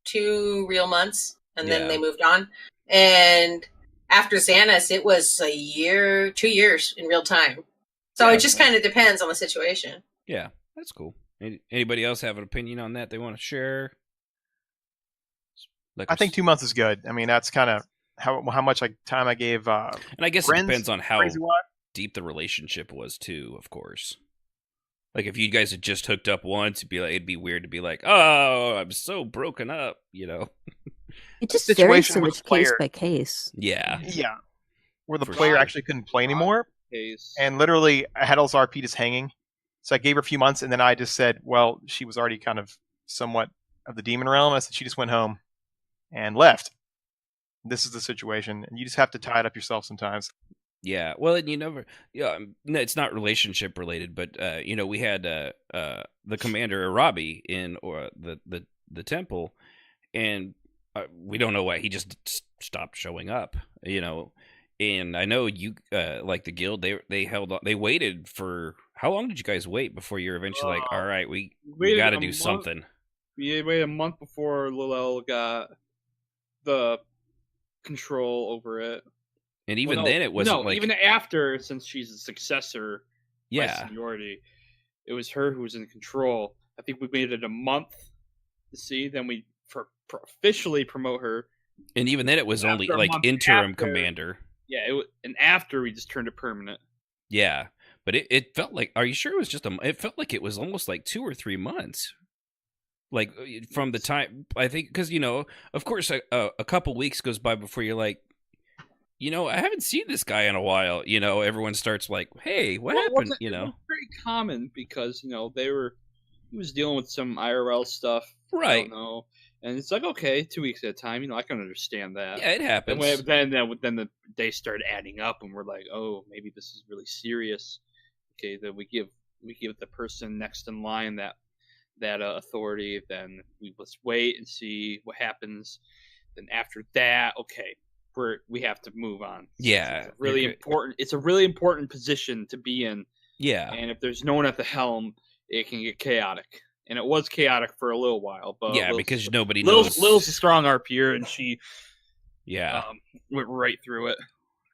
Speaker 8: 2 real months, and then they moved on. And after Xanis, it was 2 years in real time. So it just kind of depends on the situation.
Speaker 5: Yeah, that's cool. Anybody else have an opinion on that they want to share?
Speaker 9: I think 2 months is good. I mean, that's kind of how much time I gave.
Speaker 5: And I guess
Speaker 9: friends,
Speaker 5: it depends on how deep the relationship was too, of course. Like if you guys had just hooked up once, it'd be weird to be like, "Oh, I'm so broken up,"
Speaker 10: It just varies so much case by case.
Speaker 5: Yeah.
Speaker 9: Yeah. Where the player actually couldn't play anymore.
Speaker 6: Case.
Speaker 9: And literally, I had L's RP just hanging. So I gave her a few months, and then I just said, well, she was already kind of somewhat of the demon realm. I said she just went home and left. This is the situation, and you just have to tie it up yourself sometimes.
Speaker 5: Yeah, well, and it's not relationship related, but we had the commander Arabi in the temple, and we don't know why he just stopped showing up. And I know you like the guild, they held on, they waited for how long did you guys wait before you're eventually like, all right, we got to do something.
Speaker 6: We waited a month before Lilel got the control over it.
Speaker 5: And even then, it wasn't like...
Speaker 6: even after, since she's a successor by
Speaker 5: Yeah.
Speaker 6: seniority, it was her who was in control. I think we waited a month to see, then we officially promote her.
Speaker 5: And even then, it was only
Speaker 6: After a
Speaker 5: like
Speaker 6: month
Speaker 5: interim
Speaker 6: after-
Speaker 5: commander.
Speaker 6: Yeah, and after we just turned it permanent.
Speaker 5: Yeah, but it felt like... Are you sure it was just it felt like it was almost like 2 or 3 months. Like, from the time... I think, because, of course, a couple weeks goes by before you're like, I haven't seen this guy in a while. Everyone starts like, hey, what happened?
Speaker 6: It was very common because, he was dealing with some IRL stuff.
Speaker 5: Right.
Speaker 6: I don't know. And it's like, okay, 2 weeks at a time. I can understand that.
Speaker 5: Yeah, it happens.
Speaker 6: And then the days started adding up, and we're like, oh, maybe this is really serious. Okay, then we give the person next in line that authority. Then let's wait and see what happens. Then after that, okay, we have to move on.
Speaker 5: Yeah,
Speaker 6: it's really important. It's a really important position to be in.
Speaker 5: Yeah,
Speaker 6: and if there's no one at the helm, it can get chaotic. And it was chaotic for a little while, but
Speaker 5: because nobody knows.
Speaker 6: Lil's a strong RPer, and she went right through it.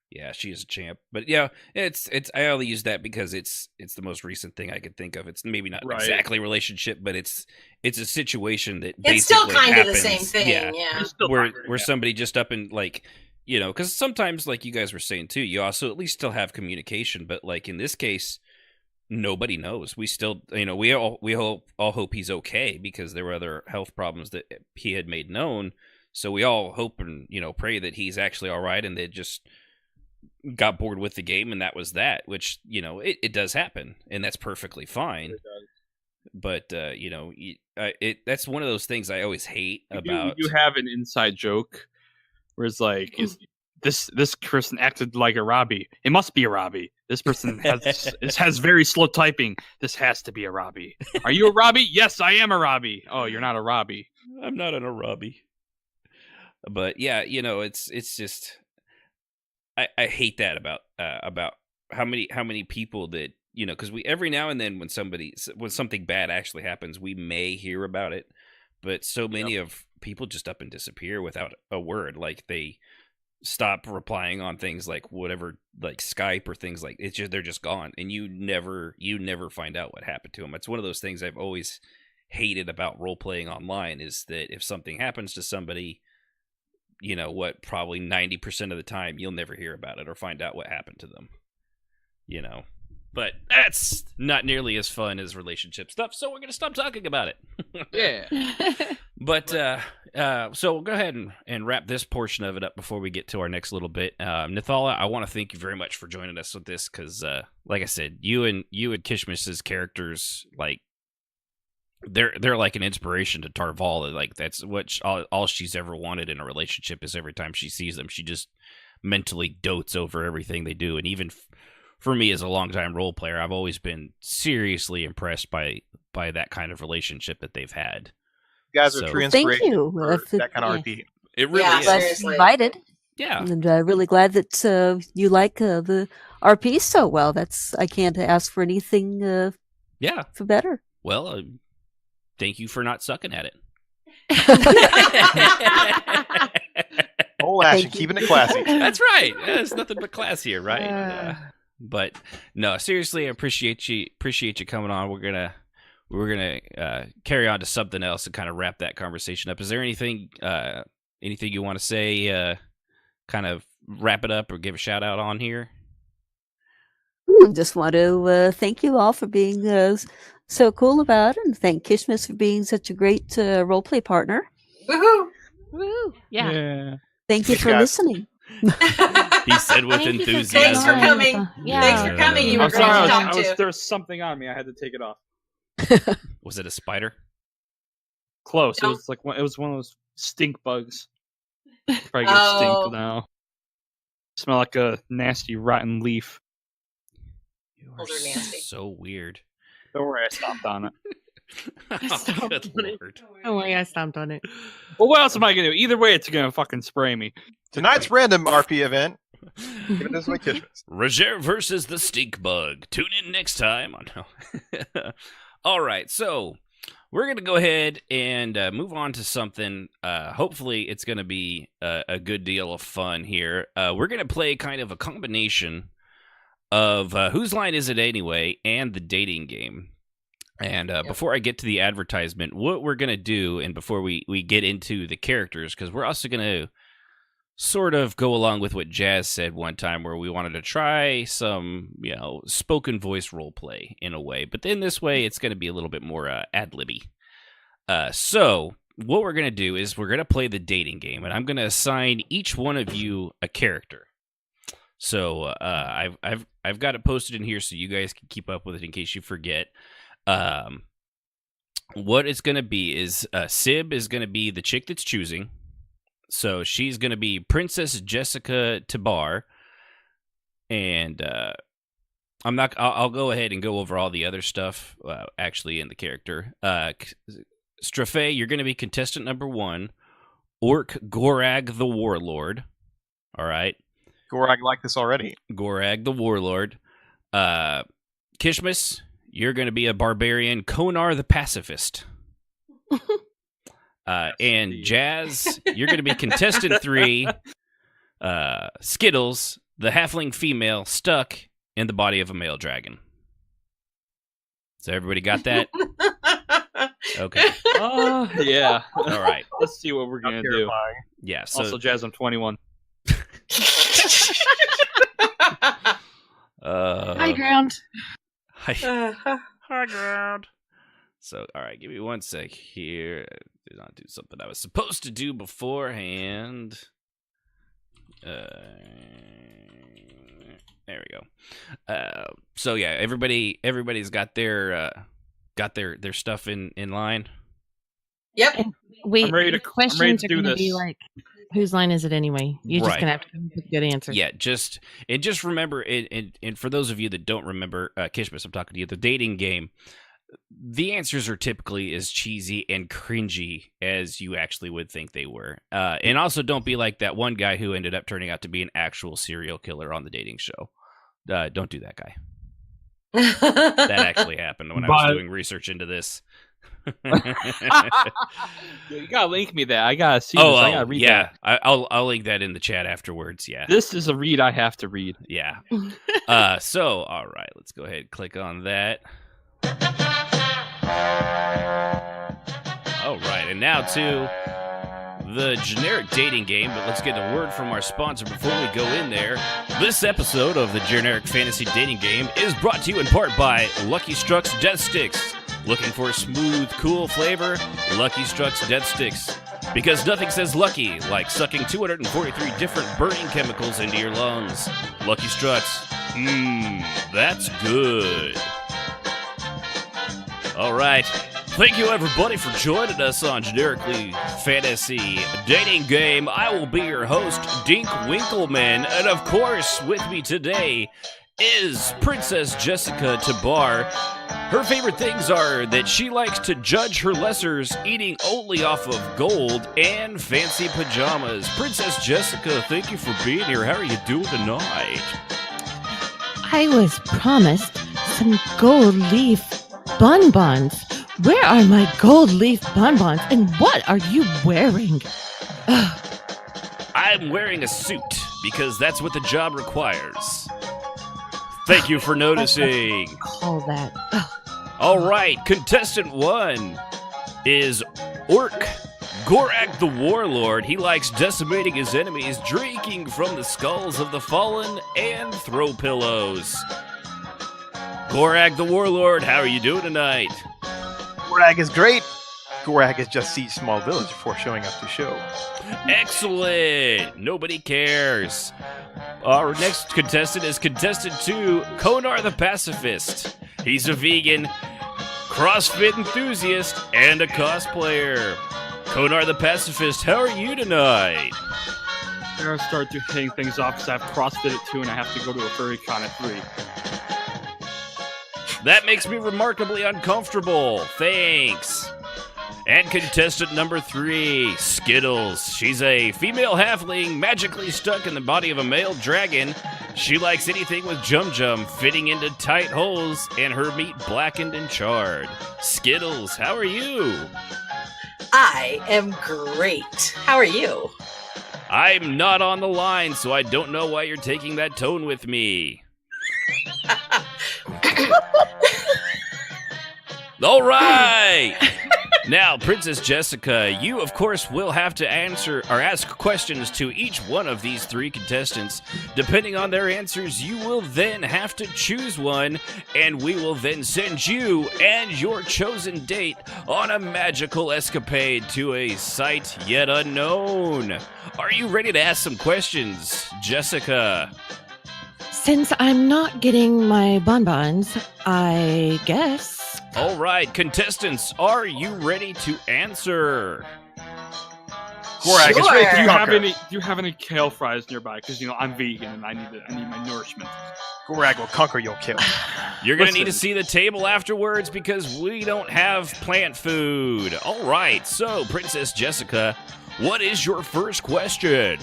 Speaker 5: Yeah, she is a champ. But yeah, it's I only use that because it's the most recent thing I could think of. It's maybe not exactly a relationship, but it's a situation that
Speaker 8: it's still kind
Speaker 5: happens.
Speaker 8: Of the same thing. Yeah.
Speaker 5: Where somebody just up and like, because sometimes, like you guys were saying too, you also at least still have communication. But like in this case, nobody knows. We still, we all hope he's okay because there were other health problems that he had made known. So we all hope and pray that he's actually all right, and they just got bored with the game, and that was that. Which it does happen, and that's perfectly fine. But that's one of those things I always hate about.
Speaker 6: You have an inside joke where it's like, this person acted like a Robbie. It must be a Robbie. This person has very slow typing. This has to be a Robbie. Are you a Robbie? Yes, I am a Robbie. Oh, you're not a Robbie.
Speaker 5: I'm not a Robbie. But yeah, it's just I hate that about how many people that because we every now and then when something bad actually happens, we may hear about it, but so many of people just up and disappear without a word. Like they stop replying on things like whatever, like Skype or things like it's just they're just gone, and you never find out what happened to them. It's one of those things I've always hated about role playing online is that if something happens to somebody, probably 90% of the time you'll never hear about it or find out what happened to them. But that's not nearly as fun as relationship stuff, so we're gonna stop talking about it.
Speaker 6: Yeah.
Speaker 5: But so we'll go ahead and wrap this portion of it up before we get to our next little bit. Nethala, I want to thank you very much for joining us with this because, like I said, you and Kishmas's characters, like they're like an inspiration to Tarval. Like that's what all she's ever wanted in a relationship is every time she sees them, she just mentally dotes over everything they do. And even for me as a longtime role player, I've always been seriously impressed by that kind of relationship that they've had.
Speaker 9: You guys are true inspiration
Speaker 10: thank you
Speaker 9: for that kind of RP.
Speaker 5: It really is.
Speaker 8: Seriously.
Speaker 10: Invited.
Speaker 5: Yeah.
Speaker 10: And really glad that you like the RP so well. I can't ask for anything for better.
Speaker 5: Well, thank you for not sucking at it.
Speaker 9: Whole action, keeping it classy.
Speaker 5: That's right. Yeah, it's nothing but class here, right? But no, seriously, I appreciate you coming on. We're gonna carry on to something else and kind of wrap that conversation up. Is there anything you want to say? Kind of wrap it up or give a shout out on here.
Speaker 10: Just want to thank you all for being so cool about it, and thank Kishmas for being such a great roleplay partner.
Speaker 8: Woohoo!
Speaker 7: Woo! Yeah.
Speaker 10: Thank you for listening.
Speaker 5: He said with enthusiasm.
Speaker 8: Thanks for coming.
Speaker 7: Yeah.
Speaker 8: Thanks for coming. You were
Speaker 6: I'm
Speaker 8: great to
Speaker 6: sorry,
Speaker 8: talk to.
Speaker 6: there was something on me. I had to take it off.
Speaker 5: Was it a spider?
Speaker 6: Close.
Speaker 8: No.
Speaker 6: It was one of those stink bugs. Probably get stink now. Smell like a nasty rotten leaf.
Speaker 8: Those are nasty.
Speaker 5: So weird.
Speaker 6: Don't worry, I stomped on it.
Speaker 5: Oh, good Lord.
Speaker 7: Don't worry, I stomped on it.
Speaker 6: Well, what else am I gonna do? Either way, it's gonna fucking spray me.
Speaker 9: Tonight's random RP event. Given this by Kishmas.
Speaker 5: Reserve versus the stink bug. Tune in next time. All right, so we're going to go ahead and move on to something. Hopefully, it's going to be a good deal of fun here. We're going to play kind of a combination of Whose Line Is It Anyway and the dating game. And before I get to the advertisement, what we're going to do, and before we get into the characters, because we're also going to sort of go along with what Jazz said one time where we wanted to try some, spoken voice role play in a way. But then this way, it's going to be a little bit more ad-libby. So what we're going to do is we're going to play the dating game, and I'm going to assign each one of you a character. So I've got it posted in here so you guys can keep up with it in case you forget. What it's going to be is Sib is going to be the chick that's choosing. So she's going to be Princess Jessica Tabar, and I'll go ahead and go over all the other stuff actually in the character. Strafe, you're going to be contestant number 1, Orc Gorag the Warlord. All right.
Speaker 9: Gorag like this already.
Speaker 5: Gorag the Warlord. Kishmas, you're going to be a barbarian, Konar the Pacifist. And Jazz, you're going to be contestant 3, Skittles, the halfling female stuck in the body of a male dragon. So everybody got that? Okay.
Speaker 6: Yeah.
Speaker 5: All right.
Speaker 6: Let's see what we're going to do.
Speaker 5: Yeah. So,
Speaker 6: Also, Jazz, I'm 21.
Speaker 7: High ground.
Speaker 5: High ground. So, all right, give me one sec here. I did not do something I was supposed to do beforehand. There we go. So yeah, everybody's got their stuff in line.
Speaker 8: Yep.
Speaker 7: Wait,
Speaker 6: I'm ready to
Speaker 7: questions are
Speaker 6: do
Speaker 7: going to
Speaker 6: this.
Speaker 7: be like, whose line is it anyway? You're just
Speaker 5: Right.
Speaker 7: going to have to come up with a good answer.
Speaker 5: Yeah, just remember, and for those of you that don't remember, Kishmas, I'm talking to you, the dating game. the answers are typically as cheesy and cringy as you actually would think they were. And also don't be like that one guy who ended up turning out to be an actual serial killer on the dating show. Don't do that guy. That actually happened when I was doing research into this.
Speaker 6: You gotta link me that. I gotta see this. I gotta read that.
Speaker 5: I'll link that in the chat afterwards. Yeah,
Speaker 6: this is a read I have to read.
Speaker 5: Yeah. So all right, let's go ahead and click on that. All right, and now to the generic dating game, but let's get a word from our sponsor before we go in there. This episode of the generic fantasy dating game is brought to you in part by Lucky Struck's Death Sticks. Looking for a smooth, cool flavor? Lucky Struck's Death Sticks. Because nothing says lucky like sucking 243 different burning chemicals into your lungs. Lucky Struck's. That's good. All right. Thank you, everybody, for joining us on Generically Fantasy Dating Game. I will be your host, Dink Winkleman, and of course, with me today is Princess Jessica Tabar. Her favorite things are that she likes to judge her lessers eating only off of gold and fancy pajamas. Princess Jessica, thank you for being here. How are you doing tonight?
Speaker 7: I was promised some gold leaf bonbons. Where are my gold leaf bonbons, and what are you wearing?
Speaker 5: I'm wearing a suit, because that's what the job requires. Thank you for noticing.
Speaker 7: Call that.
Speaker 5: All right, contestant 1 is Orc Gorak the Warlord. He likes decimating his enemies, drinking from the skulls of the fallen, and throw pillows. Gorak the Warlord, how are you doing tonight?
Speaker 9: Gorak is great. Gorak has just sieged small village before showing up to show.
Speaker 5: Excellent. Nobody cares. Our next contestant is contestant 2, Konar the Pacifist. He's a vegan, CrossFit enthusiast, and a cosplayer. Konar the Pacifist, how are you tonight?
Speaker 6: I'm gonna start hitting things off because I have CrossFit at 2 and I have to go to a furry con at 3.
Speaker 5: That makes me remarkably uncomfortable. Thanks. And contestant number 3, Skittles. She's a female halfling magically stuck in the body of a male dragon. She likes anything with jum-jum fitting into tight holes and her meat blackened and charred. Skittles, how are you?
Speaker 8: I am great. How are you?
Speaker 5: I'm not on the line, so I don't know why you're taking that tone with me. All right! Now, Princess Jessica, you, of course, will have to answer or ask questions to each one of these 3 contestants. Depending on their answers, you will then have to choose one, and we will then send you and your chosen date on a magical escapade to a site yet unknown. Are you ready to ask some questions, Jessica?
Speaker 7: Since I'm not getting my bonbons, I guess.
Speaker 5: All right, contestants, are you ready to answer?
Speaker 9: Gorak is ready to
Speaker 6: do you have any kale fries nearby? Because I'm vegan and I need my nourishment.
Speaker 9: Gorak will conquer your kill.
Speaker 5: You're gonna need to see the table afterwards because we don't have plant food. All right, so Princess Jessica, what is your first question?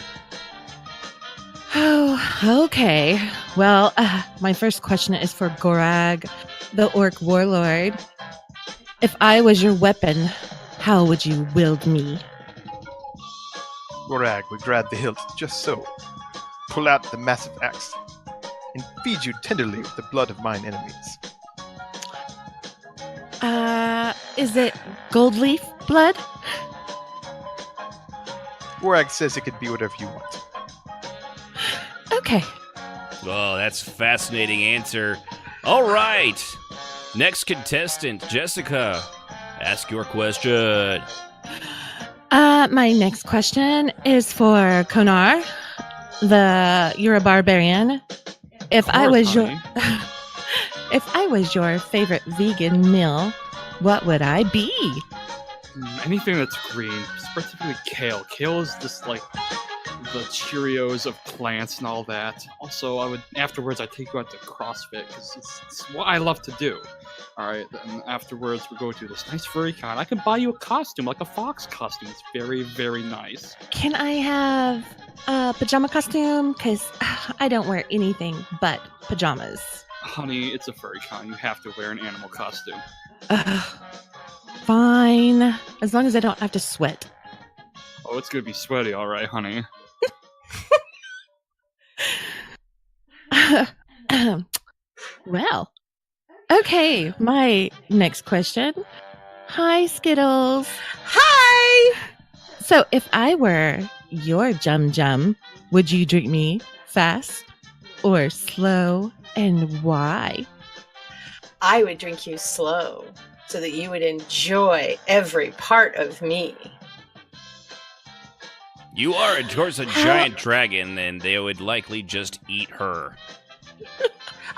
Speaker 7: Oh, okay. Well, my first question is for Gorag, the Orc Warlord. If I was your weapon, how would you wield me?
Speaker 9: Gorak would grab the hilt just so, pull out the massive axe, and feed you tenderly with the blood of mine enemies.
Speaker 7: Is it gold leaf blood?
Speaker 9: Gorak says it could be whatever you want.
Speaker 7: Okay.
Speaker 5: Oh, that's a fascinating answer. All right. Next contestant, Jessica, ask your question.
Speaker 7: My next question is for Konar, you're a barbarian. If I was your favorite vegan meal, what would I be?
Speaker 6: Anything that's green, specifically kale. Kale is this the Cheerios of plants and all that. Also, afterwards I'd take you out to CrossFit because it's what I love to do. All right, and afterwards we go to this nice furry con. I can buy you a costume, like a fox costume. It's very, very nice.
Speaker 7: Can I have a pajama costume? Because I don't wear anything but pajamas.
Speaker 6: Honey, it's a furry con. You have to wear an animal costume.
Speaker 7: Fine, as long as I don't have to sweat.
Speaker 6: Oh, it's gonna be sweaty, all right, honey.
Speaker 7: Well, okay, my next question. Hi, Skittles.
Speaker 8: Hi!
Speaker 7: So, if I were your Jum, would you drink me fast or slow, and why?
Speaker 8: I would drink you slow so that you would enjoy every part of me.
Speaker 5: You are, of course, a giant dragon, and they would likely just eat her.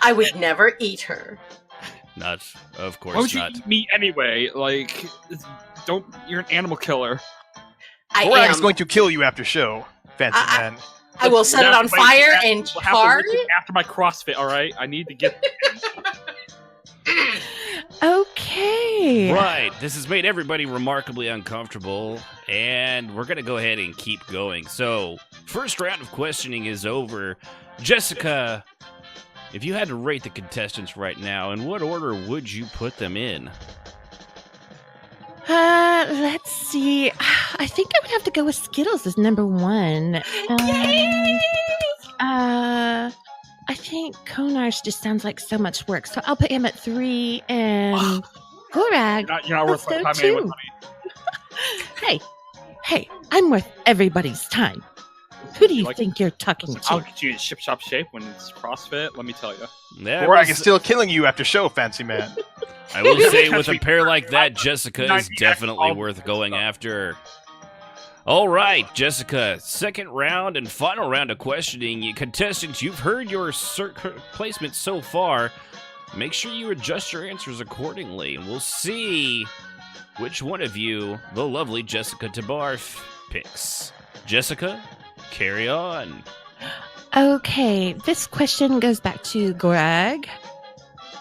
Speaker 8: I would never eat her.
Speaker 5: Not, of course
Speaker 6: Why would
Speaker 5: not.
Speaker 6: you eat me anyway? Like, you're an animal killer.
Speaker 9: Gorak is going to kill you after show, fancy man.
Speaker 8: I will set it on fire and charred.
Speaker 6: After my CrossFit, all right? I need to get...
Speaker 7: Okay.
Speaker 5: Right, this has made everybody remarkably uncomfortable, and we're going to go ahead and keep going. So, first round of questioning is over. Jessica, if you had to rate the contestants right now, in what order would you put them in?
Speaker 7: Let's see. I think I would have to go with Skittles as number one.
Speaker 8: Yay!
Speaker 7: I think Konarsh just sounds like so much work, so I'll put him at 3, and Gorag.
Speaker 6: You're not worth my time anyway, honey.
Speaker 7: Hey, I'm worth everybody's time. Who do you think you're talking to?
Speaker 6: I'll get you in ship-shop shape when it's CrossFit, let me tell you.
Speaker 9: Gorag is still killing you after show, fancy man.
Speaker 5: I will say, with a pair like that, Jessica is definitely worth going after. All right, Jessica, second round and final round of questioning. You contestants, you've heard your placement so far. Make sure you adjust your answers accordingly, and we'll see which one of you the lovely Jessica Tabar picks. Jessica, carry on.
Speaker 7: Okay, this question goes back to Gorag.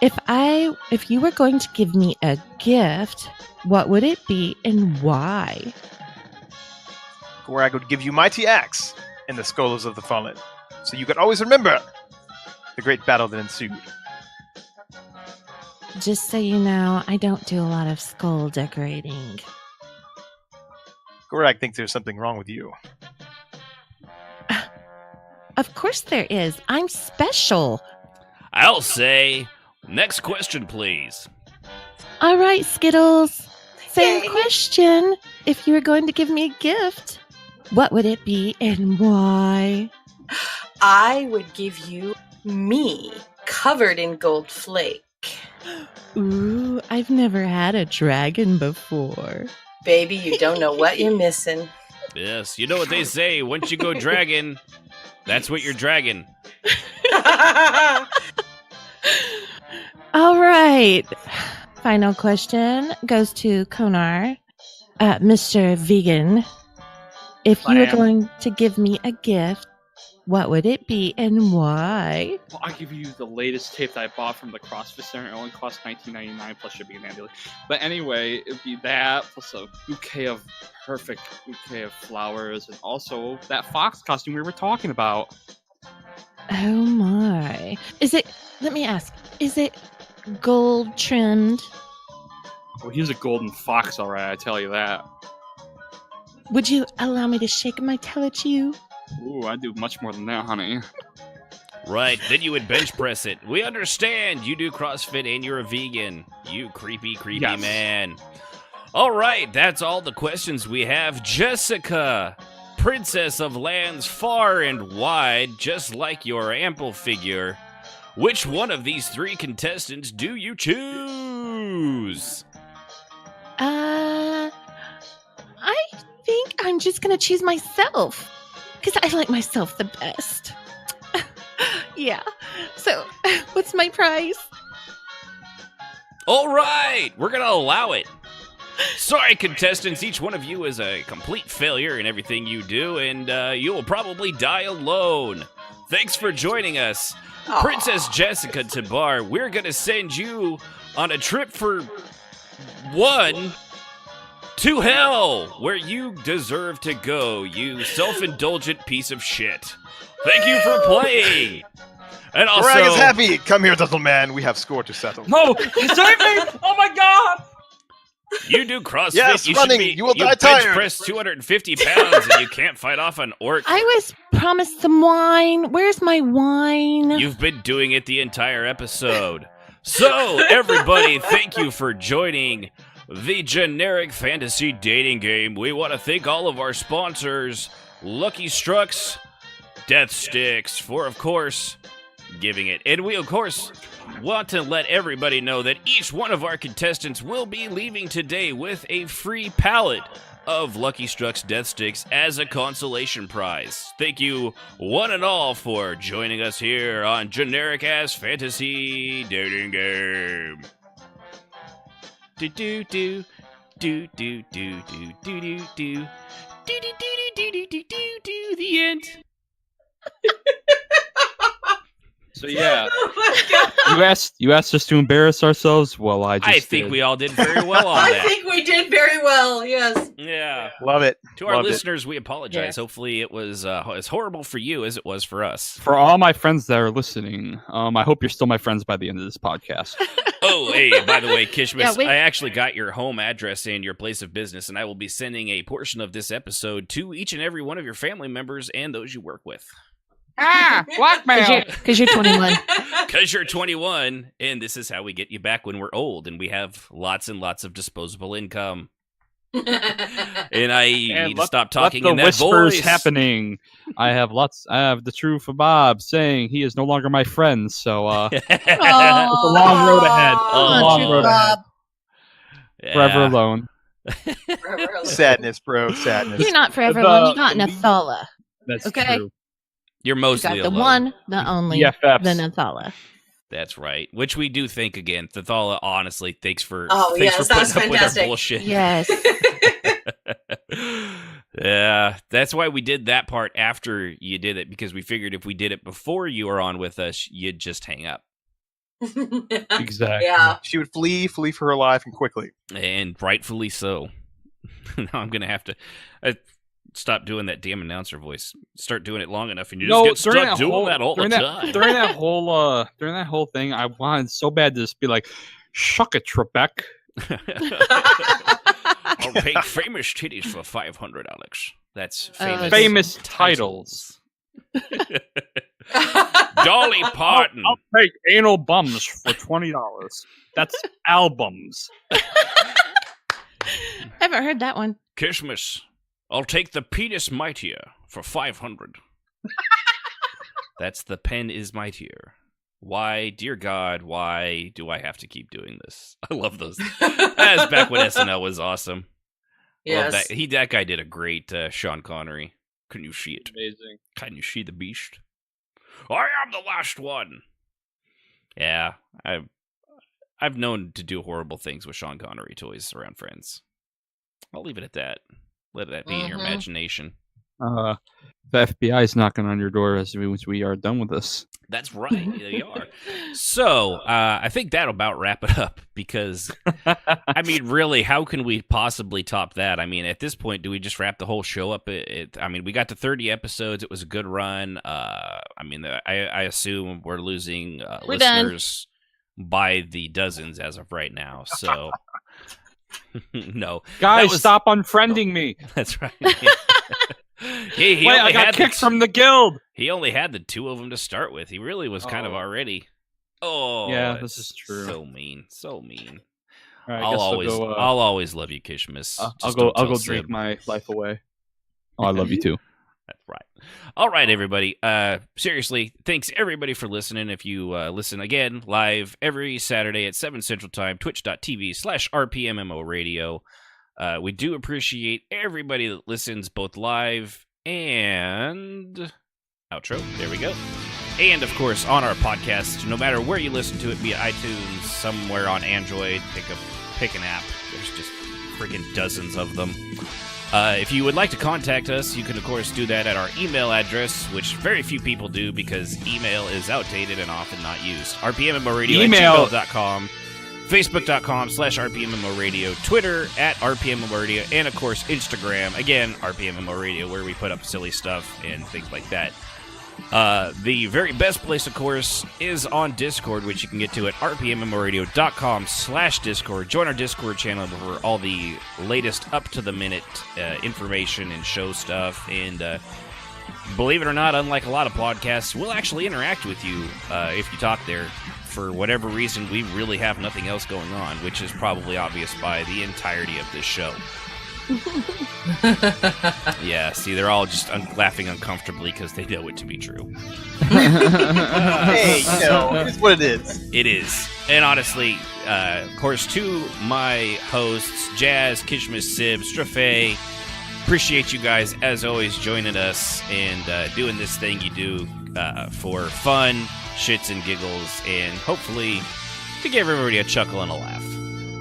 Speaker 7: If you were going to give me a gift, what would it be and why?
Speaker 9: Gorag would give you Mighty Axe and the Scholars of the Fallen, so you could always remember the great battle that ensued.
Speaker 7: Just so you know, I don't do a lot of skull decorating.
Speaker 9: Gorag thinks there's something wrong with you.
Speaker 7: Of course there is. I'm special.
Speaker 5: I'll say, next question, please.
Speaker 7: All right, Skittles. Same question. If you were going to give me a gift, what would it be and why?
Speaker 8: I would give you me, covered in gold flake.
Speaker 7: Ooh, I've never had a dragon before.
Speaker 8: Baby, you don't know what you're missing.
Speaker 5: Yes, you know what they say, once you go dragon, that's what you're dragging.
Speaker 7: All right. Final question goes to Konar. Mr. Vegan, if you were going to give me a gift, what would it be and why?
Speaker 6: Well, I'll give you the latest tape that I bought from the CrossFit Center. It only cost $19.99 plus shipping and handling. But anyway, it'd be that plus a perfect bouquet of flowers, and also that fox costume we were talking about.
Speaker 7: Oh my. Let me ask, is it gold trimmed?
Speaker 6: Oh, he's a golden fox, all right, I tell you that.
Speaker 7: Would you allow me to shake my tail at you?
Speaker 6: Ooh, I do much more than that, honey.
Speaker 5: Right, then you would bench press it. We understand you do CrossFit and you're a vegan. You creepy man. All right, that's all the questions we have. Jessica, princess of lands far and wide, just like your ample figure. Which one of these 3 contestants do you choose?
Speaker 7: I think I'm just gonna choose myself. Because I like myself the best. Yeah. So, what's my prize?
Speaker 5: All right, we're going to allow it. Sorry, contestants, each one of you is a complete failure in everything you do, and you will probably die alone. Thanks for joining us.
Speaker 8: Aww.
Speaker 5: Princess Jessica Tabar, we're going to send you on a trip for one to hell, where you deserve to go, you self-indulgent piece of shit. Thank you for playing. And also,
Speaker 9: Greg is happy. Come here, little man. We have score to settle.
Speaker 6: No, save me! Oh my god!
Speaker 5: you do CrossFit.
Speaker 9: Yes,
Speaker 5: you
Speaker 9: running.
Speaker 5: Should be,
Speaker 9: You will die
Speaker 5: bench
Speaker 9: tired.
Speaker 5: press 250 pounds, and you can't fight off an orc.
Speaker 7: I was promised some wine. Where's my wine?
Speaker 5: You've been doing it the entire episode. So, everybody, thank you for joining the generic fantasy dating game. We want to thank all of our sponsors, Lucky Strucks, Death Sticks, for, of course, giving it. And we, of course, want to let everybody know that each one of our contestants will be leaving today with a free pallet of Lucky Struck's Death Sticks as a consolation prize. Thank you, one and all, for joining us here on Generic Ass Fantasy Dating Game. Do do do do do do do do do do do do do do do do the end.
Speaker 6: So yeah, you asked us to embarrass ourselves. Well,
Speaker 5: I think we all did very well on that.
Speaker 8: I think we did very well. Yes.
Speaker 5: Yeah.
Speaker 9: Love it.
Speaker 5: To our
Speaker 9: Loved
Speaker 5: listeners, we apologize.
Speaker 8: Yeah.
Speaker 5: Hopefully, it was as horrible for you as it was for us.
Speaker 6: For all my friends that are listening, I hope you're still my friends by the end of this podcast.
Speaker 5: Oh, hey, by the way, Kishmas,
Speaker 7: Yeah, wait.
Speaker 5: I actually got your home address and your place of business, and I will be sending a portion of this episode to each and every one of your family members and those you work with.
Speaker 6: Blackmail.
Speaker 7: Because you're 21.
Speaker 5: Because you're 21, and this is how we get you back when we're old, and we have lots and lots of disposable income. And I need to stop talking
Speaker 6: let
Speaker 5: in
Speaker 6: the
Speaker 5: that
Speaker 6: whispers
Speaker 5: voice.
Speaker 6: happening. I have the truth for Bob saying he is no longer my friend. So it's a long road ahead.
Speaker 5: Oh,
Speaker 6: long
Speaker 5: true,
Speaker 6: road ahead.
Speaker 5: Yeah.
Speaker 6: Forever alone.
Speaker 9: Sadness, bro. Sadness.
Speaker 7: You're not forever
Speaker 6: The-
Speaker 7: alone. You got Nethala.
Speaker 6: That's
Speaker 7: Okay.
Speaker 6: true.
Speaker 5: You're
Speaker 7: You
Speaker 5: mostly
Speaker 7: got the
Speaker 5: alone.
Speaker 7: one, the only,
Speaker 6: BFFs.
Speaker 7: the Nethala.
Speaker 5: That's right. Which we do thank again. Thethala, honestly, thanks for
Speaker 8: Oh,
Speaker 5: thanks
Speaker 8: yes,
Speaker 5: for
Speaker 8: that's
Speaker 5: putting up with our
Speaker 8: fantastic.
Speaker 5: bullshit.
Speaker 7: Yes.
Speaker 5: Yeah, that's why we did that part after you did it, because we figured if we did it before you were on with us, you'd just hang up.
Speaker 6: Exactly.
Speaker 8: Yeah.
Speaker 9: She would flee for her life, and quickly.
Speaker 5: And rightfully so. Now I'm going to have to stop doing that damn announcer voice. Start doing it long enough, and you just get stuck doing that all the time.
Speaker 6: During that whole thing, I wanted so bad to just be like, "Shuck it, Trebek."
Speaker 5: I'll take famous titties for 500, Alex. That's famous.
Speaker 6: Famous titles.
Speaker 5: Dolly Parton.
Speaker 6: I'll take anal bums for $20. That's albums.
Speaker 7: I haven't heard that one.
Speaker 5: Kishmas. I'll take the penis mightier for 500. That's the pen is mightier. Why, dear God, why do I have to keep doing this? I love those. That was back when SNL was awesome. Love
Speaker 8: Yes.
Speaker 5: that. That guy did a great Sean Connery. Can you see it?
Speaker 6: Amazing.
Speaker 5: Can you see the beast? I am the last one. Yeah, I've known to do horrible things with Sean Connery toys around friends. I'll leave it at that. Let that be in your imagination.
Speaker 6: The FBI is knocking on your door as soon as we are done with this.
Speaker 5: That's right, they are. So, I think that'll about wrap it up, because, I mean, really, how can we possibly top that? I mean, at this point, do we just wrap the whole show up? I mean, we got to 30 episodes. It was a good run. I mean, I assume we're losing
Speaker 7: We're done.
Speaker 5: listeners by the dozens as of right now, so... No.
Speaker 6: Guys, stop unfriending me.
Speaker 5: That's right. He
Speaker 6: Wait,
Speaker 5: only
Speaker 6: I got
Speaker 5: had
Speaker 6: kicked from the guild.
Speaker 5: He only had the two of them to start with. He really was kind of already. Oh,
Speaker 6: yeah, this is true.
Speaker 5: So mean, so mean.
Speaker 6: All right,
Speaker 5: I'll always love you, Kishmas.
Speaker 6: I'll go drink my life away. Oh, I love you too.
Speaker 5: That's right. All right, everybody. Seriously, thanks everybody for listening. If you listen again live every Saturday at 7 Central Time, twitch.tv/RPMMO Radio. We do appreciate everybody that listens, both live and outro. There we go. And, of course, on our podcast, no matter where you listen to it, be it iTunes, somewhere on Android, pick an app. There's just freaking dozens of them. If you would like to contact us, you can, of course, do that at our email address, which very few people do because email is outdated and often not used. rpmmradio@gmail.com, facebook.com/rpmmoradio, Twitter @rpmmoradio, and, of course, Instagram, again, rpmmoradio, where we put up silly stuff and things like that. The very best place, of course, is on Discord, which you can get to at rpmmoradio.com/Discord. Join our Discord channel for all the latest up-to-the-minute information and show stuff. And believe it or not, unlike a lot of podcasts, we'll actually interact with you if you talk there. For whatever reason, we really have nothing else going on, which is probably obvious by the entirety of this show. Yeah, see, they're all just laughing uncomfortably because they know it to be true.
Speaker 9: Hey, it's what it is.
Speaker 5: It is. And honestly, of course, to my hosts, Jazz, Kishmas, Sib, Strafe, appreciate you guys, as always, joining us and doing this thing you do for fun, shits and giggles, and hopefully to give everybody a chuckle and a laugh.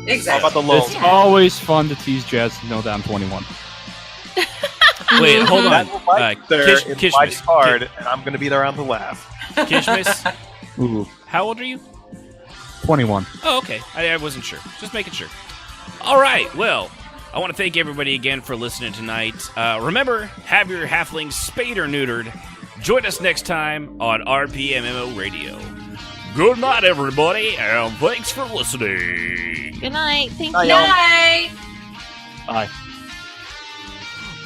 Speaker 8: Exactly.
Speaker 6: It's always fun to tease Jazz to know that I'm 21.
Speaker 5: Wait, hold on.
Speaker 9: Kishmas card, and I'm going to be there on the laugh.
Speaker 5: Kishmas,
Speaker 6: Ooh,
Speaker 5: how old are you?
Speaker 6: 21.
Speaker 5: Oh, okay. I wasn't sure. Just making sure. All right. Well, I want to thank everybody again for listening tonight. Remember, have your halflings spayed or neutered. Join us next time on RPMMO Radio. Good night, everybody, and thanks for listening.
Speaker 7: Good night. Thank
Speaker 8: Good
Speaker 7: you.
Speaker 8: night.
Speaker 6: Bye.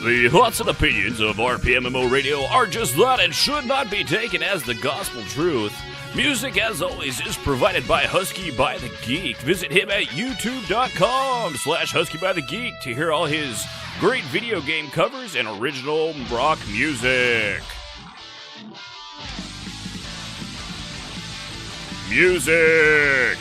Speaker 5: The thoughts and opinions of RPMMO Radio are just that and should not be taken as the gospel truth. Music, as always, is provided by Husky by the Geek. Visit him at youtube.com/HuskyByTheGeek to hear all his great video game covers and original rock music. Music!